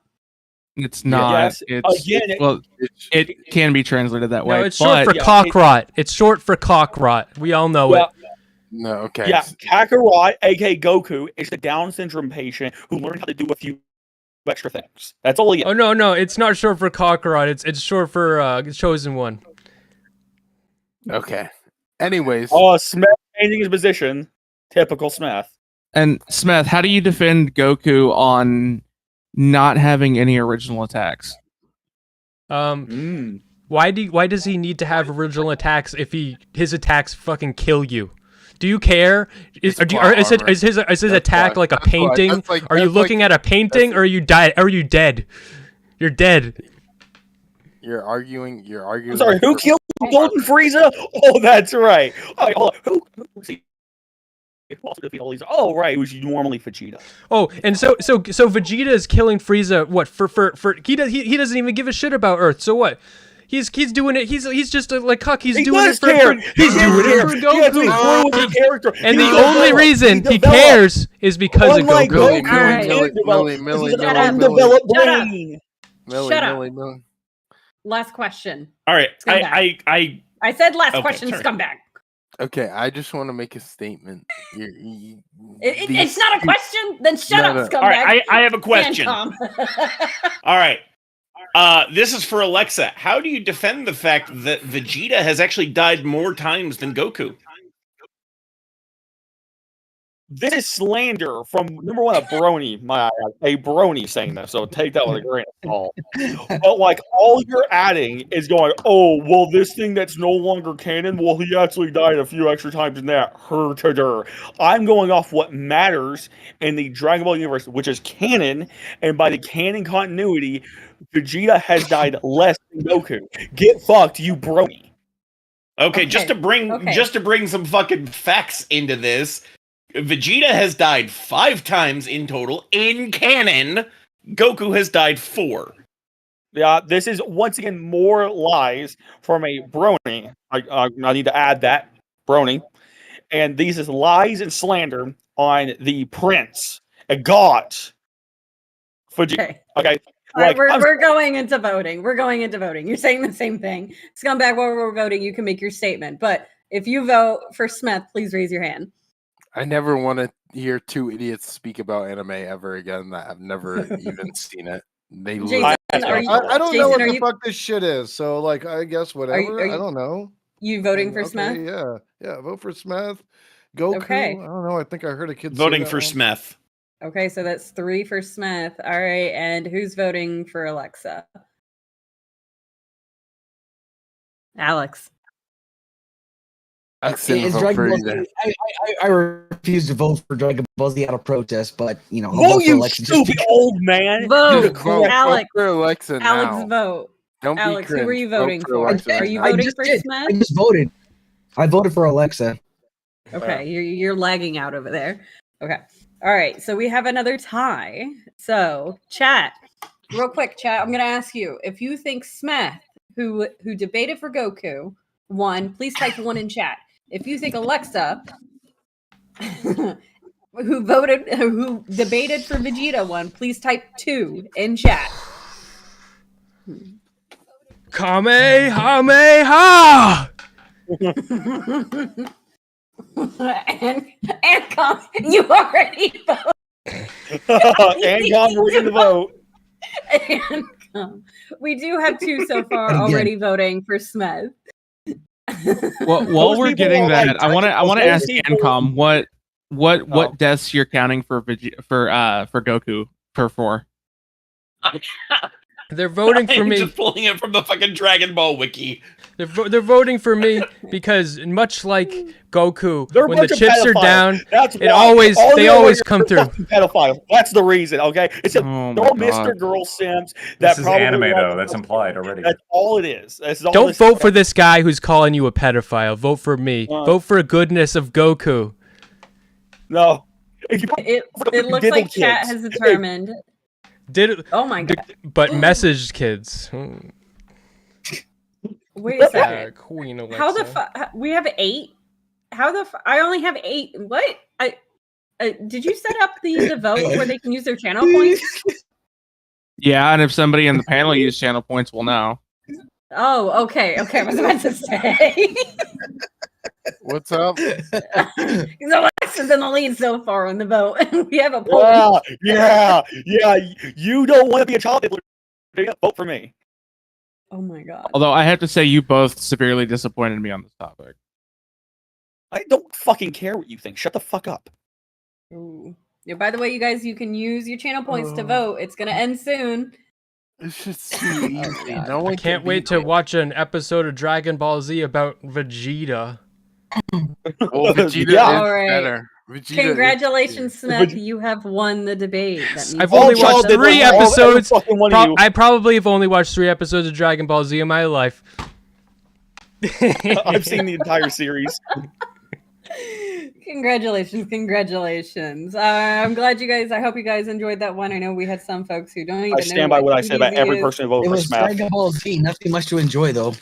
It's not. It can be translated that way. No, it's short for Cockrot. It's short for Cockrot. We all know it. No, okay. Yeah, Kakarot, aka Goku, is the Down syndrome patient who learned how to do a few extra things. That's all he gets. Oh no, it's not short for Kakarot. It's short for Chosen One. Okay. Anyways, Smith changing his position. Typical Smith. And Smeth, how do you defend Goku on not having any original attacks? Why does he need to have original attacks if his attacks fucking kill you? Do you care? Is his attack like a painting? Are you looking at a painting, or are you dead? You're dead. You're arguing. I'm sorry, who killed Golden Frieza? Oh, that's right. Who also defeat all these? Oh, right, it was normally Vegeta. Oh, and so Vegeta is killing Frieza. What for? He doesn't even give a shit about Earth. So what? He's doing it. He's just like Cuck. He's doing it for Goku. And the only reason he cares is because of Goku. Shut up. Last question. All right. Scumbag. I said last question, sorry. Scumbag. Okay, I just want to make a statement. It's not a question. Then shut up, Scumbag. All right, I have a question. All right. This is for Alexa. How do you defend the fact that Vegeta has actually died more times than Goku? This is slander from number one, a brony saying this, so take that with a grain of salt. But like all you're adding is going, oh well, this thing that's no longer canon, well, he actually died a few extra times than that. I'm going off what matters in the Dragon Ball universe, which is canon, and by the canon continuity, Vegeta has died less than Goku. Get fucked, you brony. Okay, just to bring some fucking facts into this. Vegeta has died 5 times in total in canon. Goku has died 4. Yeah, this is once again more lies from a brony. I need to add that brony, and these is lies and slander on the prince, a god, Vegeta. Okay. All right, we're going into voting. You're saying the same thing. Scumbag, while we're voting, you can make your statement. But if you vote for Smith, please raise your hand. I never want to hear 2 idiots speak about anime ever again that have never even seen it. They Jason, I don't know what the fuck this shit is. So like, I guess whatever. I don't know. You voting for Smith? Yeah. Vote for Smith. Goku. Okay. I don't know. I think I heard a kid voting for Smith. Okay, so that's 3 for Smith. All right, and who's voting for Alexa? Alex. I refuse to vote for Dragon Ball Z out of protest, but I'll vote for you Alexa. stupid old man! Vote, Alex. For Alexa now. Alex, vote. Don't Alex, be cringe. who are you Vote voting for? Are you voting for Smith? I just voted. I voted for Alexa. Okay, you're lagging out over there. Okay. All right, so we have another tie. So, chat, real quick, chat. I'm gonna ask you if you think Smith, who debated for Goku, won. Please type 1 in chat. If you think Alexa, who debated for Vegeta, won, please type 2 in chat. Kamehameha! and you already voted. Ancom, we're going to vote. We do have 2 so far already voting for Smith. Well, while we're getting that, I want to ask Ancom what deaths you're counting for Goku for 4. They're voting for me. Just pulling it from the fucking Dragon Ball wiki. They're voting for me because much like Goku, They're when the chips are down, they always come through. Pedophile. That's the reason. Okay, it's Mr. Girl Sims. This is anime though. That's implied already. That's all it is. Don't vote for this guy who's calling you a pedophile. Vote for me. Vote for goodness of Goku. No. It looks like chat has determined. Oh my god! But message kids. Wait a second. Queen Alexa. How the fuck? We have 8. How the? I only have 8. What? Did you set up the vote where they can use their channel points? Yeah, and if somebody in the panel used channel points, we'll know. Oh, okay. I was about to say. What's up? So Alex is in the lead so far on the vote. We have a poll. Yeah. You don't want to be a child. Vote for me. Oh my god. Although I have to say, you both severely disappointed me on this topic. I don't fucking care what you think. Shut the fuck up. Ooh. Yeah, by the way, you guys, you can use your channel points to vote. It's gonna end soon. It's just too easy. God. No one I can't wait to watch an episode of Dragon Ball Z about Vegeta. Well, Vegeta Yeah. is All right. better. Vegeta Congratulations, is Smith. You have won the debate. That means I've you only get watched the 3 vote. episodes. Fucking one of you. I probably have only watched 3 episodes of Dragon Ball Z in my life. I've seen the entire series. Congratulations. I'm glad you guys, I hope you guys enjoyed that one. I know we had some folks who don't even know I stand by what I said about DBZ every is. person who voted It for was Smeth. Dragon Ball Z. Nothing much to enjoy, though.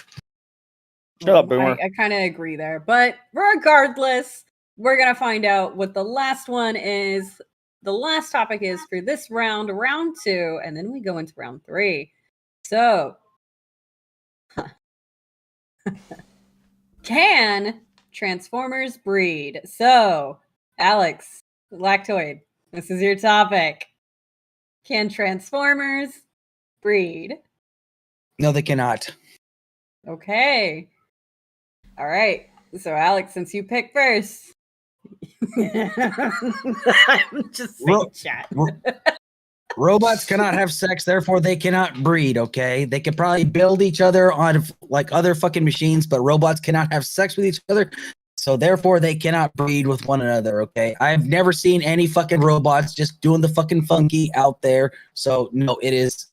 Shut up, Boomer. I kind of agree there. But regardless, we're going to find out what the last one is. The last topic is for this round, round 2, and then we go into round 3. So, can Transformers breed? So, Alex, Lactoid, this is your topic. Can Transformers breed? No, they cannot. Okay. All right. So, Alex, since you picked first, I'm just saying chat. Robots cannot have sex, therefore they cannot breed, okay? They can probably build each other on like other fucking machines, but robots cannot have sex with each other, so therefore they cannot breed with one another, okay? I've never seen any fucking robots just doing the fucking funky out there, so no, it is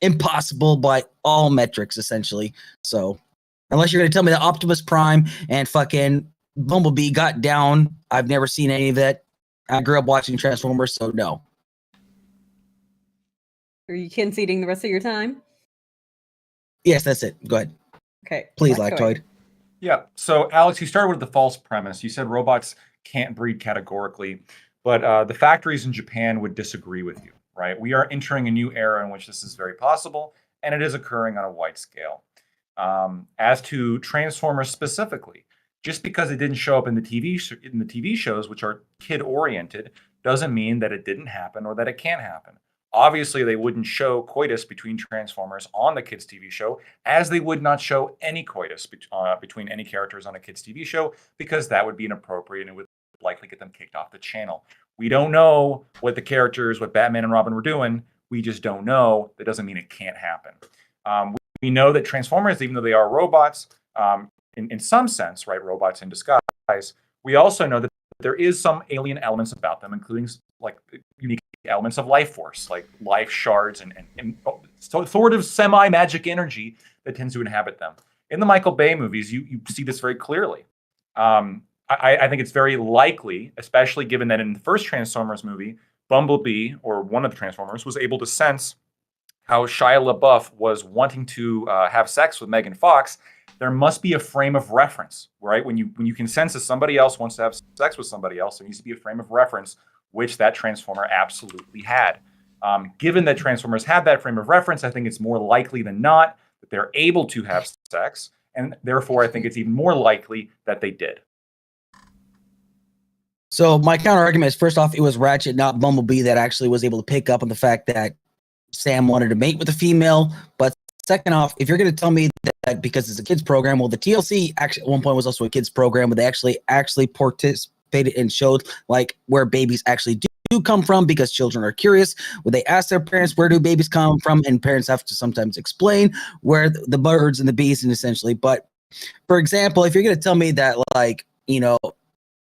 impossible by all metrics, essentially. So, unless you're gonna tell me that Optimus Prime and fucking Bumblebee got down, I've never seen any of that. I grew up watching Transformers, so no. Are you conceding the rest of your time? Yes, that's it. Go ahead. Okay. Please, Lactoid. Yeah. So, Alex, you started with the false premise. You said robots can't breed categorically, but the factories in Japan would disagree with you, right? We are entering a new era in which this is very possible, and it is occurring on a wide scale. As to Transformers specifically, just because it didn't show up in the TV shows, which are kid-oriented, doesn't mean that it didn't happen or that it can't happen. Obviously, they wouldn't show coitus between Transformers on the kids' TV show, as they would not show any coitus between any characters on a kids' TV show, because that would be inappropriate and it would likely get them kicked off the channel. We don't know what Batman and Robin were doing. We just don't know. That doesn't mean it can't happen. We know that Transformers, even though they are robots, in some sense, right, robots in disguise, we also know that there is some alien elements about them, including like unique elements of life force, like life shards and sort of semi-magic energy that tends to inhabit them. In the Michael Bay movies, you see this very clearly. I think it's very likely, especially given that in the first Transformers movie, Bumblebee, or one of the Transformers, was able to sense how Shia LaBeouf was wanting to have sex with Megan Fox. There must be a frame of reference, right? When you can sense that somebody else wants to have sex with somebody else, there needs to be a frame of reference, which that Transformer absolutely had. Given that Transformers have that frame of reference, I think it's more likely than not that they're able to have sex, and therefore I think it's even more likely that they did. So my counter argument is, first off, it was Ratchet, not Bumblebee, that actually was able to pick up on the fact that Sam wanted to mate with a female. But second off, if you're going to tell me that because it's a kids program, well, the TLC actually at one point was also a kids program, where they actually participated and showed like where babies actually do come from, because children are curious. When they ask their parents, where do babies come from? And parents have to sometimes explain where the birds and the bees, and essentially. But for example, if you're going to tell me that, like, you know,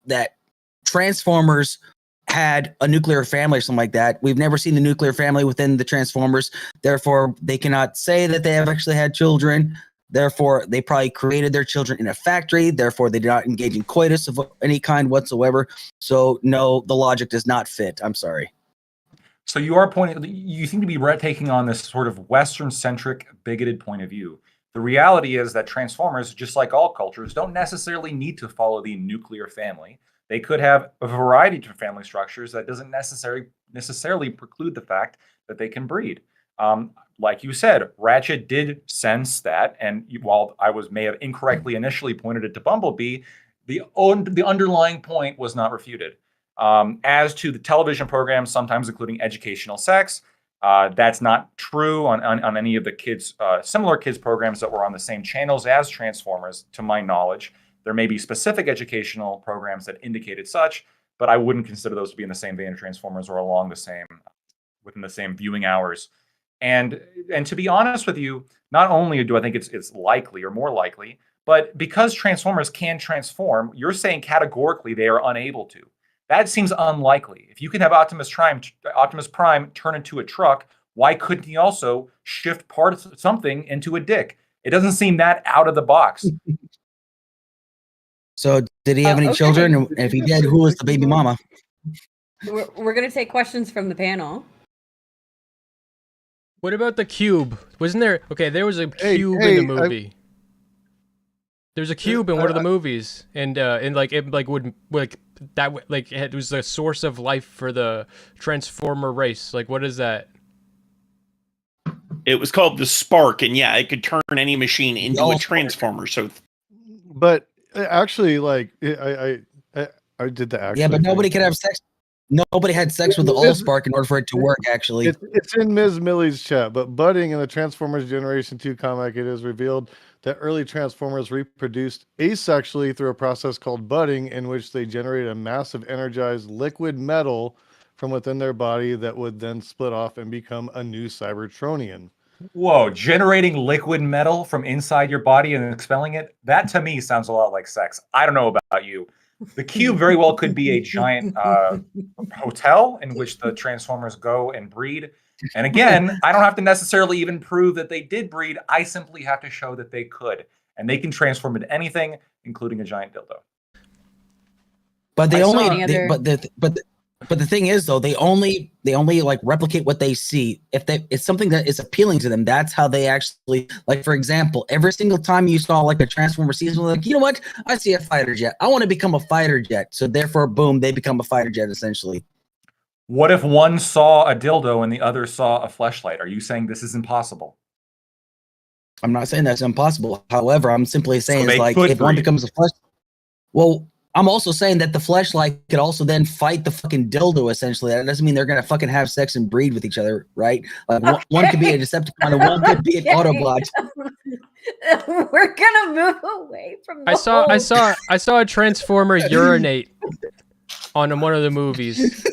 that Transformers had a nuclear family or something like that, we've never seen the nuclear family within the Transformers. Therefore, they cannot say that they have actually had children. Therefore, they probably created their children in a factory. Therefore, they did not engage in coitus of any kind whatsoever. So, no, the logic does not fit. I'm sorry. So you seem to be taking on this sort of Western-centric, bigoted point of view. The reality is that Transformers, just like all cultures, don't necessarily need to follow the nuclear family. They could have a variety of family structures that doesn't necessarily preclude the fact that they can breed. Like you said, Ratchet did sense that, and while I may have incorrectly initially pointed it to Bumblebee, the underlying point was not refuted. As to the television programs, sometimes including educational sex, that's not true on any of the kids, similar kids programs that were on the same channels as Transformers, to my knowledge. There may be specific educational programs that indicated such, but I wouldn't consider those to be in the same vein of Transformers or within the same viewing hours. And to be honest with you, not only do I think it's likely or more likely, but because Transformers can transform, you're saying categorically they are unable to. That seems unlikely. If you can have Optimus Prime turn into a truck, why couldn't he also shift part of something into a dick? It doesn't seem that out of the box. So did he have any okay. children? And if he did, who was the baby mama? We're going to take questions from the panel. What about the cube? Wasn't there? Okay, there was a cube in the movie. There's a cube in one of the movies, and it was the source of life for the Transformer race. Like, what is that? It was called the Spark, and yeah, it could turn any machine into a Transformer. So, but actually, like I did the actual. Yeah, but nobody could have sex. Nobody had sex with the Allspark in order for it to work, actually. It's in Ms. Milli's chat, but budding in the Transformers Generation 2 comic, it is revealed that early Transformers reproduced asexually through a process called budding, in which they generated a massive energized liquid metal from within their body that would then split off and become a new Cybertronian. Whoa, generating liquid metal from inside your body and expelling it? That to me sounds a lot like sex. I don't know about you. The cube very well could be a giant hotel in which the Transformers go and breed. And again, I don't have to necessarily even prove that they did breed. I simply have to show that they could. And they can transform into anything, including a giant dildo. But but the thing is, though, they only like replicate what they see. If it's something that is appealing to them, that's how they actually, like, for example, every single time you saw like a Transformer season, like, you know what? I see a fighter jet. I want to become a fighter jet. So therefore, boom, they become a fighter jet essentially. What if one saw a dildo and the other saw a fleshlight? Are you saying this is impossible? I'm not saying that's impossible. However, I'm simply saying So it's like if one becomes a flesh. Well, I'm also saying that the fleshlight could also then fight the fucking dildo, essentially. That doesn't mean they're going to fucking have sex and breed with each other, right? Like, one could be a Decepticon and one could be an Autobot. We're going to move away from the I saw a Transformer urinate on one of the movies.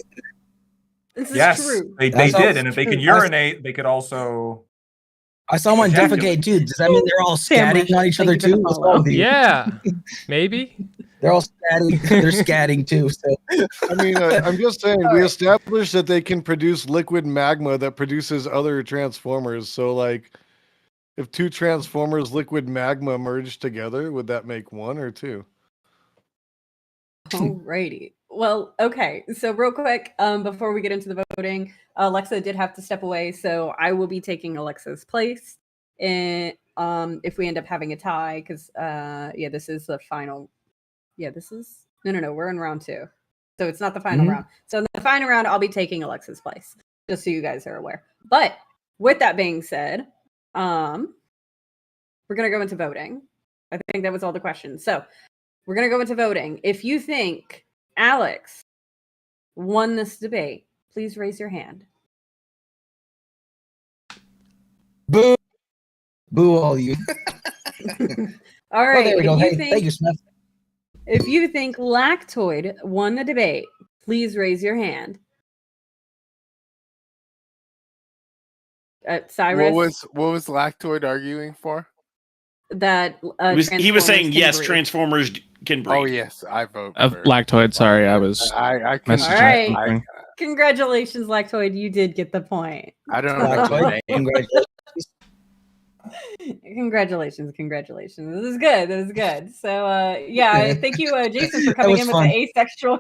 This is true. They did. And if they can urinate, they could also... I saw one defecate, too. Does that mean they're all scatting on each other, too? What's wrong with you? Yeah, maybe. They're all scatting. They're scatting too. So. I mean, I'm just saying, we established that they can produce liquid magma that produces other Transformers. So, like, if two Transformers liquid magma merge together, would that make one or two? Alrighty. Well, okay. So real quick, before we get into the voting, Alexa did have to step away, so I will be taking Alexa's place. And if we end up having a tie, because this is the final. Yeah, this is no. We're in round 2, so it's not the final round. So in the final round, I'll be taking Alexa's place, just so you guys are aware. But with that being said, we're gonna go into voting. I think that was all the questions. So we're gonna go into voting. If you think Alex won this debate, please raise your hand. Boo! Boo all you. All right. There we go. Hey, thank you, Smeth. If you think Lactoid won the debate, please raise your hand. Cyrus, what was Lactoid arguing for? That he was saying yes, breed. Transformers can breed. Oh yes, I vote Of for Lactoid. Sorry, I was. I messaging. All right. Congratulations, Lactoid. You did get the point. I don't know. Congratulations. Congratulations. This is good. So thank you, Jason, for coming in with fun. the asexual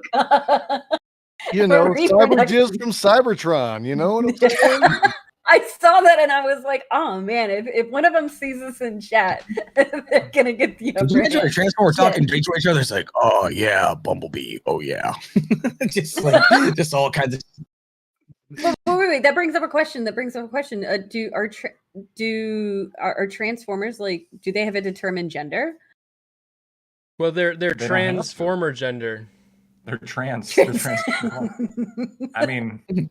Cyber jizz from Cybertron, you know what I'm saying? I saw that and I was like, oh man, if one of them sees us in chat, they're gonna get the upper hand. Transformer talking to each other. It's like, oh yeah, Bumblebee. Oh yeah. just all kinds of Wait. That brings up a question. Are Transformers like? Do they have a determined gender? Well, they're They don't have to. transformer gender. They're trans. They're trans. I mean, they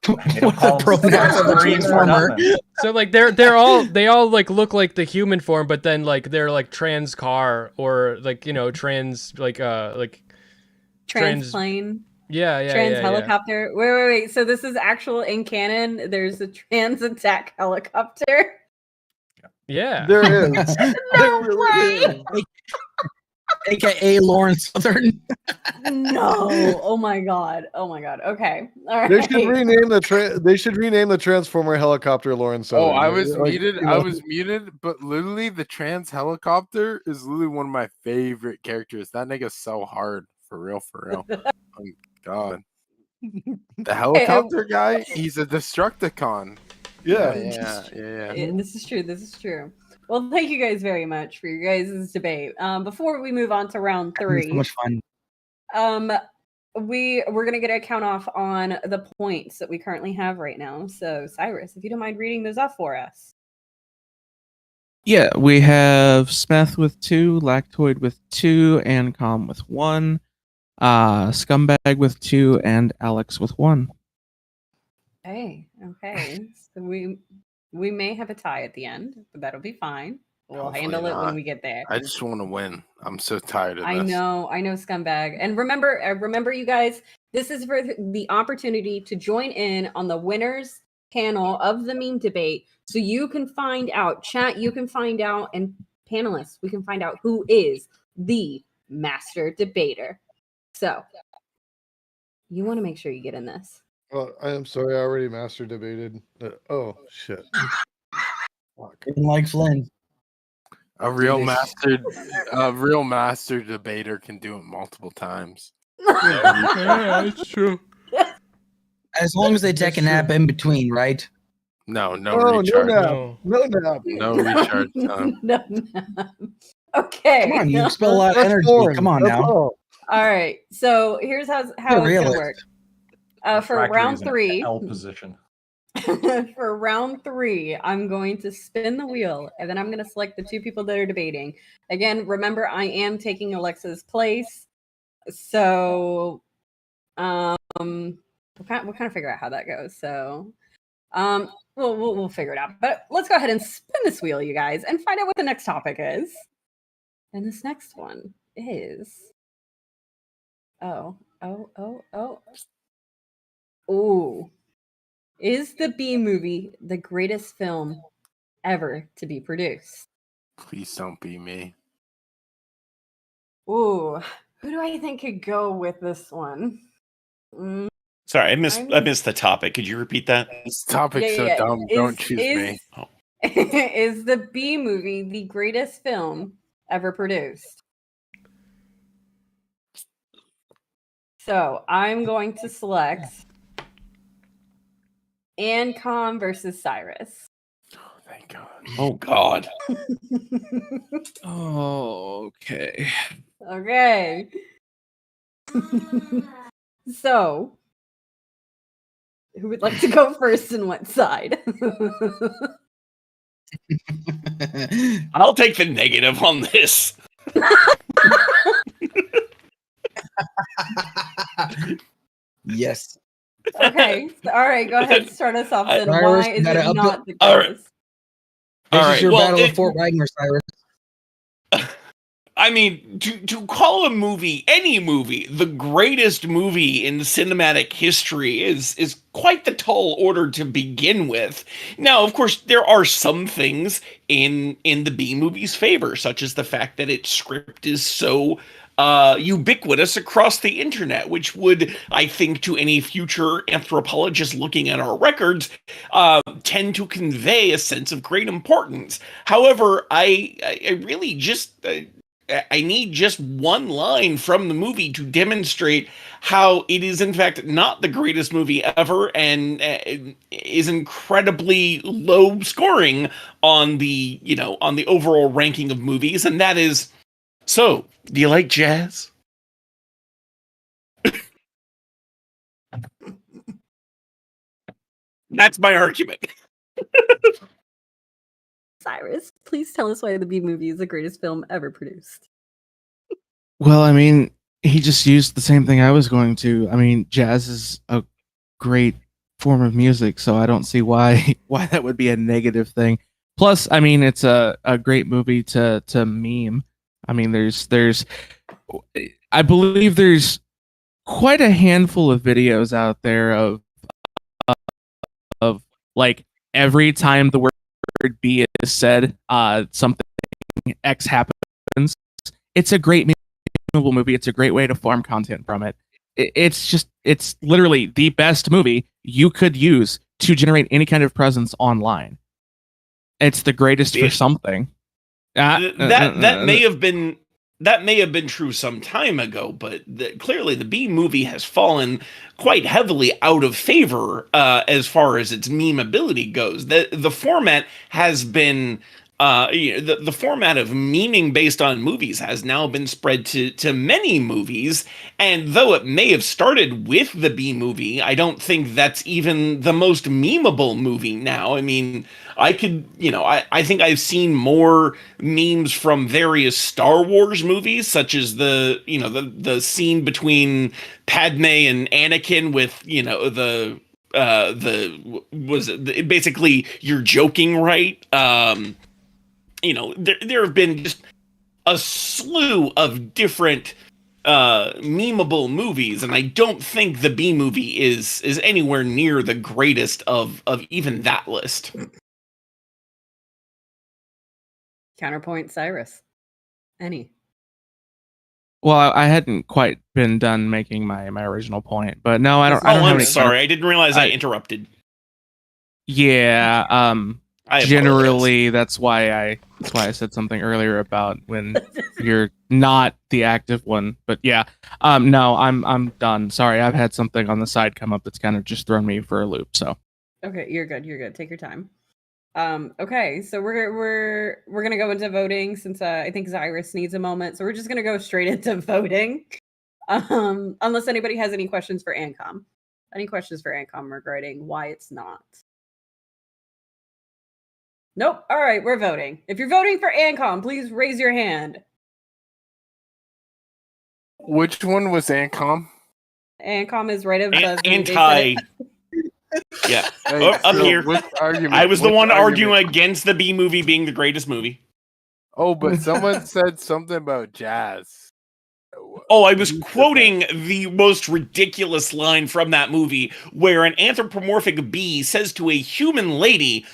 don't What's call the them pronouns of a Marines for transformer? nothing. So like they all like look like the human form, but then like they're like trans car or like trans Transplane. yeah Trans helicopter. Wait. So this is actual in canon. There's a trans attack helicopter. yeah. There is. No There really way. is. AKA Lauren Southern. No. Oh my god. Okay. All right. They should rename the Transformer helicopter Lauren Southern. Oh, I was Like, muted. you know. I was muted, but literally the trans helicopter is literally one of my favorite characters. That nigga's so hard. For real. Oh god. The helicopter guy, he's a Destructicon. Yeah. This is true. Well, thank you guys very much for your guys' debate. Before we move on to round 3, So much fun. we're gonna get a count off on the points that we currently have right now. So, Cyrus, if you don't mind reading those off for us. Yeah, we have Smeth with 2, Lactoid with 2, Ancom with 1, Scumbag with 2, and Alex with 1. Okay. So we may have a tie at the end, but that'll be fine. We'll Hopefully handle it when not. we get there. I just want to win. I'm so tired of this. I know, Scumbag. And remember, you guys, this is for the opportunity to join in on the winners panel of the meme debate, so you can find out, chat, you can find out, and panelists, we can find out who is the master debater. So you want to make sure you get in this. Well, I am sorry, I already master debated. Oh shit. Fuck. Like Flynn. A real master debater can do it multiple times. Yeah, it's true. As long as they take a nap in between, right? No Oh, recharge. No. No nap. No recharge time. No. Okay. Come on, you expel a lot of That's energy. foreign. Come on That's now. all. All right. So here's how it's gonna work. For Refractory round is in 3, L position. for round 3, I'm going to spin the wheel, and then I'm going to select the 2 people that are debating. Again, remember, I am taking Alexa's place, so we'll kind of figure out how that goes. So we'll figure it out. But let's go ahead and spin this wheel, you guys, and find out what the next topic is. And this next one is Ooh. Is the B movie the greatest film ever to be produced? Please don't be me. Ooh. Who do I think could go with this one? Sorry, I missed the topic. Could you repeat that? This topic's so dumb. Don't choose me. Is the B movie the greatest film ever produced? So I'm going to select Ancom versus Cyrus. Oh, thank God. Oh God. Okay. Okay. So, who would like to go first and what side? I'll take the negative on this. Yes. Okay. All right. Go ahead. Start us off. Then Cyrus, why is gotta it up not the All right. greatest? This All is right, your well, battle of Fort Wagner, Cyrus. I mean, to call a movie, any movie, the greatest movie in cinematic history is quite the tall order to begin with. Now, of course, there are some things in the B movie's favor, such as the fact that its script is so ubiquitous across the internet, which would, I think, to any future anthropologist looking at our records, tend to convey a sense of great importance. However, I really just I need just one line from the movie to demonstrate how it is in fact not the greatest movie ever and is incredibly low scoring on the overall ranking of movies, and that is, so do you like jazz? That's my argument. Cyrus, please tell us why the B movie is the greatest film ever produced. Well, I mean, he just used the same thing I was going to. I mean, jazz is a great form of music, so I don't see why that would be a negative thing. Plus, I mean, it's a great movie to meme. I mean, there's I believe there's quite a handful of videos out there of like every time the word B is said, something X happens. It's a great memeable movie. It's a great way to farm content from it. It's literally the best movie you could use to generate any kind of presence online. It's the greatest for something. That may have been true some time ago, but clearly the B movie has fallen quite heavily out of favor as far as its memeability goes. The format has been the format of memeing based on movies has now been spread to many movies, and though it may have started with the B movie, I don't think that's even the most memeable movie now. I mean, I think I've seen more memes from various Star Wars movies, such as the scene between Padme and Anakin with basically you're joking, right? There have been just a slew of different memeable movies, and I don't think the B movie is anywhere near the greatest of even that list. Counterpoint, Cyrus. Any? Well, I hadn't quite been done making my original point, but no, I don't. Oh, I don't have I'm any sorry. I didn't realize I interrupted. Yeah. I Generally, that's why I said something earlier about when you're not the active one. But yeah. No, I'm done. Sorry, I've had something on the side come up that's kind of just thrown me for a loop. So. Okay, you're good. You're good. Take your time. Okay, so we're gonna go into voting since I think Cyrus needs a moment. So we're just gonna go straight into voting. Unless anybody has any questions for Ancom. Any questions for Ancom regarding why it's not? Nope. All right, we're voting. If you're voting for Ancom, please raise your hand. Which one was Ancom? Ancom is right above anti. Yeah, up here. I was the one arguing against the B movie being the greatest movie. Oh, but someone said something about jazz. Oh, I was quoting the most ridiculous line from that movie where an anthropomorphic bee says to a human lady,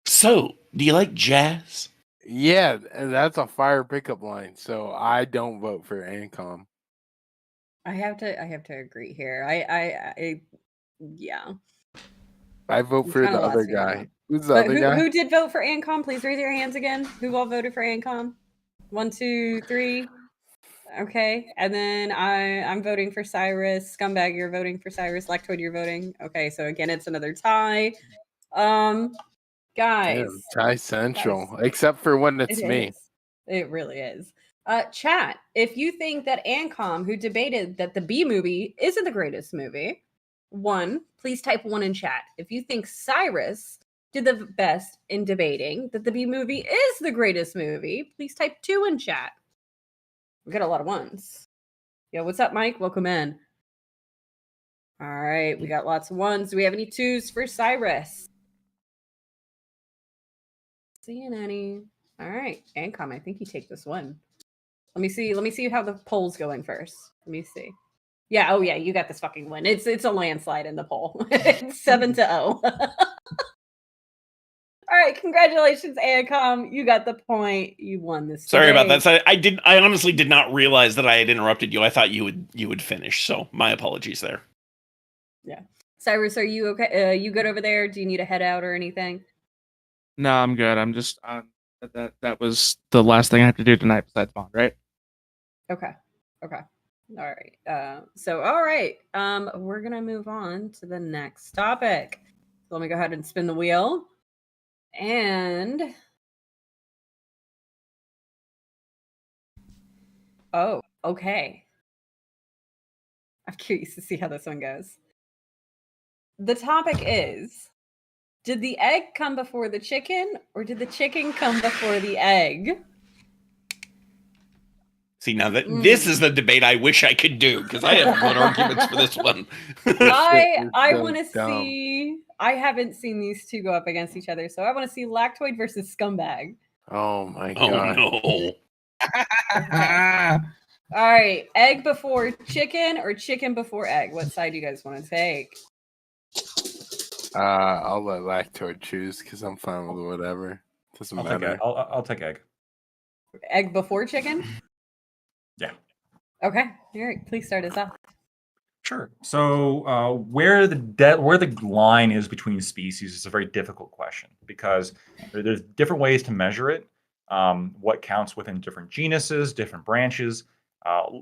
"So, do you like jazz?" Yeah, that's a fire pickup line. So I don't vote for Ancom. I have to agree here. Yeah. I vote for the other guy. Who's the other guy? Who did vote for Ancom? Please raise your hands again. Who all voted for Ancom? 1, 2, 3. Okay, and then I'm voting for Cyrus. Scumbag, you're voting for Cyrus. Lactoid, you're voting. Okay, so again, it's another tie. Guys, Damn, tie central, guys, except for when it's me. It really is. Chat, if you think that Ancom, who debated that the B movie isn't the greatest movie, 1, please type 1 in chat. If you think Cyrus did the best in debating that the B movie is the greatest movie, please type 2 in chat. We got a lot of 1s. Yo, what's up, Mike? Welcome in. All right, we got lots of 1s. Do we have any 2s for Cyrus? Seeing any? All right, Ancom, I think you take this one. Let me see how the poll's going first. Let me see. Yeah, oh yeah, you got this fucking win. It's a landslide in the poll. It's 7-0. All right, congratulations, Ancom. You got the point. You won this. Sorry about that. I honestly did not realize that I had interrupted you. I thought you would finish. So my apologies there. Yeah, Cyrus, are you okay? You good over there? Do you need to head out or anything? No, I'm good. I'm just that was the last thing I have to do tonight besides bond, right? Okay. All right. All right. We're gonna move on to the next topic. So let me go ahead and spin the wheel. And oh, okay. I'm curious to see how this one goes. The topic is Did the egg come before the chicken, or did the chicken come before the egg? See, now that this is the debate I wish I could do, because I have good arguments for this one. I so want to dumb. see. I haven't seen these two go up against each other, so I want to see Lactoid versus Scumbag. Oh my Oh god. no. All right, egg before chicken or chicken before egg? What side do you guys want to take? I'll let Lactoid choose because I'm fine with whatever. Doesn't I'll take matter. egg. I'll take egg. Egg before chicken? Yeah. Okay. All right. Please start us off. Sure. So where the line is between species is a very difficult question because there's different ways to measure it. What counts within different genuses, different branches.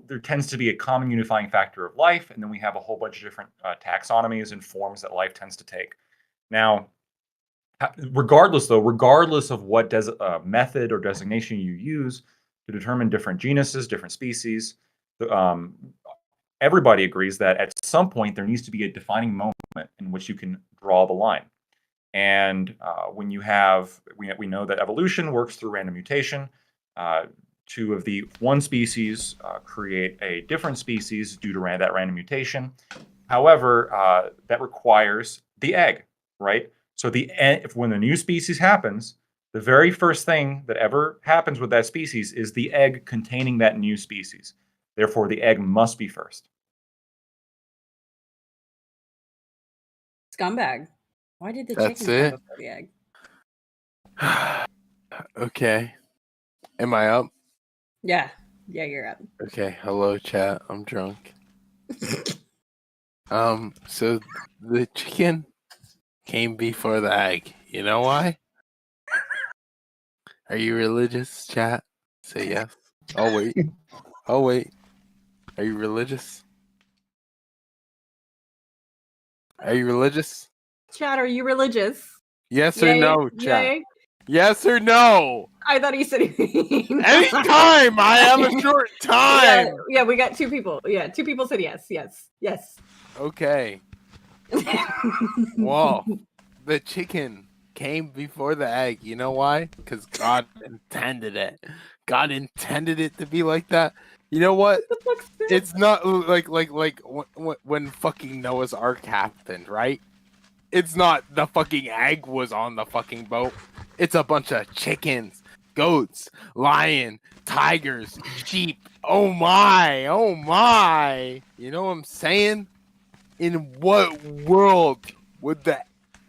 There tends to be a common unifying factor of life, and then we have a whole bunch of different taxonomies and forms that life tends to take. Now, regardless of what method or designation you use to determine different genuses, different species, everybody agrees that at some point there needs to be a defining moment in which you can draw the line. And when you have, we know that evolution works through random mutation. Two of the one species create a different species due to that random mutation. However, that requires the egg, right? So when the new species happens, the very first thing that ever happens with that species is the egg containing that new species. Therefore, the egg must be first. Scumbag. Why did the That's chicken come it? before the egg? Okay. Am I up? Yeah. Yeah, you're up. Okay. Hello, chat. I'm drunk. So the chicken came before the egg. You know why? Are you religious, chat? Say yes. Oh wait. Oh wait. Are you religious? Are you religious? Chat, are you religious? Yes or Yay, no, chat? yay. Yes or no? I thought he said Anytime. I have a short time. Yeah, we got two people. Yeah, two people said yes, yes. Okay. Well, the chicken came before the egg. You know why? Because God intended it. God intended it to be like that. You know what? It's not like when fucking Noah's Ark happened, right? It's not the fucking egg was on the fucking boat. It's a bunch of chickens, goats, lion, tigers, sheep. Oh my, oh my. You know what I'm saying? In what world would the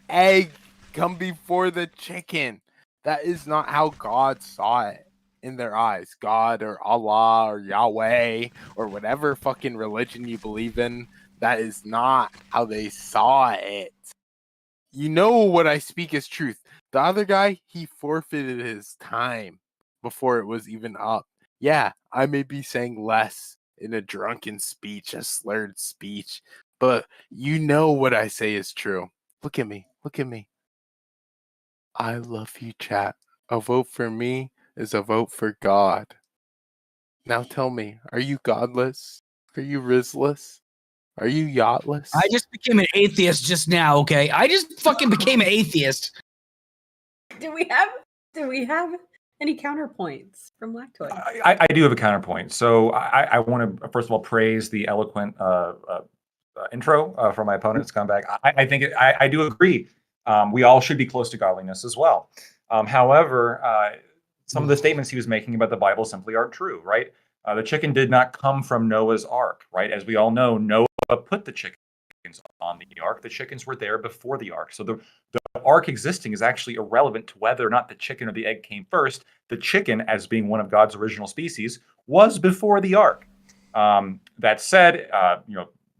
egg come before the chicken? That is not how God saw it in their eyes. God or Allah or Yahweh or whatever fucking religion you believe in, that is not how they saw it. You know what I speak is truth. The other guy, he forfeited his time before it was even up. Yeah, I may be saying less in a drunken speech, a slurred speech, but you know what I say is true. Look at me. Look at me. I love you, chat. A vote for me is a vote for God. Now tell me, are you godless? Are you rizless? Are you yachtless? I just became an atheist just now, okay? I just fucking became an atheist. Do we have any counterpoints from Lactoid? I do have a counterpoint. So I want to first of all praise the eloquent intro from my opponent, Scumbag. I do agree. We all should be close to godliness as well. However, some of the statements he was making about the Bible simply aren't true, right? The chicken did not come from Noah's Ark, right? As we all know, Noah put the chickens on the ark. The chickens were there before the ark. So the ark existing is actually irrelevant to whether or not the chicken or the egg came first. The chicken, as being one of God's original species, was before the ark. That said,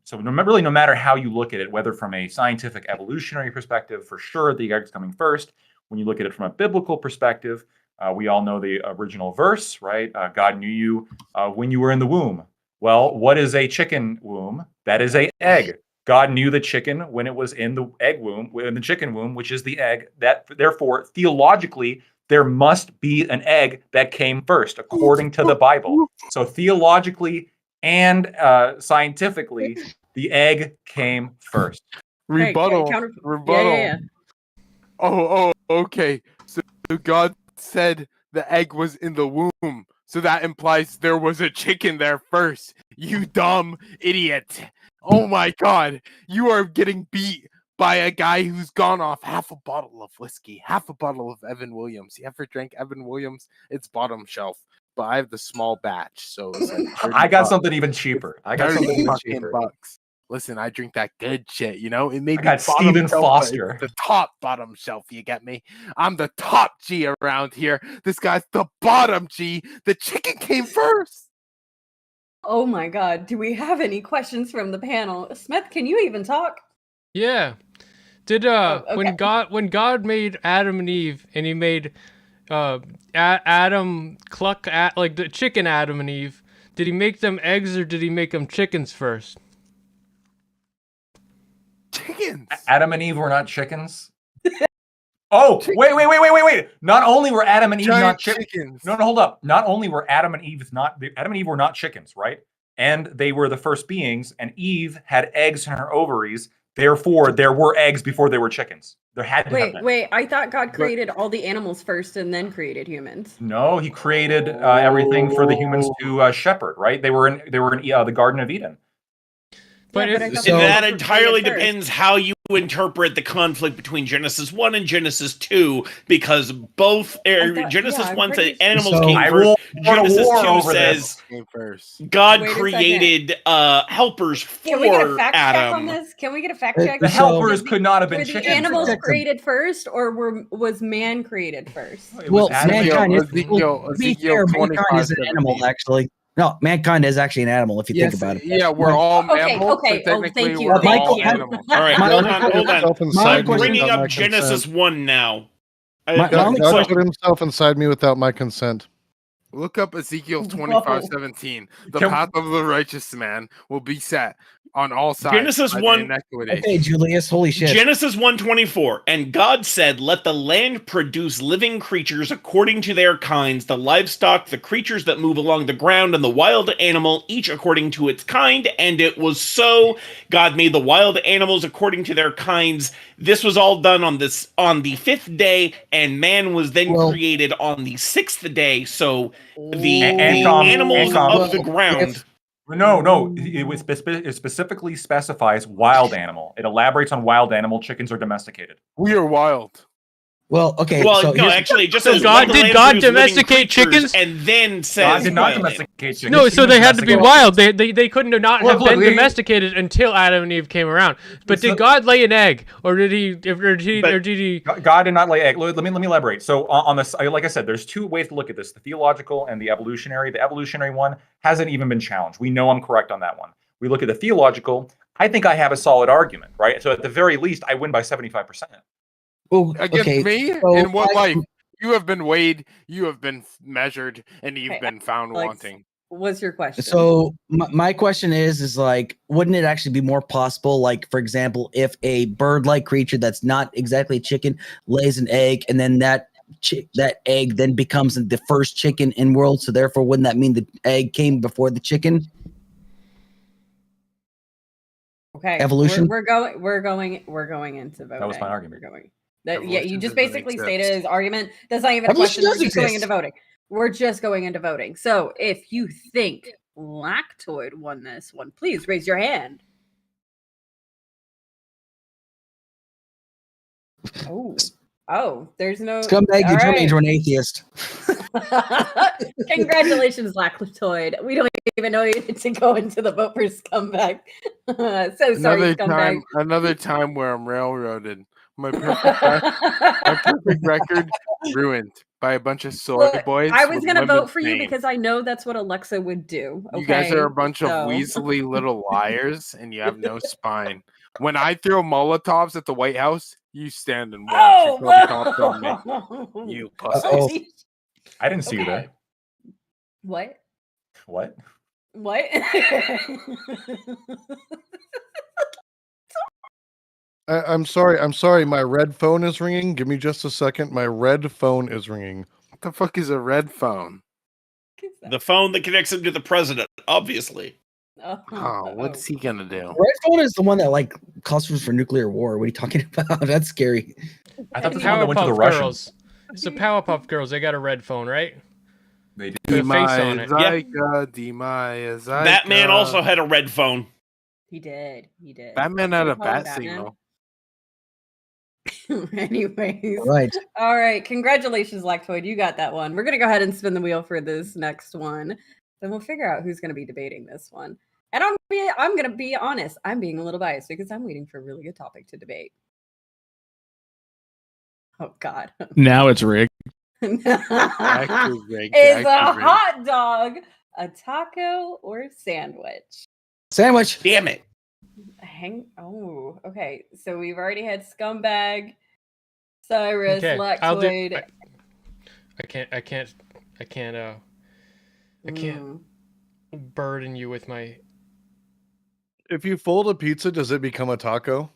so no matter how you look at it, whether from a scientific evolutionary perspective, for sure the egg's coming first. When you look at it from a biblical perspective, we all know the original verse, right? God knew you when you were in the womb. Well, what is a chicken womb? That is an egg. God knew the chicken when it was in the egg womb, in the chicken womb, which is the egg. That therefore, theologically, there must be an egg that came first, according to the Bible. So theologically and scientifically, the egg came first. Rebuttal. Okay, Rebuttal. Yeah. Okay. So God said the egg was in the womb. So that implies there was a chicken there first. You dumb idiot. Oh my God. You are getting beat by a guy who's gone off half a bottle of whiskey, half a bottle of Evan Williams. You ever drank Evan Williams? It's bottom shelf. But I have the small batch. So it's like I got $30. something even cheaper. I got something 30 even fucking cheaper. bucks. Listen, I drink that good shit, you know? It may I be got bottom Stephen shelf, but Foster. it's the top bottom shelf, you get me? I'm the top G around here. This guy's the bottom G. The chicken came first. Oh my God. Do we have any questions from the panel? Smith, can you even talk? Yeah. Did okay. when God made Adam and Eve and he made Adam cluck at like the chicken Adam and Eve, did he make them eggs or did he make them chickens first? Chickens. Adam and Eve were not chickens. Oh, wait. Not only were Adam and Eve Giant not chickens. No, hold up. Not only were Adam and Eve were not chickens, right? And they were the first beings, and Eve had eggs in her ovaries. Therefore, there were eggs before there were chickens. There had to have been. Wait. I thought God created all the animals first and then created humans. No, he created everything for the humans to shepherd, right? They were in the Garden of Eden. But Yeah, if, but I thought And the that animals were entirely created first. depends how you interpret the conflict between Genesis 1 and Genesis 2, because both Genesis I'm 1 pretty says animals So- came I first. will start a Genesis war 2 over says Came first. God Wait a created helpers Can we get a for fact check on Adam. this? Can we get a fact Uh, check? The So- helpers could not have been Were the chickens. animals though. Check them. created first, or was man created first? It was Well, Adam and mankind Eve. is, to be fair, mankind is an animal, actually. No, mankind is actually an animal if you think about it. Yeah, we're But- all Okay, mammals. okay, So oh, technically, thank you, we're thank all you. animals. All right, My hold only on. inside I'm me bringing without up my Genesis consent. 1 now. My only God question- put himself inside me without my consent. Look up Ezekiel Whoa. 25:17. The Can- path of the righteous man will be set on all sides. Genesis by the 1 iniquity. Okay, Julius, holy shit. Genesis 1:24, and God said, "Let the land produce living creatures according to their kinds, the livestock, the creatures that move along the ground, and the wild animal, each according to its kind." And it was so. God made the wild animals according to their kinds. This was all done on the fifth day, and man was then Well- created on the sixth day. So the Ancom- animals Ancom- of the ground. No. It specifically specifies wild animal. It elaborates on wild animal. Chickens are domesticated. We are wild. Well, okay. Well, so no, here's- actually, it just So says, God- "Let the did land God produce living domesticate creatures," chickens? and then says God did not wild animals. domesticate chickens. No, so Humans they had to be domesticated wild. chickens. They couldn't have not have Look, been look, domesticated until Adam and Eve came around. But So- did God lay an egg, or did he? Or did he? God did not lay egg. Let me elaborate. So on this, like I said, there's two ways to look at this: the theological and the evolutionary. The evolutionary one hasn't even been challenged. We know I'm correct on that one. We look at the theological. I think I have a solid argument, right? So at the very least, I win by 75%. well, Against okay, me? so In what I- life? You have been weighed, you have been measured, and you've Okay, been found Alex, wanting. What's your question? So my question is like, wouldn't it actually be more possible, like, for example, if a bird-like creature that's not exactly a chicken lays an egg, and then that egg then becomes the first chicken in world, so therefore wouldn't that mean the egg came before the chicken? okay, evolution? We're going into voting. That was my argument. We're going. Yeah, you Evolution just doesn't basically exist. stated his argument. That's not even a Evolution question. We're does just going exist. into voting. We're just going into voting. So if you think Lactoid won this one, please raise your hand. Oh, there's no Scumbag, all you told me right. you're an atheist. Congratulations, Lactoid. We don't even know you to go into the vote for Scumbag. So sorry, Scumbag. Another time where I'm railroaded. My perfect record ruined by a bunch of soy Look, boys. I was with gonna vote women's for you names. because I know that's what Alexa would do. Okay? You guys are a bunch of So- weaselly little liars, and you have no spine. When I throw Molotovs at the White House, you stand and watch. You throw the cops on me. Oh, You Uh-oh. pussies. I didn't see you Okay. there. What? What? What? I'm sorry. My red phone is ringing. Give me just a second. My red phone is ringing. What the fuck is a red phone? The phone that connects him to the president, obviously. Oh, what's he gonna do? Red phone is the one that like clusters for nuclear war. What are you talking about? That's scary. I thought The this one went to the Powerpuff Russians. Girls. It's the Powerpuff Girls. They got a red phone, right? They did. With a face on it. Batman also had a red phone. He did. He did. Batman had a Call him bat Batman. signal. Anyways. Right. All right. Congratulations, Lactoid. You got that one. We're going to go ahead and spin the wheel for this next one. Then we'll figure out who's going to be debating this one. And I'm going to be honest. I'm being a little biased because I'm waiting for a really good topic to debate. Oh, God. Now it's rigged. Actually rigged, Is a actually rigged. hot dog a taco or sandwich? Sandwich. Damn it. Okay. So we've already had Scumbag, Cyrus, Okay, I'll do. Lactoid. I can't burden you with my. If you fold a pizza, does it become a taco?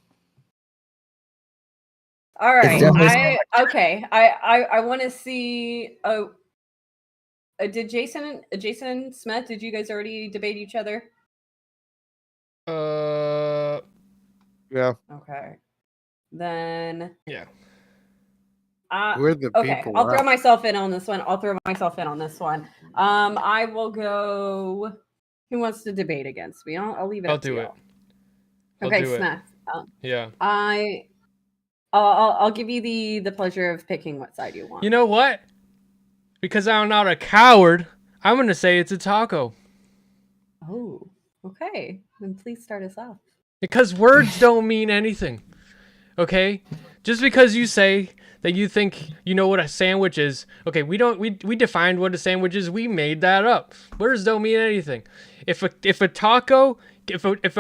All right. definitely I want to see. Did Jason Smith? Did you guys already debate each other? Yeah. Okay. Then. Yeah. We're the Okay, people. I'll throw left. myself in on this one. I will go. Who wants to debate against me? I'll leave it. I'll up to do it. y'all. I'll Okay, do it. Smith. Yeah. I'll give you the pleasure of picking what side you want. You know what? Because I'm not a coward, I'm gonna say it's a taco. Oh, okay. Then please start us off. Because words don't mean anything. Okay? Just because you say that you think you know what a sandwich is. Okay, we defined what a sandwich is. We made that up. Words don't mean anything. If a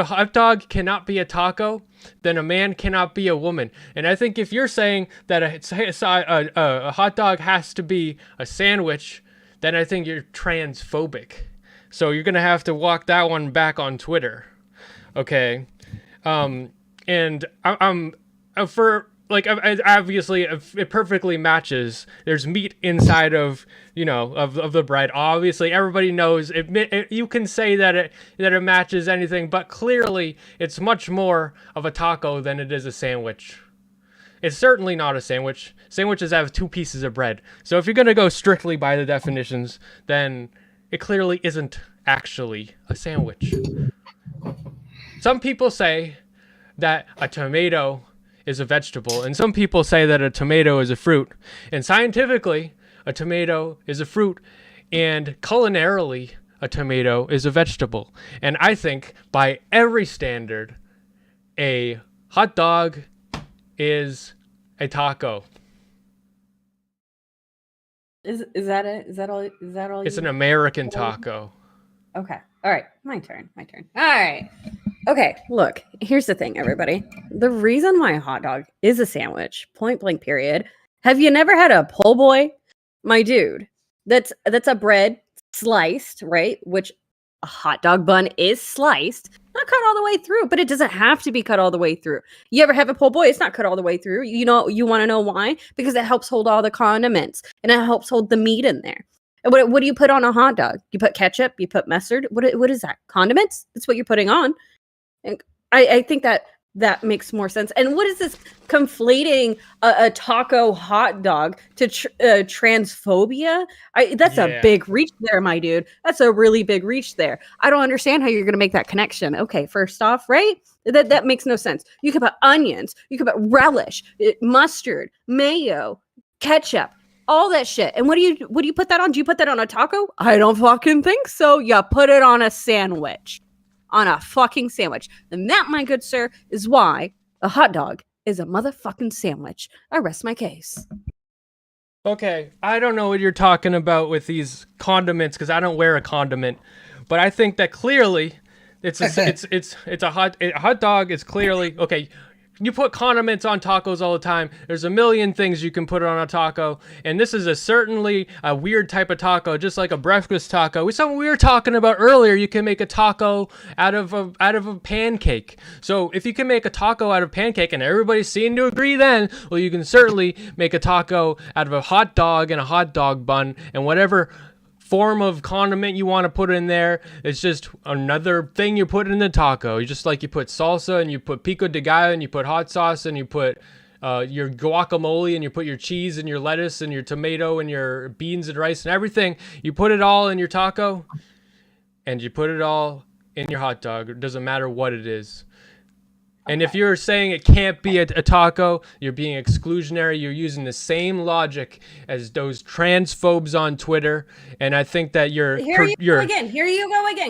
hot dog cannot be a taco, then a man cannot be a woman. And I think if you're saying that a hot dog has to be a sandwich, then I think you're transphobic. So you're gonna have to walk that one back on Twitter. Okay. And I'm for like obviously it perfectly matches. There's meat inside of of the bread. Obviously everybody knows it. You can say that it matches anything, but clearly it's much more of a taco than it is a sandwich. It's certainly not a sandwich. Sandwiches have 2 pieces of bread. So if you're gonna go strictly by the definitions, then it clearly isn't actually a sandwich. Some people say that a tomato is a vegetable, and some people say that a tomato is a fruit. And scientifically, a tomato is a fruit, and culinarily, a tomato is a vegetable. And I think by every standard, a hot dog is a taco. Is that it? Is that all? It's an American taco. Okay. All right. My turn. All right. Okay. Look, here's the thing, everybody. The reason why a hot dog is a sandwich, point blank, period. Have you never had a po' boy? My dude, that's a bread sliced, right? Which a hot dog bun is sliced, not cut all the way through, but it doesn't have to be cut all the way through. You ever have a po' boy? It's not cut all the way through. You want to know why? Because it helps hold all the condiments and it helps hold the meat in there. And what do you put on a hot dog? You put ketchup, you put mustard. What is that? Condiments? That's what you're putting on. And I think that makes more sense. And what is this conflating a taco hot dog to transphobia? That's a big reach there, my dude. That's a really big reach there. I don't understand how you're going to make that connection. Okay, first off, right? That makes no sense. You could put onions, you could put relish, mustard, mayo, ketchup, all that shit. And what do you put that on? Do you put that on a taco? I don't fucking think so. You put it on a sandwich. On a fucking sandwich. And that, my good sir, is why a hot dog is a motherfucking sandwich. I rest my case. Okay, I don't know what you're talking about with these condiments because I don't wear a condiment, but I think that clearly it's a hot dog is clearly okay. You put condiments on tacos all the time. There's a million things you can put on a taco, and this is certainly a weird type of taco, just like a breakfast taco. It's something we were talking about earlier. You can make a taco out of a pancake. So if you can make a taco out of pancake, and everybody seemed to agree then, well, you can certainly make a taco out of a hot dog and a hot dog bun and whatever form of condiment you want to put in there. It's just another thing you put in the taco. You just like you put salsa and you put pico de gallo and you put hot sauce and you put your guacamole and you put your cheese and your lettuce and your tomato and your beans and rice and everything. You put it all in your taco and you put it all in your hot dog. It doesn't matter what it is. And if you're saying it can't be a taco, you're being exclusionary. You're using the same logic as those transphobes on Twitter. And I think that Here you go again,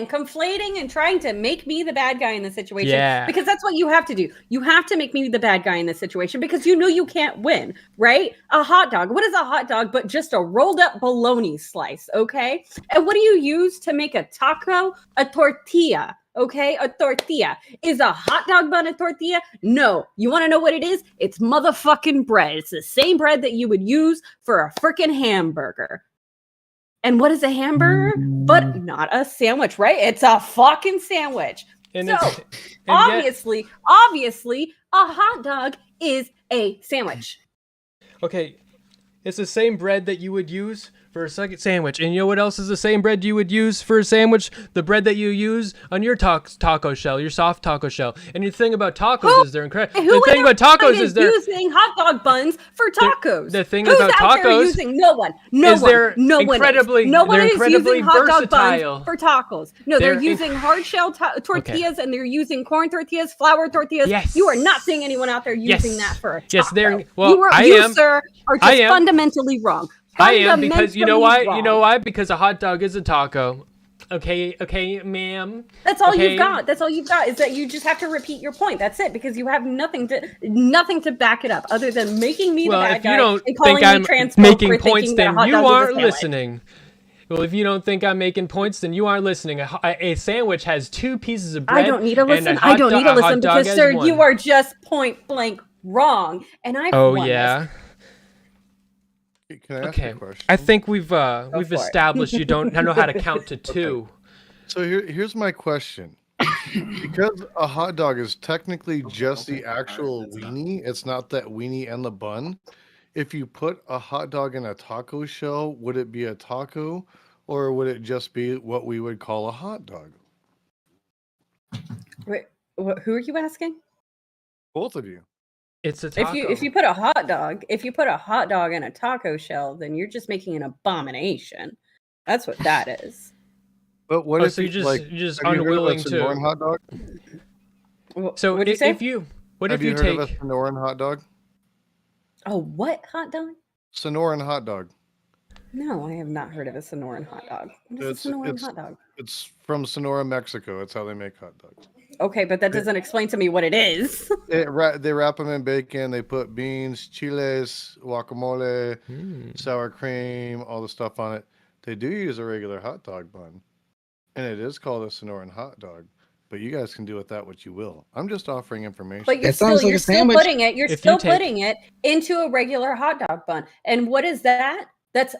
conflating and trying to make me the bad guy in the situation. Yeah. Because that's what you have to do. You have to make me the bad guy in this situation because you know you can't win, right? A hot dog. What is a hot dog but just a rolled up bologna slice, okay? And what do you use to make a taco? A tortilla. Okay, a tortilla. Is a hot dog bun a tortilla? No. You want to know what it is? It's motherfucking bread. It's the same bread that you would use for a freaking hamburger. And what is a hamburger? But not a sandwich, right? It's a fucking sandwich. And so obviously, a hot dog is a sandwich. Okay, it's the same bread that you would use for a second sandwich. And you know what else is the same bread you would use for a sandwich? The bread that you use on your taco shell, your soft taco shell. And the thing about tacos is they're incredible. The thing about tacos is they're using hot dog buns for tacos. The thing Who's about out there tacos using no one is incredibly using hot dog versatile. buns for tacos. No, they're using hard shell tortillas and they're using corn tortillas, flour tortillas. Yes. You are not seeing anyone out there using that for a taco. Yes, they're you, sir, are just fundamentally wrong. I am, because you know why? Wrong. You know why? Because a hot dog is a taco. Okay, ma'am. That's all you've got. That's all you've got is that you just have to repeat your point. That's it, because you have nothing to back it up other than making me the bad guy. Well, if you don't think I'm making points, then you aren't listening. Well, if you don't think I'm making points, then you aren't listening. A sandwich has two pieces of bread. I don't need to listen. I don't need to listen because, sir, you are just point blank wrong, and I've won this. Can I ask you a question? I think we've established you don't know how to count to two. So here's my question. Because a hot dog is technically just the actual weenie, it's not that weenie and the bun. If you put a hot dog in a taco shell, would it be a taco or would it just be what we would call a hot dog? Wait, who are you asking? Both of you. It's a taco. If you put a hot dog in a taco shell, then you're just making an abomination. That's what that is. But what if you're just unwilling to Sonoran hot dog? So what if you heard of a Sonoran hot dog? Oh, what hot dog? Sonoran hot dog. No, I have not heard of a Sonoran hot dog. What is a Sonoran hot dog? It's from Sonora, Mexico. It's how they make hot dogs. Okay, but that doesn't explain to me what it is. They wrap them in bacon. They put beans, chiles, guacamole, sour cream, all the stuff on it. They do use a regular hot dog bun, and it is called a Sonoran hot dog. But you guys can do with that what you will. I'm just offering information. But you're still putting it into a regular hot dog bun. And what is that? That's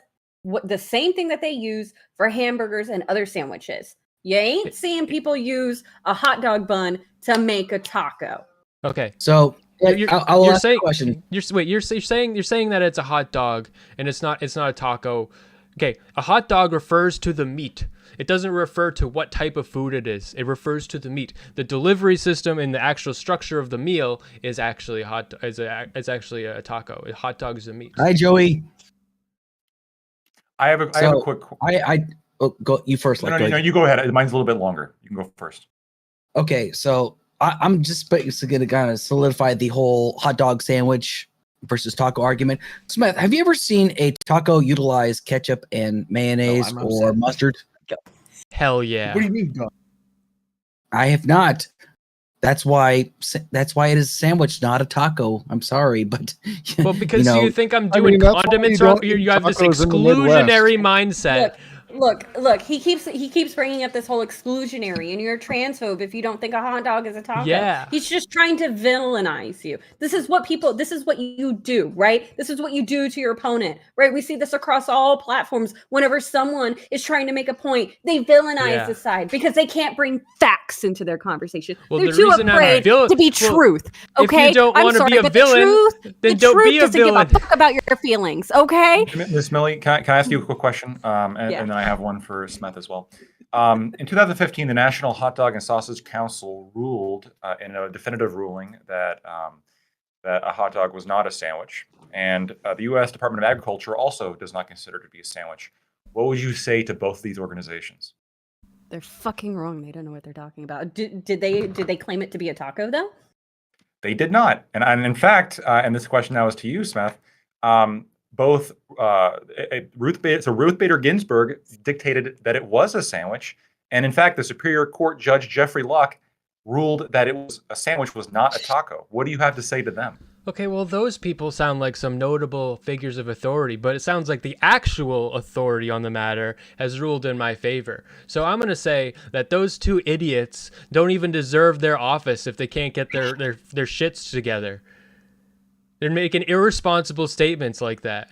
the same thing that they use for hamburgers and other sandwiches. You ain't seeing people use a hot dog bun to make a taco. Okay. So I'll ask a question. You're saying that it's a hot dog and it's not a taco. Okay, a hot dog refers to the meat. It doesn't refer to what type of food it is. It refers to the meat. The delivery system and the actual structure of the meal is actually actually a taco. A hot dog is a meat. Hi, Joey. I have a quick. Go you first. No, you go ahead. Mine's a little bit longer. You can go first. Okay, so I'm just basically going to kind of solidify the whole hot dog sandwich versus taco argument. Smith, have you ever seen a taco utilize ketchup and mayonnaise or mustard? Hell yeah. What do you mean, Doug? I have not. That's why it is a sandwich, not a taco. I'm sorry, but well, because you think I'm doing condiments. You have this exclusionary mindset. Look, he keeps bringing up this whole exclusionary, and you're a transphobe if you don't think a hot dog is a taco. Yeah. He's just trying to villainize you. This is what you do, right? This is what you do to your opponent, right? We see this across all platforms. Whenever someone is trying to make a point, they villainize the side because they can't bring facts into their conversation. Well, they're too afraid to be truth. Okay, if you don't want to be a villain, then don't be a villain. Give a fuck about your feelings, okay? Miss Mili, can I ask you a quick question? And then I have one for Smeth as well. In 2015, the National Hot Dog and Sausage Council ruled in a definitive ruling that that a hot dog was not a sandwich, and the U.S. Department of Agriculture also does not consider it to be a sandwich. What would you say to both these organizations? They're fucking wrong. They don't know what they're talking about. Did they claim it to be a taco though? They did not, and in fact, and this question now is to you, Smeth. Both Ruth Bader Ginsburg dictated that it was a sandwich, and in fact, the Superior Court Judge Jeffrey Locke ruled that a sandwich was not a taco. What do you have to say to them? Okay, well, those people sound like some notable figures of authority, but it sounds like the actual authority on the matter has ruled in my favor. So I'm going to say that those two idiots don't even deserve their office if they can't get their shits together. They're making irresponsible statements like that.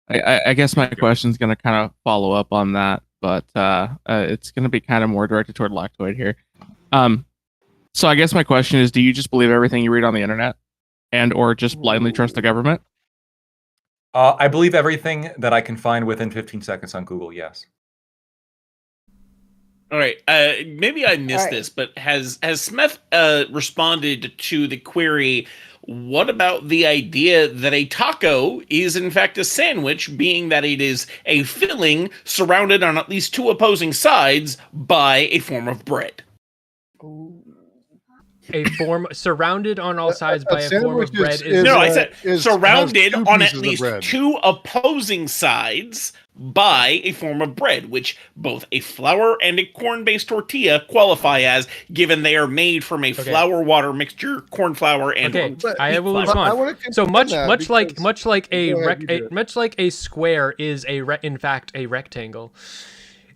I guess my question is going to kind of follow up on that, but it's going to be kind of more directed toward Lactoid here. So I guess my question is, do you just believe everything you read on the internet and or just blindly trust the government? I believe everything that I can find within 15 seconds on Google, yes. All right. Maybe I missed this, but has Smeth responded to the query, what about the idea that a taco is in fact a sandwich, being that it is a filling surrounded on at least two opposing sides by a form of bread? A form surrounded on all sides by a form of bread I said surrounded on at least two opposing sides by a form of bread, which both a flour and a corn-based tortilla qualify as, given they are made from a flour-water mixture, corn flour, and I will respond. So much like a square is in fact a rectangle.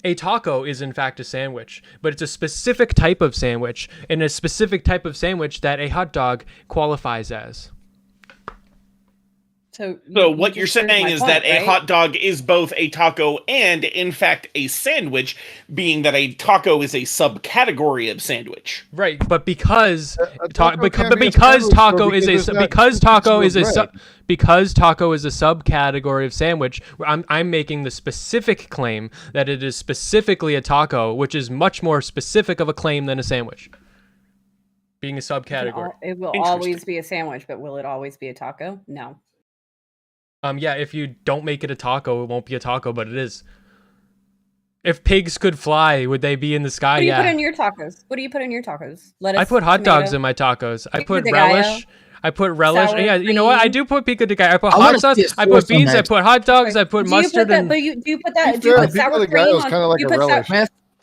A taco is in fact a sandwich, but it's a specific type of sandwich, and a specific type of sandwich that a hot dog qualifies as. So what you're saying is that a hot dog is both a taco and, in fact, a sandwich, being that a taco is a subcategory of sandwich. Right, but because taco is a subcategory of sandwich, I'm making the specific claim that it is specifically a taco, which is much more specific of a claim than a sandwich. Being a subcategory. It will always be a sandwich, but will it always be a taco? No. Yeah, if you don't make it a taco, it won't be a taco, but it is. If pigs could fly, would they be in the sky? What do you put in your tacos? What do you put in your tacos? Lettuce, I put hot dogs in my tacos. I put relish. Sour yeah, cream. You know what? I do put pico de gallo. I put hot sauce. I put beans. I put hot dogs. I put mustard. Do you put sour cream on?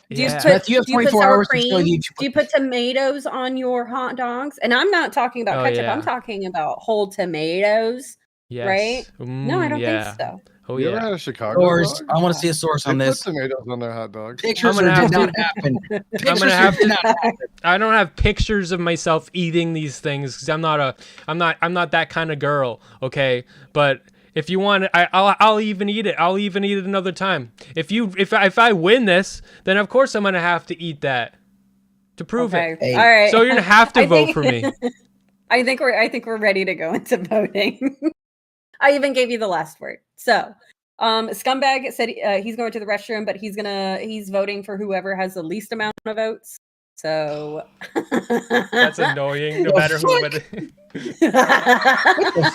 Do you put sour cream? Do you put tomatoes on your hot dogs? And I'm not talking about ketchup. Yeah. I'm talking about whole tomatoes. Yes. Right? No, I don't think so. Oh, you ever had a Chicago source? I want to see a source on this. Put tomatoes on their hot dogs. Pictures did not happen. I don't have pictures of myself eating these things because I'm not that kind of girl. Okay, but if you want, I'll even eat it. I'll even eat it another time. If I win this, then of course I'm gonna have to eat that to prove it. Hey. All right. So you're gonna have to vote for me. I think we're ready to go into voting. I even gave you the last word. So, Scumbag said he's going to the restroom, but he's voting for whoever has the least amount of votes. So that's annoying. No matter who. What the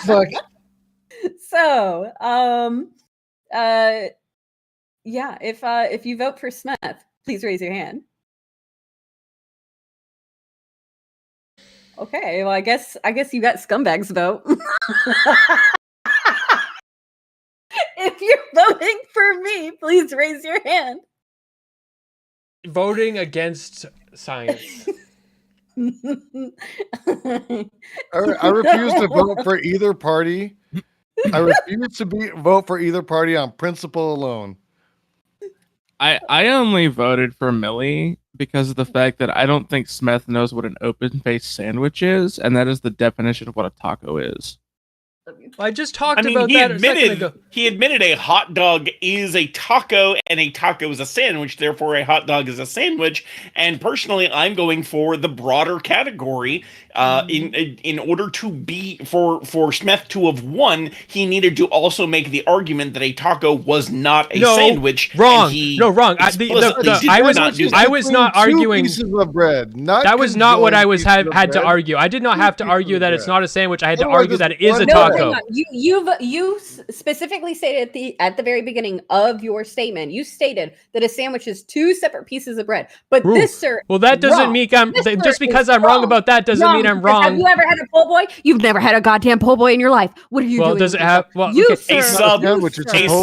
fuck? So, yeah. If you vote for Smeth, please raise your hand. Okay. Well, I guess you got Scumbag's vote. If you're voting for me, please raise your hand. Voting against science. I refuse to vote for either party. I refuse to vote for either party on principle alone. I only voted for Mili because of the fact that I don't think Smeth knows what an open-faced sandwich is, and that is the definition of what a taco is. I just talked I mean, about that a second ago. he admitted a hot dog is a taco and a taco is a sandwich. Therefore, a hot dog is a sandwich. And personally, I'm going for the broader category. In order to be for Smith to have won, he needed to also make the argument that a taco was not a sandwich. Wrong. Wrong. I was not arguing. Pieces of bread. That was not what I was had to argue. I did not have to argue that it's not a sandwich. I had to argue that it is a taco. You specifically stated at the very beginning of your statement, you stated that a sandwich is 2 separate pieces of bread. But this, sir, well, that doesn't mean just because I'm wrong about that doesn't mean I'm wrong. Have you ever had a po' boy? You've never had a goddamn po' boy in your life. What are you doing? Well, does it have? Well, you, okay. A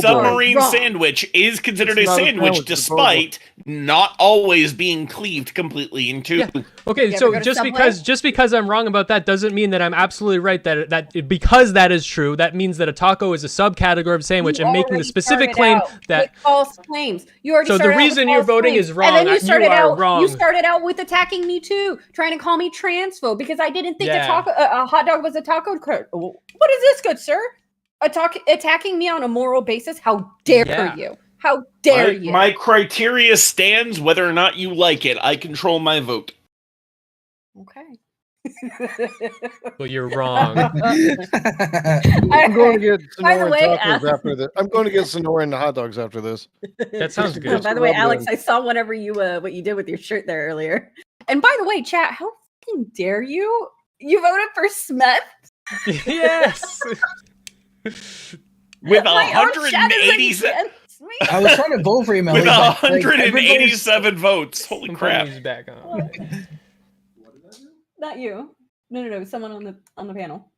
submarine sandwich is considered a sandwich, despite not always being cleaved completely in 2. Yeah. Okay, so just because I'm wrong about that doesn't mean that I'm absolutely right that because that is true, that means that a taco is a subcategory of sandwich, and making the specific claim that false claims. You already so the reason you're voting is wrong. And then you started wrong. You started out with attacking me too, trying to call me transphobe because I didn't think a hot dog was a taco. What is this, good sir? Attacking me on a moral basis? How dare you? How dare you? My criteria stands whether or not you like it. I control my vote. Okay. Well, you're wrong. I'm going to get Sonoran tacos after this. I'm going to get Sonoran hot dogs after this. That sounds good. By the way, Alex, I saw whenever you what you did with your shirt there earlier. And by the way, chat, how fucking dare you? You voted for Smeth? Yes. With 187. I was trying to vote for you, Mili. With 187 votes. Holy crap! Back on. Not you. No. Someone on the panel.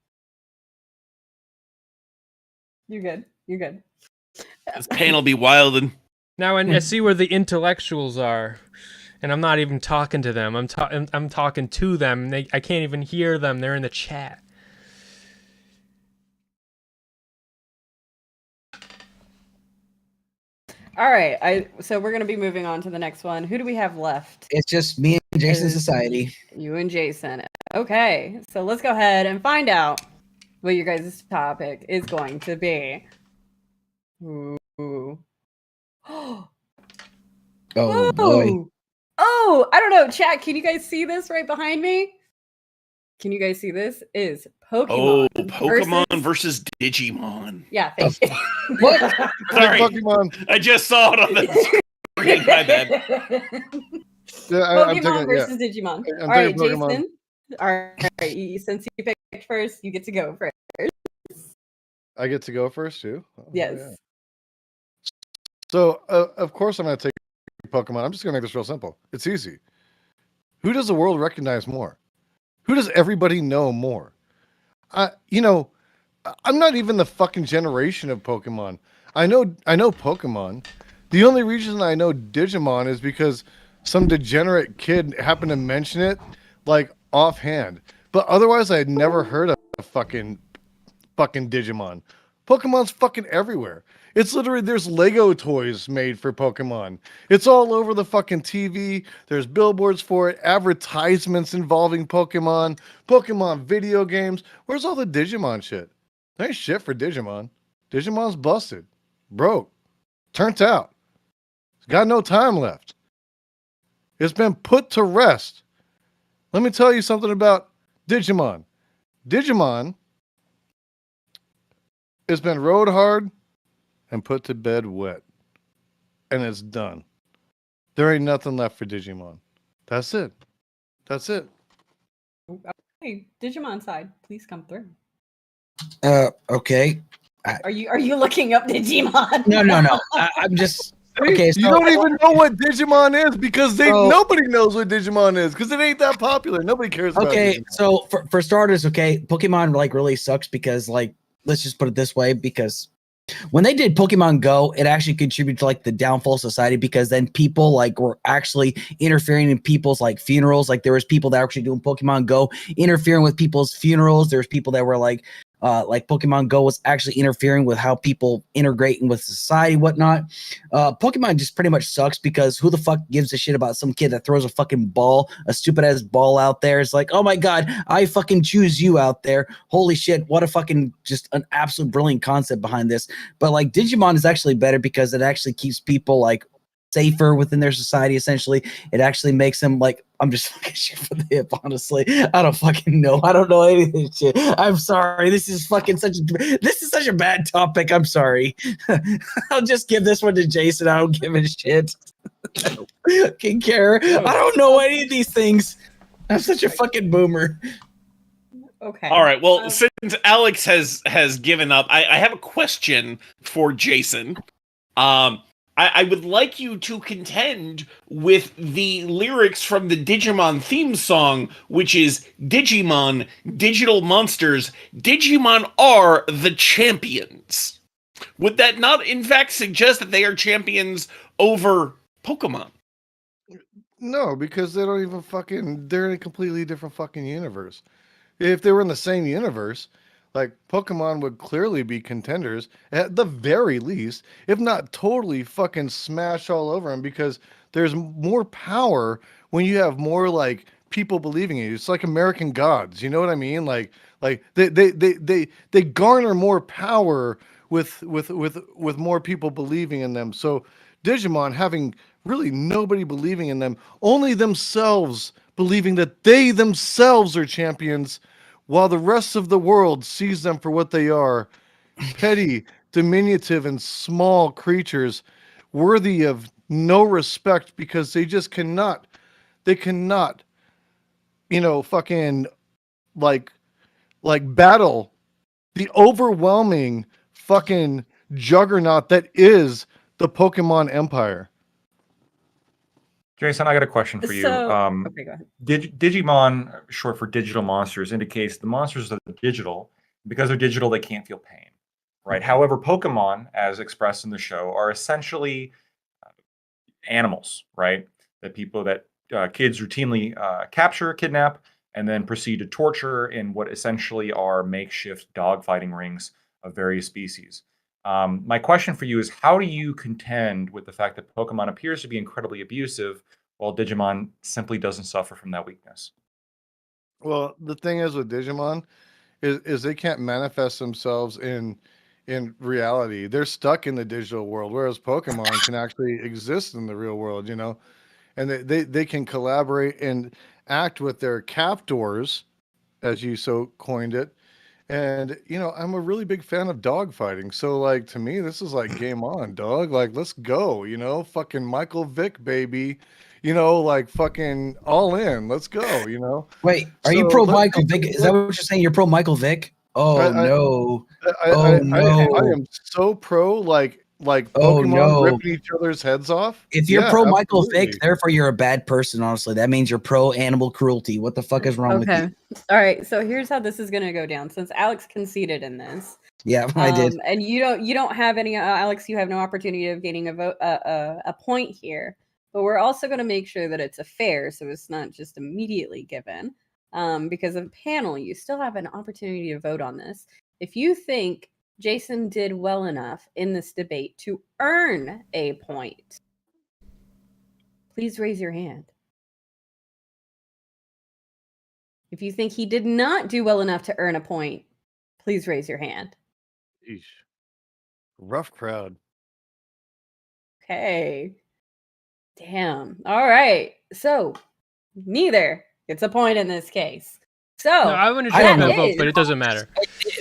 You're good. You're good. This panel be wildin'. Now I see where the intellectuals are, and I'm not even talking to them. I'm talking to them. I can't even hear them. They're in the chat. All right. So we're gonna be moving on to the next one. Who do we have left? It's just me and Jason Society. You and Jason. Okay. So let's go ahead and find out what your guys' topic is going to be. Ooh. Oh boy. Oh, I don't know. Chat, can you guys see this right behind me? Can you guys see this? Is Pokemon. Oh, Pokemon versus Digimon. Yeah, thank you. What? Sorry. Pokemon. I just saw it on the screen. My bad. Pokemon versus Digimon. All right, Jason. All right, since you picked first, you get to go first. I get to go first too? Oh, yes. Yeah. So, of course I'm going to take Pokemon. I'm just going to make this real simple. It's easy. Who does the world recognize more? Who does everybody know more? I'm not even the fucking generation of Pokemon. I know Pokemon. The only reason I know Digimon is because some degenerate kid happened to mention it, like, offhand. But otherwise, I had never heard of fucking Digimon. Pokemon's fucking everywhere. It's literally, there's Lego toys made for Pokemon. It's all over the fucking TV. There's billboards for it, advertisements involving Pokemon, Pokemon video games. Where's all the Digimon shit? There ain't shit for Digimon. Digimon's busted. Broke. Turned out. It's got no time left. It's been put to rest. Let me tell you something about Digimon. Digimon has been rode hard and put to bed wet. And it's done. There ain't nothing left for Digimon. That's it. That's it. Hey, Digimon side, please come through. Okay. Are you looking up Digimon? No. I'm just okay. So, you don't even know what Digimon is because nobody knows what Digimon is because it ain't that popular. Nobody cares about it. Okay, so for starters, Pokemon like really sucks because like let's just put it this way, because when they did Pokemon Go, it actually contributed to like the downfall of society because then people like were actually interfering in people's like funerals. Like there was people that were actually doing Pokemon Go interfering with people's funerals. There's people that were like like Pokemon Go was actually interfering with how people integrate with society, whatnot. Pokemon just pretty much sucks because who the fuck gives a shit about some kid that throws a fucking ball, a stupid ass ball out there? It's like, oh my god, I fucking choose you out there. Holy shit, what a fucking just an absolute brilliant concept behind this. But like Digimon is actually better because it actually keeps people like safer within their society. Essentially, it actually makes them like, I'm just fucking shit for the hip, honestly. I don't fucking know. I don't know anything. Shit. I'm sorry. This is such a bad topic. I'm sorry. I'll just give this one to Jason. I don't give a shit. I don't fucking care. I don't know any of these things. I'm such a fucking boomer. Okay. All right. Well, since Alex has given up, I have a question for Jason. I would like you to contend with the lyrics from the Digimon theme song, which is Digimon, digital monsters. Digimon are the champions. Would that not, in fact, suggest that they are champions over Pokemon? No, because they don't even fucking. They're in a completely different fucking universe. If they were in the same universe, like Pokemon would clearly be contenders at the very least, if not totally fucking smash all over them, because there's more power when you have more like people believing in you. It's like American Gods, you know what I mean? Like they garner more power with more people believing in them. So Digimon having really nobody believing in them, only themselves believing that they themselves are champions, while the rest of the world sees them for what they are, petty, diminutive, and small creatures worthy of no respect, because they just cannot, fucking like battle the overwhelming fucking juggernaut that is the Pokemon Empire. Jason, I got a question for you. Okay, go ahead. Digimon, short for digital monsters, indicates the monsters are digital. Because they're digital, they can't feel pain, right? However, Pokemon, as expressed in the show, are essentially animals, right? That kids routinely capture, kidnap, and then proceed to torture in what essentially are makeshift dogfighting rings of various species. My question for you is, how do you contend with the fact that Pokemon appears to be incredibly abusive, while Digimon simply doesn't suffer from that weakness? Well, the thing is with Digimon is they can't manifest themselves in reality. They're stuck in the digital world, whereas Pokemon can actually exist in the real world, and they can collaborate and act with their captors, as you so coined it. And I'm a really big fan of dog fighting. So like, to me, this is like game on, dog. Like, let's go, fucking Michael Vick, baby. Like fucking all in. Let's go. Wait, are you pro Michael Vick? Is that what you're saying? You're pro Michael Vick? Oh no. I am so pro like Pokemon ripping each other's heads off. If you're pro Michael Vick, therefore you're a bad person, honestly. That means you're pro animal cruelty. What the fuck is wrong with you? All right, so here's how this is going to go down. Since Alex conceded in this. Yeah, I did. And you don't have any Alex, you have no opportunity of gaining a point here. But we're also going to make sure that it's a fair, so it's not just immediately given. Because of panel, you still have an opportunity to vote on this. If you think Jason did well enough in this debate to earn a point, please raise your hand. If you think he did not do well enough to earn a point, please raise your hand. Eesh. Rough crowd. Okay. Damn. All right. So neither gets a point in this case. So no, I want to drop that vote, but it doesn't matter.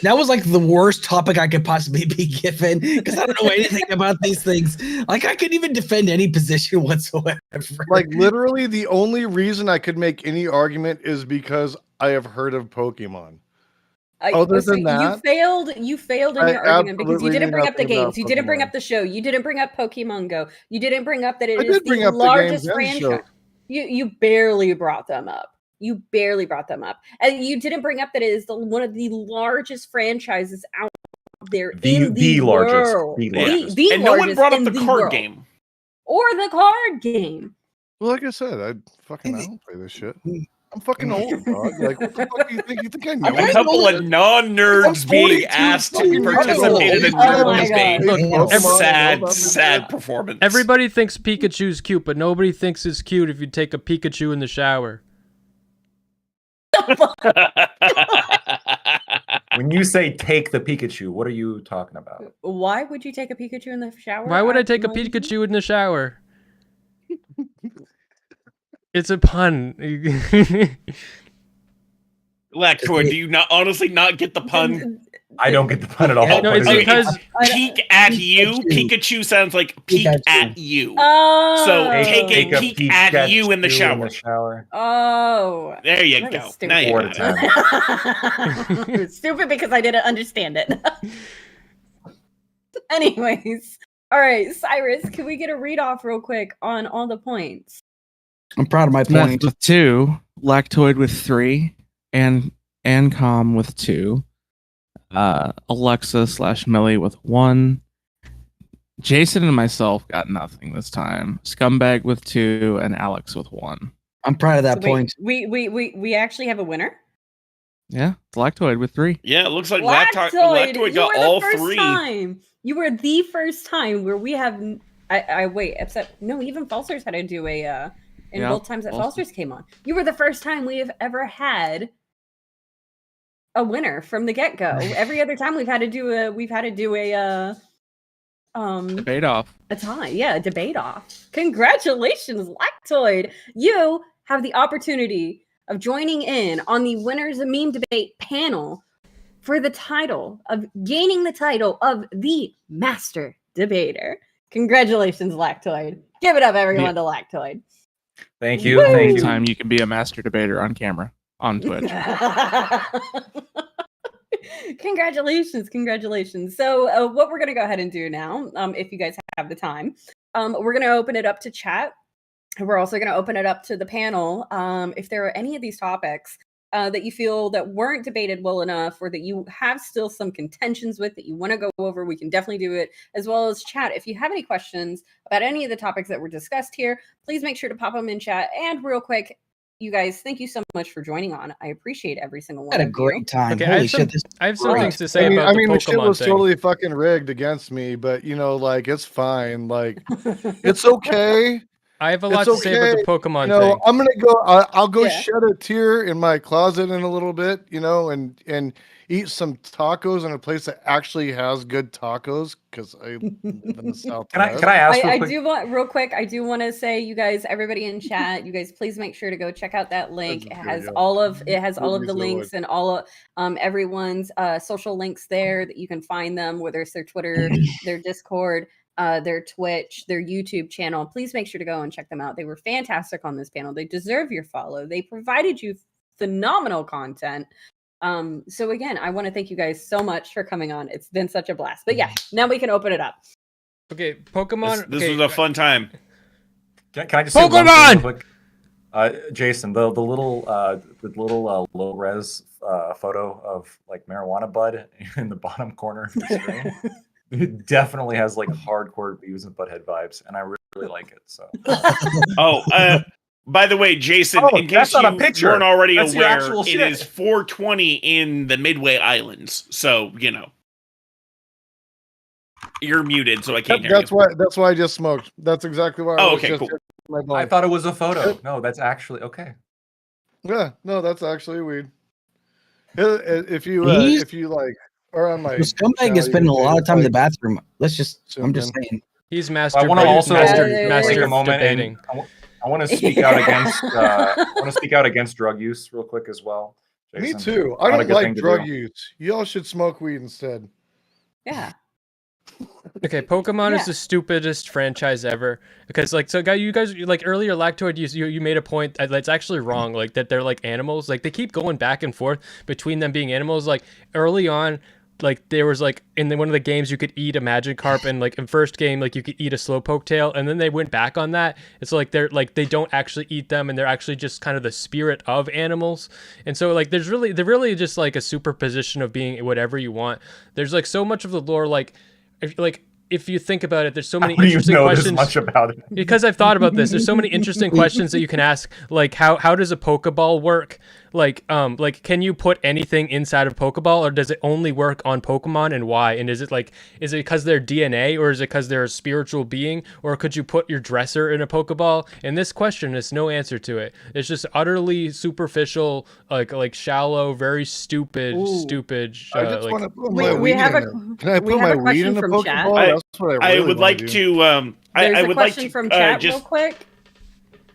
That was like the worst topic I could possibly be given, because I don't know anything about these things. Like, I couldn't even defend any position whatsoever. Like, literally, the only reason I could make any argument is because I have heard of Pokemon. Other than that, you failed in your argument because you didn't bring up the games, you didn't bring up the show, you didn't bring up Pokemon Go, you didn't bring up that it is the largest franchise. You barely brought them up. You barely brought them up, and you didn't bring up that it is one of the largest franchises out there in the world. And no one brought up the card game or the card game. Well, like I said, I don't play this shit. I'm fucking old, dog. Like, what the fuck do you think? You think I know? A couple of non-nerds I'm being 42 asked to fucking years participate in a old. nerd Oh my debate. God. Look, Sad performance. Everybody thinks Pikachu's cute, but nobody thinks it's cute if you take a Pikachu in the shower. When you say take the Pikachu, what are you talking about? Why would you take a Pikachu in the shower? Why would I take a no idea. Pikachu in the shower? It's a pun. Lactoid, do you not honestly not get the pun? I don't get the pun at all. No, it's Okay, because Peek at you. Pikachu sounds like peek Pikachu. at you. Oh. So take a Take peek at you in the shower. Oh. There you That go. was stupid. Now you 4 got to it. 10. It's stupid because I didn't understand it. Anyways. All right, Cyrus, can we get a read off real quick on all the points? I'm proud of my Smeth point. with 2, Lactoid with 3, and Ancom with 2, Alexa / Mili with 1. Jason and myself got nothing this time. Scumbag with 2 and Alex with 1. I'm proud of that So point. we actually have a winner. Yeah, Lactoid with 3. Yeah, it looks like Lactoid, Lactoid you got were all the first 3. time. You were the first time where we have. I wait. Except no, even Falsers had to do a. In Yeah, both times that Falsers. Falsers came on, you were the first time we have ever had a winner from the get go. Every other time we've had to do a Debate off. a tie. Yeah, a debate off. Congratulations, Lactoid. You have the opportunity of joining in on the winners of meme debate panel for the title of gaining the title of the master debater. Congratulations, Lactoid. Give it up, everyone, to Lactoid. Thank you. Woo! Thank you. Time you can be a master debater on camera on Twitch. Congratulations. So what we're going to go ahead and do now, if you guys have the time, we're going to open it up to chat. We're also going to open it up to the panel. If there are any of these topics that you feel that weren't debated well enough, or that you have still some contentions with that you want to go over, we can definitely do it, as well as chat. If you have any questions about any of the topics that were discussed here, please make sure to pop them in chat. And real quick, you guys, thank you so much for joining on. I appreciate every single one. Had a of you. great time. Okay, Holy shit! I have some great. things to say about the the shit Pokemon was thing. totally fucking rigged against me, but you know, like it's fine. Like it's okay. I have a lot It's to say about the okay. Pokemon You know, thing. I'm gonna go. I'll go Yeah. shed a tear in my closet in a little bit. You know, and eat some tacos in a place that actually has good tacos because I live in the Southwest. Can I ask real I quick? do want real quick. I do want to say, you guys, everybody in chat, you guys, please make sure to go check out that link. It That's has good, yeah. all of the Please, links and all of everyone's social links there that you can find them, whether it's their Twitter, their Discord, their Twitch, their YouTube channel. Please make sure to go and check them out. They were fantastic on this panel. They deserve your follow. They provided you phenomenal content. So again, I want to thank you guys so much for coming on. It's been such a blast. But yeah, now we can open it up. Okay, Pokemon. This okay, was a fun time. Can I just say one thing Pokemon! real quick? Jason, the little low res photo of like marijuana bud in the bottom corner of the screen. It definitely has like hardcore Beavis and Butthead vibes, and I really like it. So By the way, Jason, Oh, in that's case not a you picture. weren't already That's your aware, actual it shit. is 4:20 in the Midway Islands. So, you know. You're muted, so I can't hear That's you. why I just smoked. That's exactly why. Oh, I was okay, just cool. hitting my I blunt. thought it was a photo. No, that's actually okay. Yeah, no, that's actually weed. If you like are on my The Scumbag channel, is spending a you lot of time in the like, bathroom. I'm just zoom saying. He's I master. want to also master take a moment debating. and I want to speak out against. I want to speak out against drug use real quick as well. Me Jason. too. Not I a don't good like thing to drug do. use. Y'all should smoke weed instead. Yeah. Okay, Pokemon is Yeah. the stupidest franchise ever because you guys like earlier Lactoid you made a point that's actually wrong, like that they're like animals, like they keep going back and forth between them being animals. Like early on, like there was like in one of the games you could eat a Magikarp, and like in first game like you could eat a Slowpoke tail, and then they went back on that. It's like they don't actually eat them, and they're actually just kind of the spirit of animals. And so like they're really just like a superposition of being whatever you want. There's like so much of the lore, like if like if you think about it, there's so many How do you interesting know questions. this much about it? Because I've thought about this. There's so many interesting questions that you can ask, like how does a Pokeball work? Like can you put anything inside of Pokeball, or does it only work on Pokemon, and why? And is it because they're DNA, or is it because they're a spiritual being, or could you put your dresser in a Pokeball? And this question has no answer to it. It's just utterly superficial, like shallow, very stupid. I just Like, want to put my we weed have in a- it. Can I we put have my a weed question in a from chat. Pokeball? That's what I really would like want to. There's I a would like question to from chat real just. quick.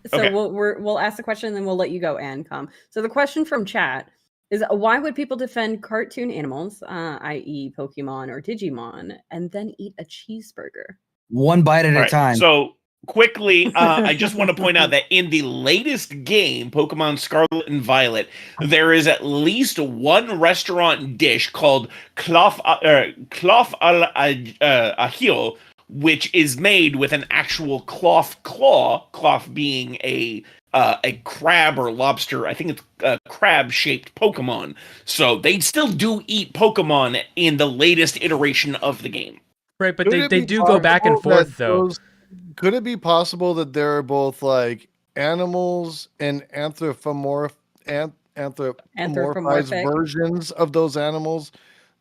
So Okay. we'll ask the question and then we'll let you go and come. So the question from chat is, why would people defend cartoon animals, i.e. Pokemon or Digimon, and then eat a cheeseburger? One bite at All a right, time. so quickly, I just want to point out that in the latest game, Pokemon Scarlet and Violet, there is at least one restaurant dish called Cloth al Ajil, which is made with an actual cloth claw, cloth being a crab or lobster. I think it's a crab-shaped Pokemon. So they still do eat Pokemon in the latest iteration of the game. right, but Could they it be do go back and possible that forth though. could it be possible that there are both like animals and anthropomorphized Anthropomorphic. versions of those animals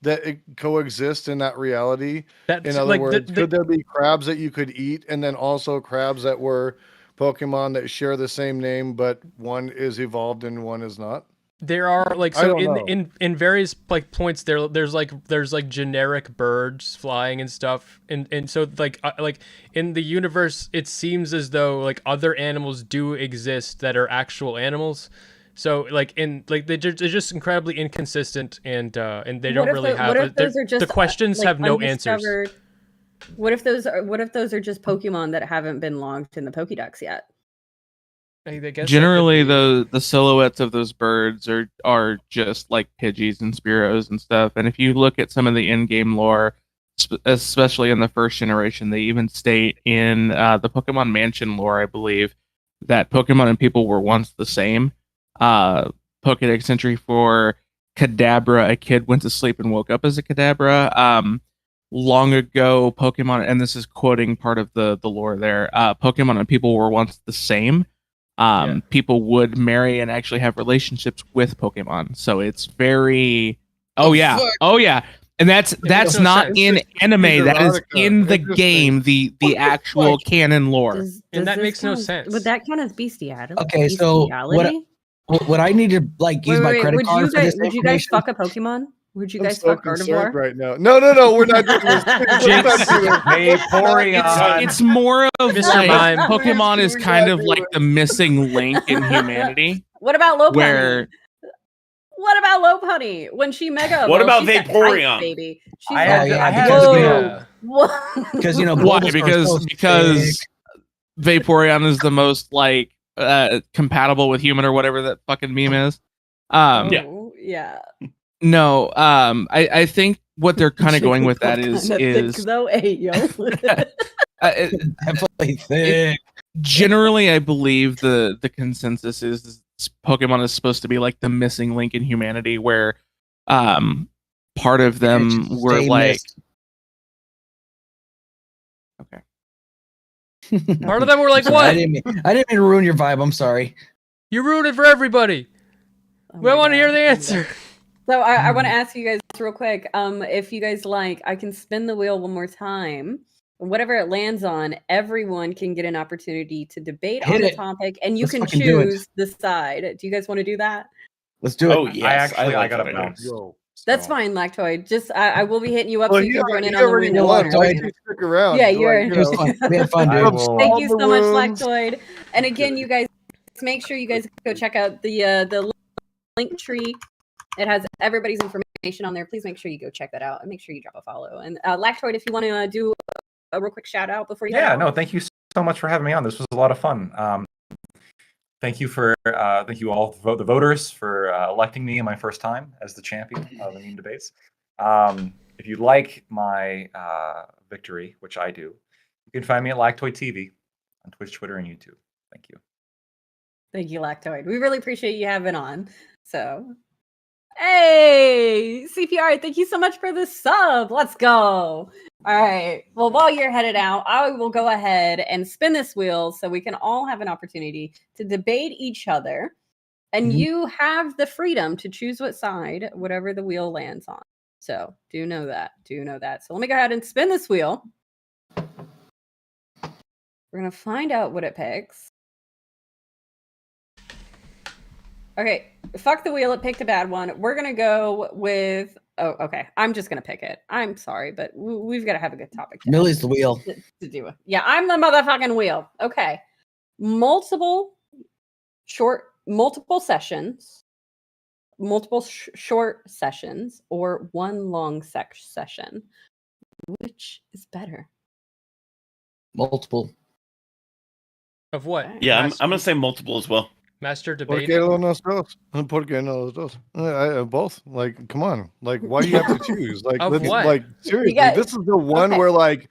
that coexist in that reality? That's In other like words, could there be crabs that you could eat, and then also crabs that were Pokemon that share the same name, but one is evolved and one is not? there are like I so don't know. in various like points there's like generic birds flying and stuff, and so like in the universe it seems as though like other animals do exist that are actual animals. So like they're just incredibly inconsistent, and they don't really have. What if those are just the questions like have no answers. undiscovered- What if those are just Pokemon that haven't been logged in the Pokédex yet? I guess that could Generally, be- the silhouettes of those birds are just like Pidgeys and Spearows and stuff. And if you look at some of the in-game lore, especially in the first generation, they even state in the Pokemon Mansion lore, I believe, that Pokemon and people were once the same. Pokedex entry for Kadabra: a kid went to sleep and woke up as a Kadabra. Long ago, Pokemon, and this is quoting part of the lore there, Pokemon and people were once the same. People would marry and actually have relationships with Pokemon. So it's very and that's makes no not sense. in anime, that is in the Interesting. game, the actual canon lore. Does And that this makes no count- sense. Would that count as bestiality? Okay, so would I need to like use my credit card for this Would you guys information? fuck a Pokemon? Would you I'm guys so fuck concerned Gardevoir? right now. No, we're not doing this. We're not doing this. Vaporeon. It's more of Mr. like Mime. Pokemon is We're kind not of like doing the missing link in humanity. What about Lopunny? Where What about Lopunny? When she mega What evolved, about she's got Vaporeon? tights, baby. She's I got had- I had- Whoa. Yeah. Whoa. Because why? Bulbasaur's so Because sick. Vaporeon is the most like compatible with human or whatever that fucking meme is. Yeah. No, I think what they're kind of going with that is thick, though, hey, yo. Definitely thick. generally I believe the consensus is Pokemon is supposed to be like the missing link in humanity, where part of them were Stay like missed. okay. Part of them were like, I what? didn't mean to ruin your vibe. I'm sorry. You ruined it for everybody. Oh We my want to hear God. the answer. So I want to ask you guys real quick. If you guys like, I can spin the wheel one more time. Whatever it lands on, everyone can get an opportunity to debate Hit on the it. topic, and you Let's can fucking do it. choose the side. Do you guys want to do that? Let's do it. Oh yes, I like got that a idea. bounce. Yo. That's So- fine, Lactoid. Just I will be hitting you up Well, so you he can join in already- on the he already winning. won, so I Lactoid. can stick around. Yeah, Like, you're- It was fun. We had fun, I dude. will- Thank All you the so much, wounds. Lactoid. And again, you guys make sure you guys go check out the link tree. It has everybody's information on there. Please make sure you go check that out and make sure you drop a follow. And Lactoid, if you want to do a real quick shout out before you head Yeah, out. no, thank you so much for having me on. This was a lot of fun. Thank you all, the voters, for electing me in my first time as the champion of the meme debates. If you like my victory, which I do, you can find me at Lactoid TV on Twitch, Twitter, and YouTube. Thank you. Thank you, Lactoid. We really appreciate you having on. So, hey, CPR, thank you so much for the sub. Let's go. All right. Well, while you're headed out, I will go ahead and spin this wheel so we can all have an opportunity to debate each other. And you have the freedom to choose what side, whatever the wheel lands on. So do know that. Do know that. So let me go ahead and spin this wheel. We're going to find out what it picks. Okay. Fuck the wheel. It picked a bad one. We're going to go with... Oh, okay. I'm just going to pick it. I'm sorry, but we've got to have a good topic. Millie's the wheel. To do it. Yeah, I'm the motherfucking wheel. Okay. Multiple sessions, short sessions, or one long session. Which is better? Multiple. Of what? Yeah, I'm going to say multiple as well. Master Porque debate. los dos. Porque no los dos. Both. Like, come on. Like, why do you have to choose? Like, Of what? Like, seriously, this is the one where, like,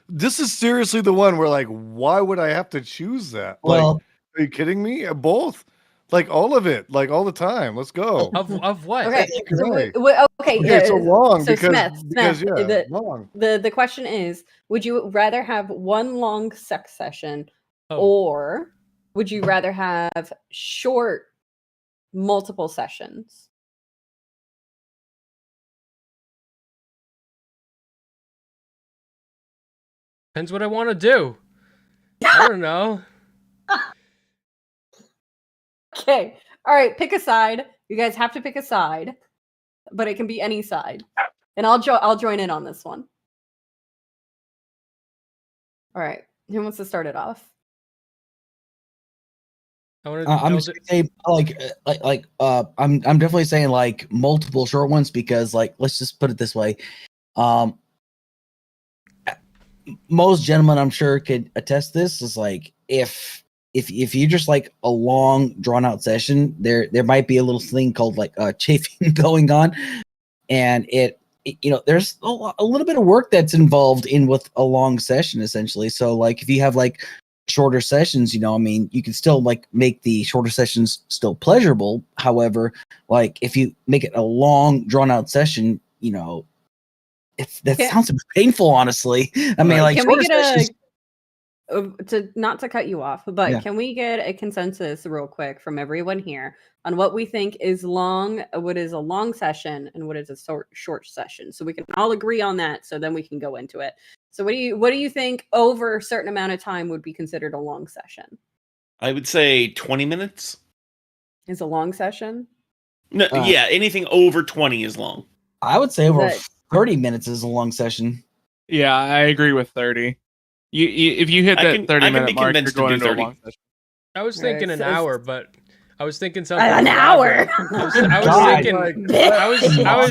this is seriously the one where, like, why would I have to choose that? Well, like, are you kidding me? Both. Like, all of it. Like, all the time. Let's go. Of what? Okay. Okay. Okay. So long So because Smith, yeah, long. The question is: would you rather have one long sex session, Oh. or would you rather have short, multiple sessions? Depends what I want to do. I don't know. Okay. All right. Pick a side. You guys have to pick a side, but it can be any side. And I'll join in on this one. All right. Who wants to start it off? I'm just gonna say I'm definitely saying like multiple short ones because like let's just put it this way, most gentlemen I'm sure could attest this is like if you just like a long drawn out session, there might be a little thing called like chafing going on, and it there's a little bit of work that's involved in with a long session essentially. So like if you have like shorter sessions, I mean, you can still like make the shorter sessions still pleasurable. However, like if you make it a long drawn out session, that sounds painful, honestly. I mean, like, can we get sessions, not to cut you off, but Yeah. can we get a consensus real quick from everyone here on what we think is what is a long session and what is a short session, so we can all agree on that, so then we can go into it. So what do you think over a certain amount of time would be considered a long session? I would say 20 minutes. Is a long session? No, yeah, anything over 20 is long. I would say over 30 minutes is a long session. Yeah, I agree with 30. If you hit that 30-minute mark, you're going into a long session. I was thinking an hour, but I was thinking something. An hour. I was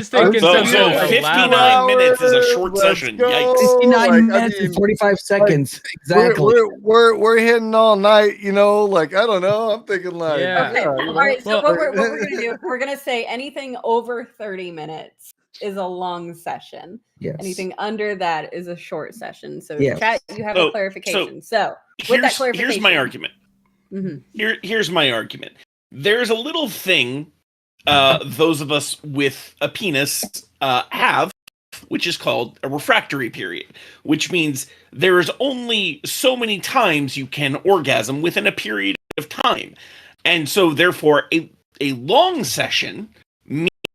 thinking something. So 59 minutes is a short session. Yikes! 59 minutes and 45 seconds. Exactly. We're hitting all night. Like I don't know. I'm thinking like Okay. All right. So what we're gonna do? We're gonna say anything over 30 minutes is a long session. Yes. Anything under that is a short session. So Yes. chat, you have a clarification. So with that clarification, here's my argument. Here's my argument. There's a little thing those of us with a penis have, which is called a refractory period, which means there is only so many times you can orgasm within a period of time. And so therefore a long session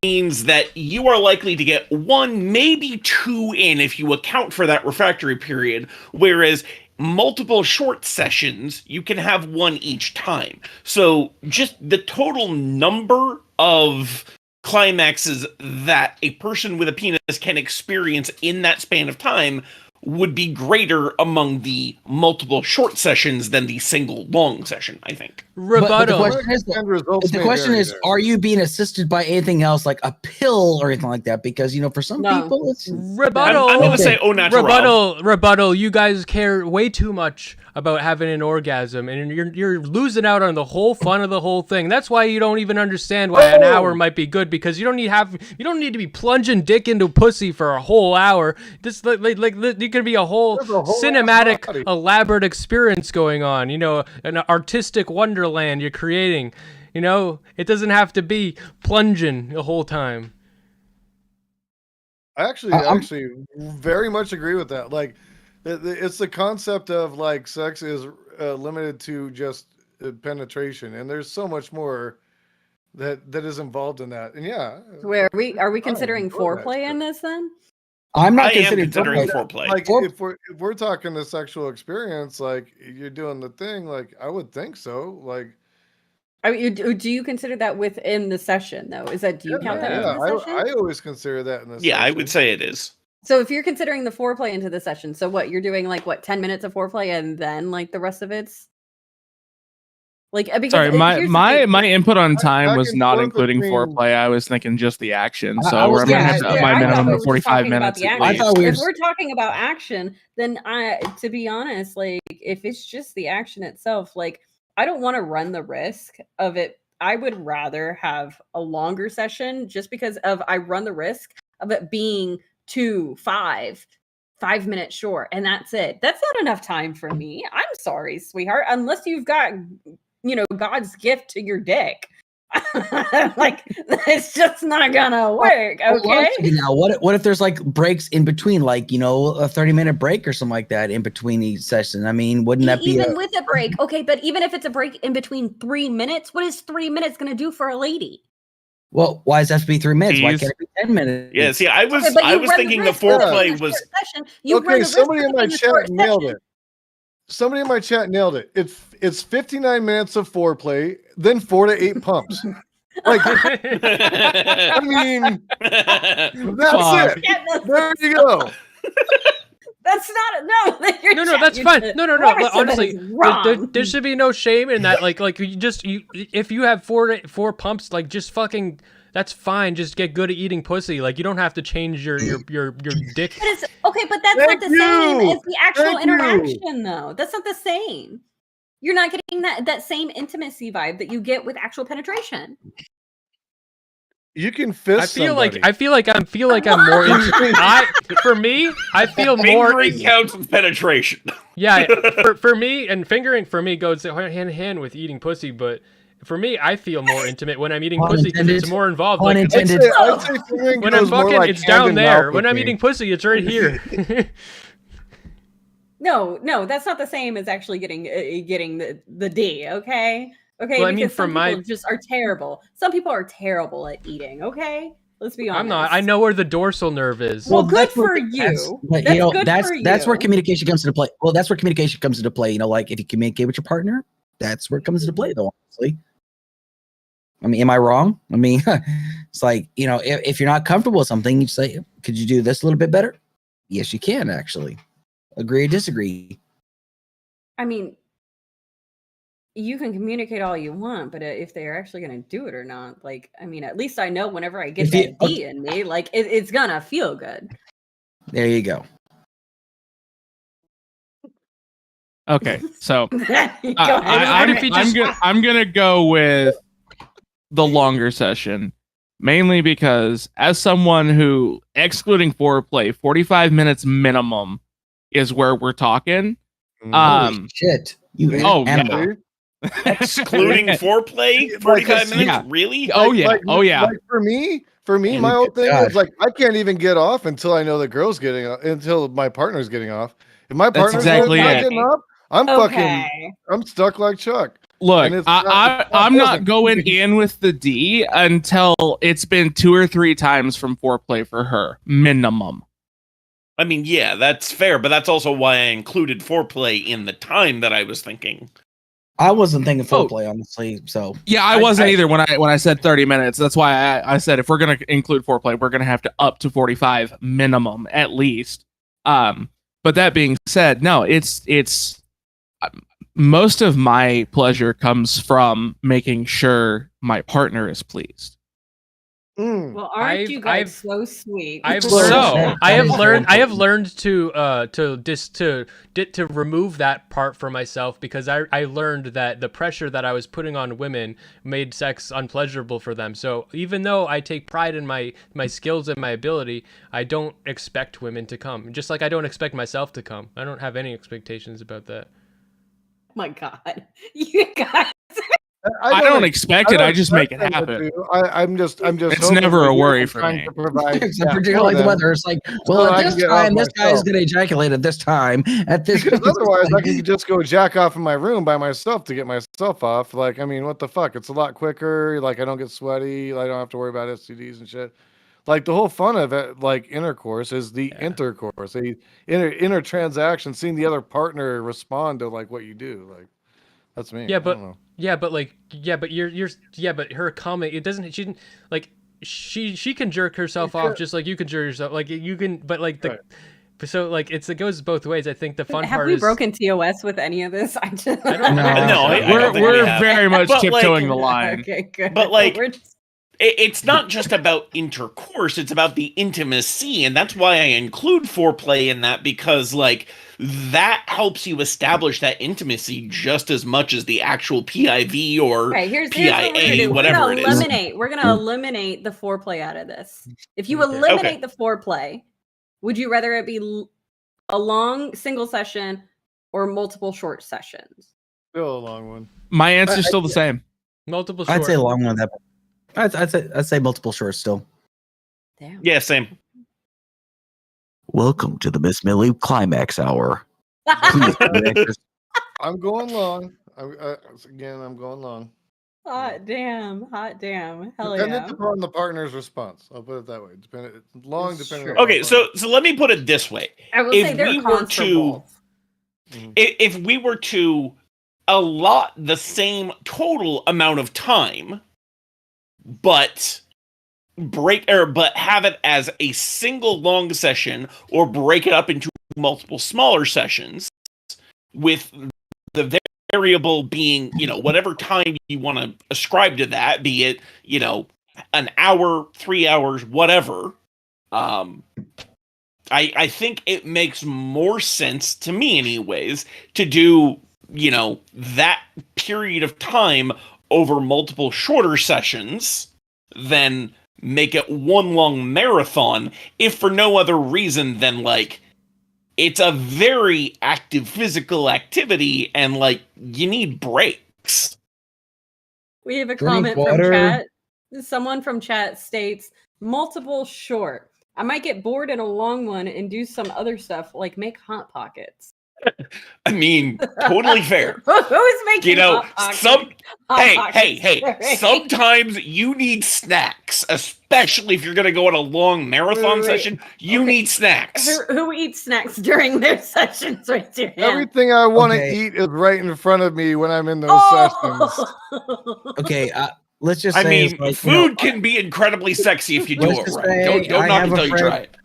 means that you are likely to get one, maybe two in if you account for that refractory period, whereas multiple short sessions, you can have one each time. So just the total number of climaxes that a person with a penis can experience in that span of time would be greater among the multiple short sessions than the single long session, I think. Rebuttal. But the question is, are you being assisted by anything else like a pill or anything like that? Because for some people it's rebuttal. I'm gonna say au naturel. Rebuttal. You guys care way too much about having an orgasm, and you're losing out on the whole fun of the whole thing. That's why you don't even understand why an hour might be good, because you don't need to be plunging dick into pussy for a whole hour. Just like it could be a whole cinematic, elaborate experience going on. An artistic wonderland you're creating. It doesn't have to be plunging the whole time. I actually very much agree with that. Like, it's the concept of like sex is limited to just penetration, and there's so much more that is involved in that. And yeah, Where are we considering foreplay in this then? I'm not I am considering considering foreplay. like if we're talking the sexual experience, like you're doing the thing, like I would think so. Like, I mean, do you consider that within the session though? Do you count that into the session? I always consider that in the Yeah, session. I would say it is. So if you're considering the foreplay into the session, so what you're doing, like what 10 minutes of foreplay and then like the rest of it's like because Sorry, my input on time back was and not forth including between- foreplay. I was thinking just the action. So I was I'm gonna gonna have say- to up my I thought minimum we to were 45 talking about minutes the at action. I least. thought we were. If we're talking about action, then to be honest, like if it's just the action itself, like I don't want to run the risk of it. I would rather have a longer session just because I run the risk of it being 5 minutes short, and that's it. That's not enough time for me. I'm sorry, sweetheart, unless you've got, God's gift to your dick. Like it's just not gonna work. Okay. Now, what if there's like breaks in between, like a 30-minute break or something like that in between each session? I mean, wouldn't that be even with a break? Okay, but even if it's a break in between 3 minutes, what is 3 minutes gonna do for a lady? Well, why does that have to be 3 minutes? Why Please. can't it be 10 minutes? Yeah, see, I was Okay, but you run thinking the risk of it being foreplay a was short session. You run Okay, the risk somebody of in it my being a short chat nailed session. it. Somebody in my chat nailed it. It's 59 minutes of foreplay, then 4 to 8 pumps. Like, I mean, that's Fuck. it. Yeah, There you go. that's not No, that's fine. No. Honestly, there should be no shame in that. Like if you have four pumps, like just fucking, that's fine. Just get good at eating pussy. Like you don't have to change your dick. But it's okay, but that's Thank not the same you. as the actual Thank you. interaction, though. That's not the same. You're not getting that same intimacy vibe that you get with actual penetration. You can fist I feel somebody. like I'm more. For me, I feel more. Fingering counts as penetration. Yeah, for me, and fingering for me goes hand in hand with eating pussy, but for me, I feel more intimate when I'm eating Pun pussy because it's intended. more involved. Pun Like, intended. I'd say fingering when I'm goes more fucking, like it's hand down in there. mouth When with I'm me. eating pussy, it's right here. No, that's not the same as actually getting the D. Okay, Well, I mean, because some from my- people just are terrible. Some people are terrible at eating. Okay, let's be honest. I'm not. I know where the dorsal nerve is. Well, good that's where- for that's- you. but, That's you know, good that's for that's where you. communication comes into play. Well, that's where communication comes into play. Like if you communicate with your partner, that's where it comes into play. Though, honestly. I mean, am I wrong? I mean, it's like, if you're not comfortable with something, you say, could you do this a little bit better? Yes, you can, actually. Agree or disagree? I mean, you can communicate all you want, but if they're actually going to do it or not, like, I mean, at least I know whenever I get If you- that D in me, like, it's going to feel good. There you go. Okay, so Go ahead. I'm gonna go with the longer session, mainly because as someone who, excluding foreplay, 45 minutes minimum is where we're talking. Holy shit. You animal. Excluding foreplay, 45 minutes? Yeah. Really? Like for me, my whole thing is like I can't even get off until I know the girl's getting off, until my partner's getting off. If my partner's exactly not it. getting off, I'm stuck like Chuck. Look, And I'm not going in with the D until it's been 2 or 3 times from foreplay for her, minimum. I mean, yeah, that's fair, but that's also why I included foreplay in the time that I was thinking. I wasn't thinking foreplay, honestly. So yeah, I wasn't either when I said 30 minutes. That's why I said if we're gonna include foreplay, we're gonna have to up to 45 minimum at least. But that being said, no, it's most of my pleasure comes from making sure my partner is pleased. Well, aren't you guys so sweet? I have learned to remove that part for myself because I learned that the pressure that I was putting on women made sex unpleasurable for them. So even though I take pride in my skills and my ability, I don't expect women to come. Just like I don't expect myself to come. I don't have any expectations about that. My God, you guys. I don't expect it. I just make it happen. I'm just. It's hoping never that a you're worry for trying me. to provide Except that particularly for like the them. weather. It's like, So well, I at can this get off time, this guy is myself. going to ejaculate at this time. At this, Because otherwise, I can just go jack off in my room by myself to get myself off. Like, I mean, what the fuck? It's a lot quicker. Like, I don't get sweaty. I don't have to worry about STDs and shit. Like, the whole fun of it, like intercourse, is the intercourse, the inner transaction, seeing the other partner respond to like what you do. Like, that's me. Yeah, I but don't know. but her comment, it doesn't. She didn't like. She can jerk herself off just like you can jerk yourself. Like you can, but like the. Right. So like it goes both ways. I think the fun Have part we is broken TOS with any of this? I just I don't know. I don't think we We're have. very much But, tiptoeing the line. Okay, good. But, like, We're just- it's not just about intercourse, it's about the intimacy, and that's why I include foreplay in that, because like that helps you establish that intimacy just as much as the actual PIV or okay, here's what we're gonna PIA, do. whatever We're it gonna is. eliminate. We're gonna eliminate the foreplay out of this. If you Okay. eliminate the foreplay, would you rather it be a long single session or multiple short sessions? Still a long one. My answer's still the same. Multiple short. I'd say a long one. That I'd say multiple shorts still. Damn. Yeah, same. Welcome to the Miss Mili Climax Hour. Please connect us. I'm going long. I'm going long. Hot damn. Hot damn. Hell Dependent yeah. upon the partner's response. I'll put it that way. It's long, It's depending. true. upon Okay, the so partner. let me put it this way. I will If say there we are were cons for to- both. If we were to allot the same total amount of time, but have it as a single long session, or break it up into multiple smaller sessions, with the variable being, whatever time you want to ascribe to that, be it, an hour, 3 hours, whatever. I think it makes more sense to me, anyways, to do, that period of time over multiple shorter sessions than make it one long marathon, if for no other reason than, like, it's a very active physical activity, and, like, you need breaks. We have a Drink comment water. from chat. Someone from chat states multiple short. I might get bored in a long one and do some other stuff like make hot pockets. I mean, totally fair. Who's making hot pockets? Hey, sometimes you need snacks, especially if you're going to go on a long marathon Wait. session. You need snacks. Who eats snacks during their sessions? Right there. Everything I want to Okay. eat is right in front of me when I'm in those sessions. Okay, let's just I say mean, it's like, food can be incredibly sexy if you do let's it just right. say Don't I knock have it a till you friend- try it.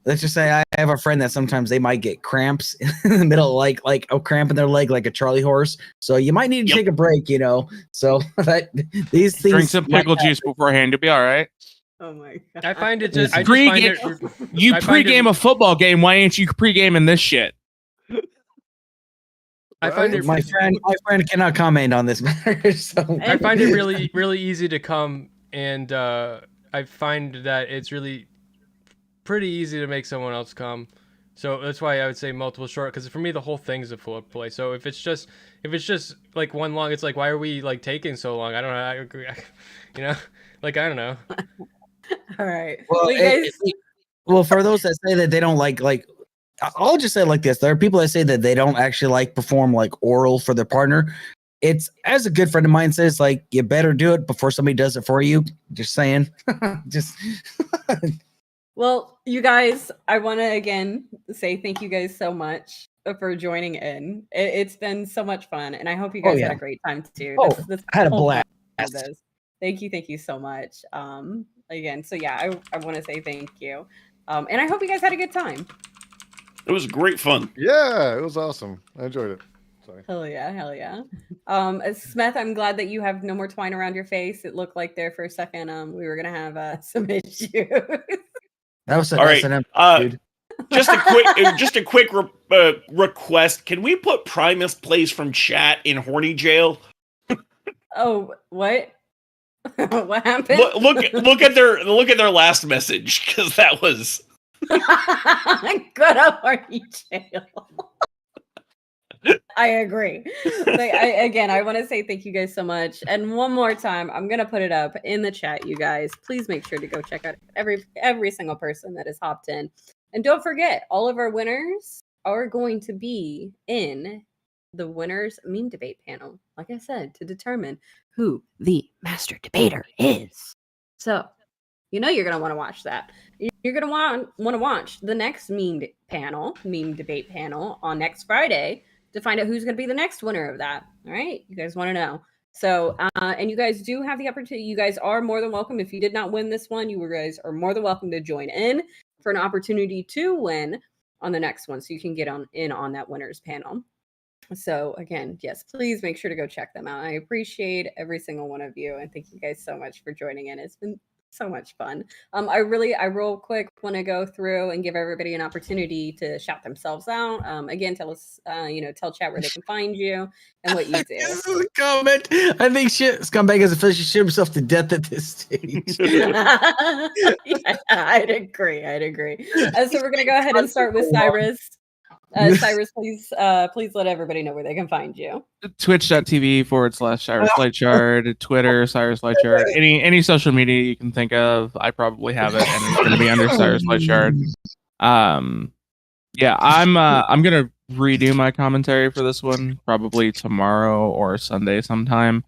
let's just say I have a friend that sometimes they might get cramps in the middle, like a cramp in their leg, like a Charlie horse. So you might need to Yep. take a break, So that these things Drink some pickle juice beforehand. You'll be all right. Oh my god. I find it Yes. just. I just find it. You I find pregame it- a football game. Why ain't you pregaming this shit? I find it. my friend cannot comment on this matter. So I find it really, really easy to come, and I find that it's really pretty easy to make someone else come. So that's why I would say multiple short, because for me the whole thing's a full play. So if it's just like one long, it's like, why are we like taking so long? I don't know. I agree. Like I don't know. All right. Well, you guys, well, for those that say that they don't like, I'll just say it like this: there are people that say that they don't actually like perform like oral for their partner. It's, as a good friend of mine says, like, you better do it before somebody does it for you. Just saying. Just well, you guys, I want to again say thank you guys so much for joining in. It's been so much fun, and I hope you guys had a great time too. Oh, This I had a whole blast. time of this. Thank you so much. Again, so yeah, I want to say thank you, and I hope you guys had a good time. It was great fun. Yeah, it was awesome. I enjoyed it. Sorry. Hell yeah. Smeth, I'm glad that you have no more twine around your face. It looked like there for a second we were gonna have some issues. that was All right. dude. Just a quick request. Can we put Primus plays from chat in horny jail? Oh, what? What happened? Look at their last message, because that was Good old horny jail. I agree. Again, I want to say thank you guys so much. And one more time, I'm gonna put it up in the chat, you guys. Please make sure to go check out every single person that has hopped in. And don't forget, all of our winners are going to be in the winners meme debate panel, like I said, to determine who the master debater is. So you know you're gonna want to watch that. You're gonna want to watch the next meme debate panel on next Friday to find out who's gonna be the next winner of that. All right, you guys want to know. So, and you guys do have the opportunity. You guys are more than welcome. If you did not win this one, you guys are more than welcome to join in for an opportunity to win on the next one, so you can get in on that winners panel. So again, yes, please make sure to go check them out. I appreciate every single one of you, and thank you guys so much for joining in. It's been so much fun. I real quick want to go through and give everybody an opportunity to shout themselves out. Again, tell us, tell chat where they can find you and what you do. This is a comment. I think Scumbag has officially shit himself to death at this stage. Yeah, I'd agree. So we're gonna go ahead and start with Cyrus. Cyrus, please let everybody know where they can find you. Twitch.tv/Cyrus Lightshard, Twitter, Cyrus Lightshard, any social media you can think of, I probably have it, and it's gonna be under Cyrus Lightshard. Yeah, I'm gonna redo my commentary for this one probably tomorrow or Sunday sometime.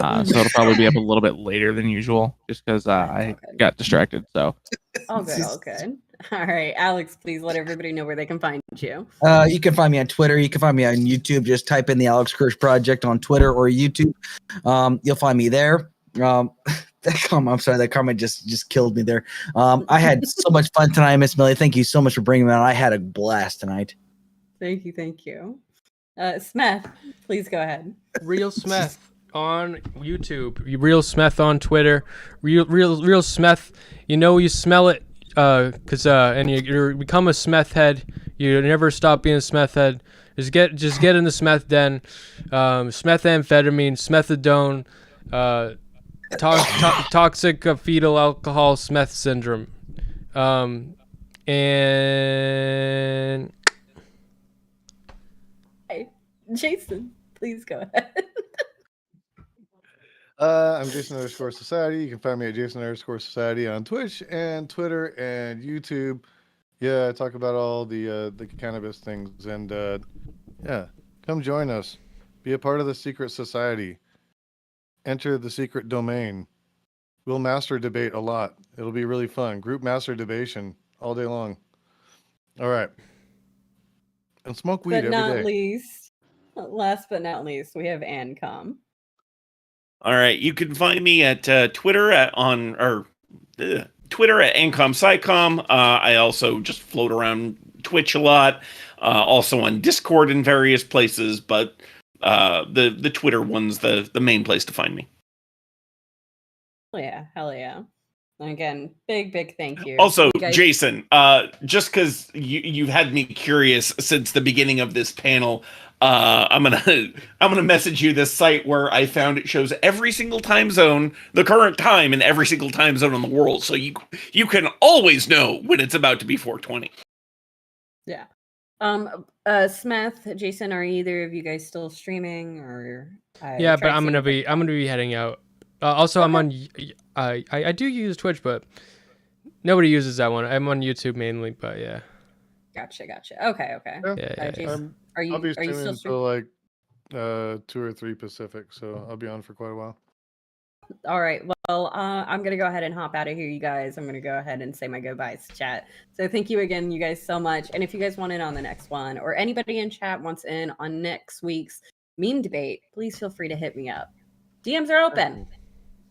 So it'll probably be up a little bit later than usual, just because I got distracted. So all good. All right, Alex, please let everybody know where they can find you. You can find me on Twitter. You can find me on YouTube. Just type in the Alex Kirsch Project on Twitter or YouTube. You'll find me there. I'm sorry, that comment just killed me there. I had so much fun tonight, Miss Mili. Thank you so much for bringing me on. I had a blast tonight. Thank you. Smeth, please go ahead. RealSmeth on YouTube. RealSmeth on Twitter. RealSmeth. You know you smell it. And you become a Smeth head. You never stop being a Smeth head. Just get in the Smeth den. Methamphetamine, Smethadone, toxic fetal alcohol, Smeth syndrome, and hey, Jason, please go ahead. I'm Jason_Society. You can find me at Jason_Society on Twitch and Twitter and YouTube. Yeah, I talk about all the cannabis things, and yeah, come join us. Be a part of the secret society. Enter the secret domain. We'll master debate a lot. It'll be really fun. Group master debation all day long. All right. And smoke weed every day. Last but not least, we have Ancom. All right, you can find me at Twitter at Ancom SICom. I also just float around Twitch a lot, also on Discord in various places, but the Twitter one's the main place to find me. Hell yeah. And again, big thank you. Also, Jason, just because you've had me curious since the beginning of this panel, I'm gonna message you this site where I found it shows every single time zone, the current time in every single time zone in the world, so you can always know when it's about to be 420. Yeah. Smeth, Jason, are either of you guys still streaming or? Yeah, but I'm gonna be heading out. Also, I'm on. I do use Twitch, but nobody uses that one. I'm on YouTube mainly, but yeah. Gotcha. Okay. Yeah. Jason, I'll be streaming still until like 2 or 3 Pacific, so I'll be on for quite a while. All right. Well, I'm gonna go ahead and hop out of here, you guys. I'm gonna go ahead and say my goodbyes to chat. So thank you again, you guys, so much. And if you guys want in on the next one, or anybody in chat wants in on next week's meme debate, please feel free to hit me up. DMs are open.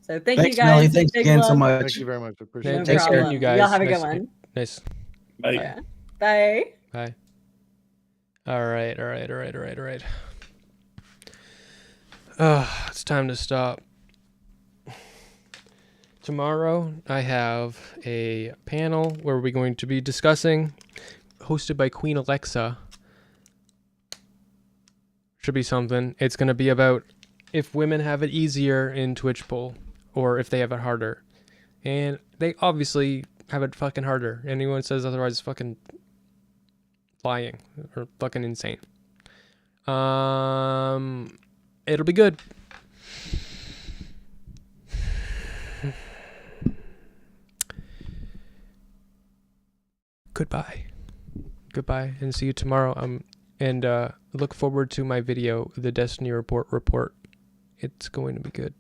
So thanks, you guys. Mili. Thanks again so much. Thank you very much. Appreciate No it. Thanks problem. you guys. Y'all have a good one. Nice. Bye. Yeah. Bye. All right. It's time to stop. Tomorrow, I have a panel where we're going to be discussing, hosted by Queen Alexa. Should be something. It's going to be about if women have it easier in Twitch poll, or if they have it harder. And they obviously have it fucking harder. Anyone says otherwise is fucking lying or fucking insane. It'll be good. Goodbye, and see you tomorrow. And look forward to my video, the Destiny report. It's going to be good.